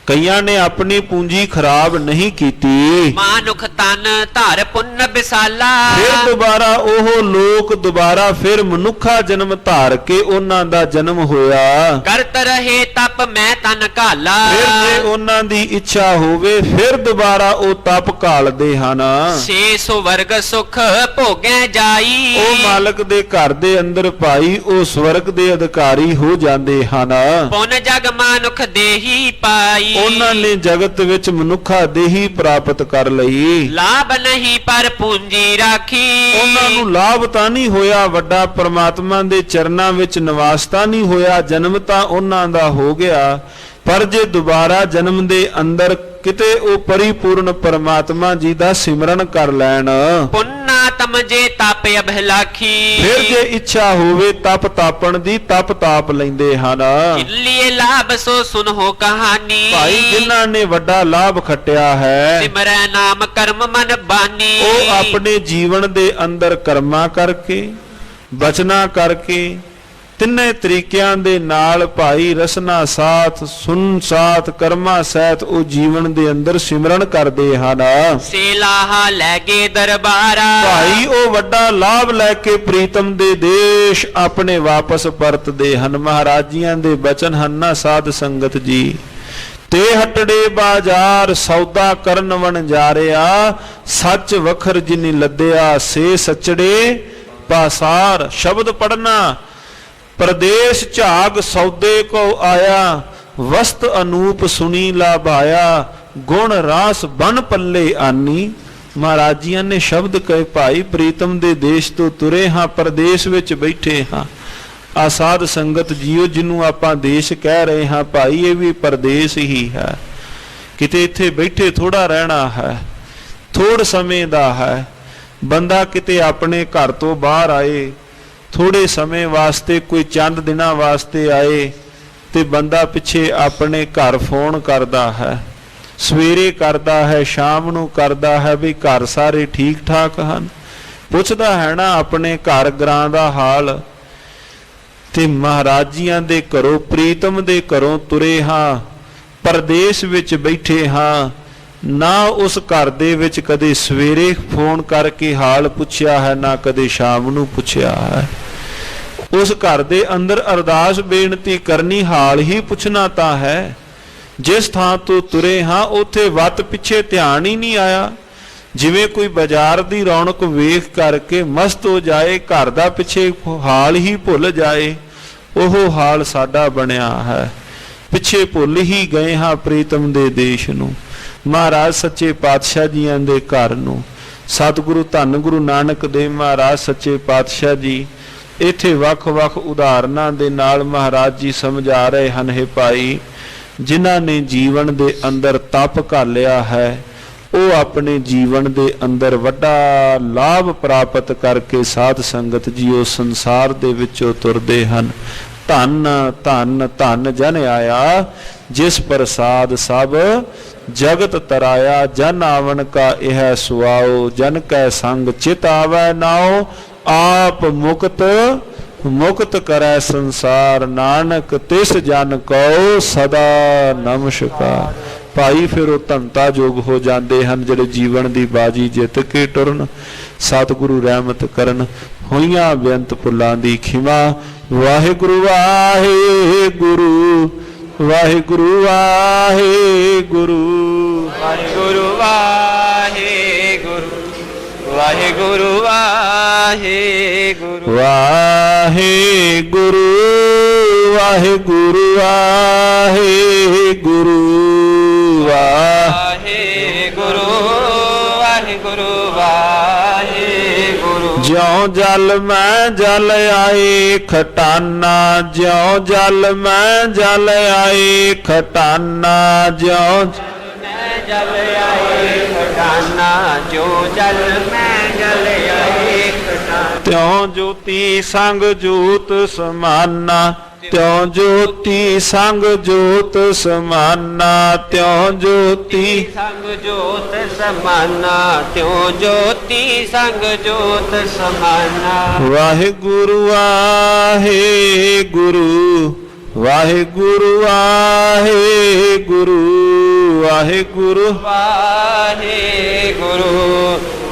ਕਈਆਂ ਨੇ ਆਪਣੀ ਪੂੰਜੀ ਖਰਾਬ ਨਹੀਂ ਕੀਤੀ। ਮਾਨੁਖ ਤਨ ਧਰ ਪੁੰਨ ਬਿਸਾਲਾ, ਫਿਰ ਦੁਬਾਰਾ ਉਹ ਲੋਕ ਦੁਬਾਰਾ ਫਿਰ ਮਨੁੱਖਾ ਜਨਮ ਧਾਰ ਕੇ ਉਹਨਾਂ ਦਾ ਜਨਮ ਹੋਇਆ। ਕਰਤ ਰਹੇ ਤਪ ਮੈਂ ਤਨ ਘਾਲਾ, ਫਿਰ ਜੇ ਉਹਨਾਂ ਦੀ ਇੱਛਾ ਹੋਵੇ ਫਿਰ ਦੁਬਾਰਾ ਉਹ ਤਪ ਘਾਲਦੇ ਹਨ। ਸੇ ਸੁਵਰਗ ਸੁਖ ਭੋਗੈ ਜਾਈ, ਉਹ ਮਾਲਕ ਦੇ ਘਰ ਦੇ ਅੰਦਰ ਭਾਈ ਉਹ ਸਵਰਗ ਦੇ ਅਧਿਕਾਰੀ ਹੋ ਜਾਂਦੇ ਹਨ। ਪੁਨ ਜਗ ਮਾਨੁਖ ਦੇਹੀ ਪਾਈ, ਉਹਨਾਂ ਨੇ ਜਗਤ ਵਿੱਚ ਮਨੁੱਖਾ ਦੇਹੀ ਪ੍ਰਾਪਤ ਕਰ ਲਈ। ਲਾਭ ਨਹੀਂ ਪਰ ਪੂੰਜੀ ਰਾਖੀ, ਉਹਨਾਂ ਨੂੰ ਲਾਭ ਤਾਂ ਨਹੀਂ ਹੋਇਆ, ਵੱਡਾ ਪ੍ਰਮਾਤਮਾ ਦੇ ਚਰਨਾਂ ਵਿੱਚ ਨਿਵਾਸ ਤਾਂ ਨਹੀਂ ਹੋਇਆ, ਜਨਮ ਤਾਂ ਉਹਨਾਂ ਦਾ ਹੋ ਗਿਆ। ਪਰ ਜੇ ਦੁਬਾਰਾ ਜਨਮ ਦੇ ਅੰਦਰ ਕਿਤੇ ਉਹ ਪਰਿਪੂਰਨ ਪਰਮਾਤਮਾ ਜੀ ਦਾ ਸਿਮਰਨ ਕਰ ਲੈਣ, ਪੁੰਨਾ ਤਮ ਜੇ ਤਪ ਅਭਲਾਖੀ, ਫਿਰ ਜੇ ਇੱਛਾ ਹੋਵੇ ਤਪ ਤਾਪਣ ਦੀ ਤਪ ਤਾਪ ਲੈਂਦੇ ਹਨ। ਲਈ ਲਾਭ ਸੋ ਸੁਨੋ ਕਹਾਣੀ, ਭਾਈ ਜਿਨ੍ਹਾਂ ਨੇ ਵੱਡਾ ਲਾਭ ਖੱਟਿਆ ਹੈ ਸਿਮਰੈ ਨਾਮ ਕਰਮ ਮਨ ਬਾਨੀ, ਉਹ ਆਪਣੇ ਜੀਵਨ ਦੇ ਅੰਦਰ ਕਰਮਾਂ ਕਰਕੇ ਬਚਨਾ ਕਰਕੇ ਤਿੰਨੇ ਤਰੀਕਿਆਂ ਦੇ ਨਾਲ ਭਾਈ ਰਸਨਾ ਸਾਥ ਸੁਨ ਸਾਥ ਕਰਮਾ ਸਹਿਤ ਉਹ ਜੀਵਨ ਦੇ ਅੰਦਰ ਸਿਮਰਨ ਕਰਦੇ ਹਨ। ਸੇ ਲਾਹਾ ਲੈ ਗੇ ਦਰਬਾਰਾ, ਭਾਈ ਉਹ ਵੱਡਾ ਲਾਭ ਲੈ ਕੇ ਪ੍ਰੀਤਮ ਦੇ ਦੇਸ਼ ਆਪਣੇ ਵਾਪਸ ਪਰਤਦੇ ਹਨ। ਮਹਾਰਾਜ ਜੀਆਂ ਦੇ ਬਚਨ ਹਨ ਨਾ ਸਾਧ ਸੰਗਤ ਜੀ, ਤੇ ਹਟੜੇ ਬਾਜ਼ਾਰ ਸੌਦਾ ਕਰਨ ਵਣ ਜਾ ਰਿਆ, ਸੱਚ ਵਖਰ ਜਿਨੀ ਲੱਦਿਆ ਸੇ ਸੱਚੜੇ ਪਾਸਾਰ। ਸ਼ਬਦ ਪੜਨਾ ਪ੍ਰਦੇਸ਼ ਝਾਗ ਸੌਦੇ ਕੋ ਆਇਆ, ਵਸਤ ਅਨੂਪ ਸੁਣੀ ਲਾਭਾਇਆ, ਗੁਣ ਰਾਸ ਬਨ ਪੱਲੇ ਆਨੀ। ਮਹਾਰਾਜ ਜੀਆਂ ਨੇ ਸ਼ਬਦ ਕਹੇ ਭਾਈ ਪ੍ਰੀਤਮ ਦੇ ਦੇਸ਼ ਤੋਂ ਤੁਰੇ ਹਾਂ, ਪ੍ਰਦੇਸ਼ ਵਿੱਚ ਬੈਠੇ ਹਾਂ। ਆਸਾਦ ਸੰਗਤ ਜੀਓ ਜਿਹਨੂੰ ਆਪਾਂ ਦੇਸ਼ ਕਹਿ ਰਹੇ ਹਾਂ ਭਾਈ ਇਹ ਵੀ ਪ੍ਰਦੇਸ਼ ਹੀ ਹੈ। ਕਿਤੇ ਇੱਥੇ ਬੈਠੇ ਥੋੜਾ ਰਹਿਣਾ ਹੈ, ਥੋੜ ਸਮੇਂ ਦਾ ਹੈ। ਬੰਦਾ ਕਿਤੇ ਆਪਣੇ ਘਰ ਤੋਂ ਬਾਹਰ ਆਏ, ਥੋੜੇ ਸਮੇਂ ਵਾਸਤੇ ਕੋਈ ਚੰਦ ਦਿਨਾਂ ਵਾਸਤੇ ਆਏ ਤੇ ਬੰਦਾ ਪਿੱਛੇ ਆਪਣੇ ਘਰ ਫੋਨ ਕਰਦਾ ਹੈ, ਸਵੇਰੇ ਕਰਦਾ ਹੈ, ਸ਼ਾਮ ਨੂੰ ਕਰਦਾ ਹੈ ਵੀ ਘਰ ਸਾਰੇ ਠੀਕ ਠਾਕ ਹਨ, ਪੁੱਛਦਾ ਹੈ ਨਾ ਆਪਣੇ ਘਰ ਗਰਾਂ ਦਾ ਹਾਲ। ਤੇ ਮਹਾਰਾਜ ਜੀਆਂ ਦੇ ਘਰੋਂ ਪ੍ਰੀਤਮ ਦੇ ਘਰੋਂ ਤੁਰੇ ਹਾਂ, ਪਰਦੇਸ ਵਿੱਚ ਬੈਠੇ ਹਾਂ, ਨਾ ਉਸ ਘਰ ਦੇ ਵਿੱਚ ਕਦੇ ਸਵੇਰੇ ਫੋਨ ਕਰਕੇ ਹਾਲ ਪੁੱਛਿਆ ਹੈ, ਨਾ ਕਦੇ ਸ਼ਾਮ ਨੂੰ ਪੁੱਛਿਆ ਹੈ। ਉਸ ਘਰ ਦੇ ਅੰਦਰ ਅਰਦਾਸ ਬੇਨਤੀ ਕਰਨੀ, ਹਾਲ ਹੀ ਪੁੱਛਣਾ ਤਾਂ ਹੈ। ਜਿਸ ਥਾਂ ਤੋਂ ਤੁਰੇ ਹਾਂ ਉੱਥੇ ਵੱਤ ਪਿੱਛੇ ਧਿਆਨ ਹੀ ਨਹੀਂ ਆਇਆ। ਜਿਵੇਂ ਕੋਈ ਬਾਜ਼ਾਰ ਦੀ ਰੌਣਕ ਵੇਖ ਕਰਕੇ ਮਸਤ ਹੋ ਜਾਏ, ਘਰ ਦਾ ਪਿੱਛੇ ਹਾਲ ਹੀ ਭੁੱਲ ਜਾਏ, ਉਹ ਹਾਲ ਸਾਡਾ ਬਣਿਆ ਹੈ। ਪਿੱਛੇ ਭੁੱਲ ਹੀ ਗਏ ਹਾਂ ਪ੍ਰੀਤਮ ਦੇ ਦੇਸ਼ ਨੂੰ, ਮਹਾਰਾਜ ਸੱਚੇ ਪਾਤਸ਼ਾਹ ਜੀਆਂ ਦੇ ਘਰ ਨੂੰ। ਸਤਿਗੁਰੂ ਧੰਨ ਗੁਰੂ ਨਾਨਕ ਦੇਵ ਮਹਾਰਾਜ ਸੱਚੇ ਪਾਤਸ਼ਾਹ ਜੀ ਇੱਥੇ ਵੱਖ-ਵੱਖ ਉਦਾਹਰਨਾਂ ਦੇ ਨਾਲ ਮਹਾਰਾਜ ਜੀ ਸਮਝਾ ਰਹੇ ਹਨ, ਹੈ ਭਾਈ ਜਿਨ੍ਹਾਂ ਨੇ ਜੀਵਨ ਦੇ ਅੰਦਰ ਤਪ ਘਾਲਿਆ ਹੈ ਉਹ ਆਪਣੇ ਜੀਵਨ ਦੇ ਅੰਦਰ ਵੱਡਾ ਲਾਭ ਪ੍ਰਾਪਤ ਕਰਕੇ ਸਾਧ ਸੰਗਤ ਜੀਓ ਸੰਸਾਰ ਦੇ ਵਿੱਚੋਂ ਤੁਰਦੇ ਹਨ। ਧੰਨ ਧੰਨ ਧੰਨ ਜਨ ਆਇਆ ਜਿਸ ਪ੍ਰਸਾਦ ਸਭ ਜਗਤ ਤਰਾਇਆ, ਜਨ ਆਵਨ ਕਾ ਇਹ ਸੁਆਓ, ਜਨ ਕੈ ਸੰਗ ਚਿਤ ਆਵੈ ਨਾਉ, ਆਪ ਮੁਕਤ ਮੁਕਤ ਕਰੈ ਸੰਸਾਰ, ਨਾਨਕ ਤਿਸ ਜਨ ਕਉ ਸਦਾ ਨਮਸਕਾਰ। ਭਾਈ ਫਿਰ ਉਹ ਧੰਤਾ ਜੋਗ ਹੋ ਜਾਂਦੇ ਹਨ ਜਿਹੜੇ ਜੀਵਨ ਦੀ ਬਾਜੀ ਜਿੱਤ ਕੇ ਟੁਰਨ। ਸਤਿਗੁਰੂ ਰਹਿਮਤ ਕਰਨ, ਹੋਈਆਂ ਬੇਅੰਤ ਭੁੱਲਾਂ ਦੀ ਖਿਮਾ। ਵਾਹਿਗੁਰੂ ਵਾਹਿਗੁਰੂ ਵਾਹਿਗੁਰੂ ਵਾਹਿਗੁਰੂ ਵਾਹਿਗੁਰੂ ਵਾਹਿਗੁਰੂ ਵਾਹਿਗੁਰੂ ਵਾਹਿਗੁਰੂ ਵਾਹਿਗੁਰੂ ਵਾਹਿਗੁਰੂ ਵਾਹਿਗੁਰੂ ਵਾਹਿਗੁਰੂ ਵਾਹਿਗੁਰੂ ਵਾਹਿਗੁਰੂ ਜਿਉ ਜਿਉ ਜਲ ਮੈਂ ਜਲ ਆਏ ਖਟਾਨਾ ਜਿਉ ਜਲ ਮੈਂ ਜਲ ਆਏ ਖਟਾਨਾ ਜਿਉ ਮੈਂ ਜਲ ਆਏ ਖਟਾਨਾ ਜੋ ਜਲ ਮੈਂ ਜਲ ਆਏ ਖਟਾਨਾ ਤਿਉ ਜੋਤੀ ਸੰਗ ਜੋਤ ਸਮਾਨਾ ਤਿਉ ਜੋਤੀ ਸੰਗ ਜੋਤ ਸਮਾਨਾ ਤਿਉ ਜੋਤੀ ਸੰਗ ਜੋਤ ਸਮਾਨਾ ਤਿਉ ਜੋਤੀ ਸੰਗ ਜੋਤ ਸਮਾਨਾ ਵਾਹਿਗੁਰੂ ਵਾਹਿਗੁਰੂ ਵਾਹਿਗੁਰੂ ਵਾਹਿਗੁਰੂ ਵਾਹਿਗੁਰੂ ਵਾਹਿਗੁਰੂ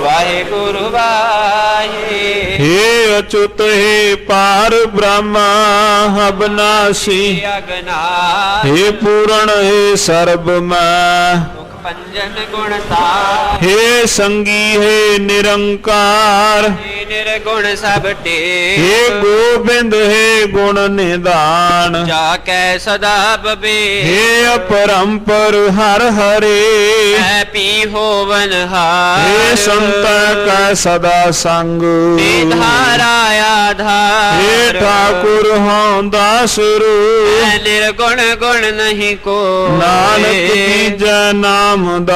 ਵਾਹਿਗੁਰੂ ਵਾਹਿ ਹੇ ਅਚੁਤ ਹੈ ਪਾਰ ਬ੍ਰਹਮਾ ਅਬਨਾਸੀ ਅਗਨਾ ਹੇ ਪੂਰਨ ਹੈ ਸਰਬ ਮੈਂ ਪੰਜਨ ਗੁਣ ਤਾ ਹੇ ਸੰਗੀ ਹੈ ਨਿਰੰਕਾਰ ਨਿਰਗੁਣ ਸਭ ਟੇ ਹੇ ਗੋਬਿੰਦ ਹੈ ਗੁਣ ਨਿਧਾਨ ਜਾ ਕੈ ਸਦਾ ਬਬੇ ਹੇ ਅਪਰੰਪਰ ਹਰ ਹਰੇ ਐ ਪੀ ਹੋਵਨ ਹਾਰ ਹੇ ਸੰਤ ਕੈ ਸਦਾ ਸੰਗ ਤੇ ਧਾਰਾ ਆਧਾਰ ਹੇ ਠਾਕੁਰ ਹਾਂ ਦਾਸ ਰੂ ਐ ਨਿਰਗੁਣ ਗੁਣ ਨਹੀਂ ਕੋ ਨਾਨਕ ਦੀਜੈ ਨਾਮਦਾਨ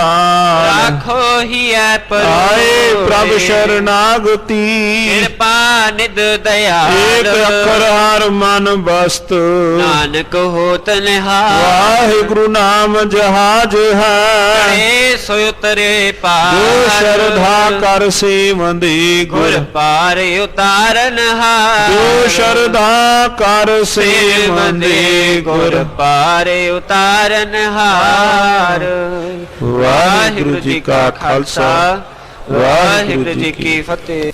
ਰਾਖੋ ਹੀ ਐ ਪਰ ਆਏ ਪ੍ਰਭ ਸ਼ਰਨਾਗਤੀ ਕਿਰਪਾ ਨਿਦ ਦਇਆਲ ਏਕ ਅੱਖਰ ਹਰ ਮਨ ਬਸਤ ਨਾਨਕ ਹੋਤ ਨਿਹਾਲ ਵਾਹਿਗੁਰੂ ਨਾਮ ਜਹਾਜ ਹੈ ਏ ਸੋ ਉਤਰੇ ਪਾਰ ਜੋ ਸ਼ਰਧਾ ਕਰ ਸੇਵੰਦੀ ਗੁਰ ਗੁਰ ਪਾਰ ਉਤਾਰਨ ਹਾਰ ਜੋ ਸ਼ਰਧਾ ਕਰ ਸੇਵੰਦੀ ਗੁਰ ਪਾਰ ਉਤਾਰਨ ਹਾਰ ਵਾਹਿਗੁਰੂ ਜੀ ਕਾ ਖਾਲਸਾ ਵਾਹਿਗੁਰੂ ਜੀ ਕੀ ਫਤਿਹ।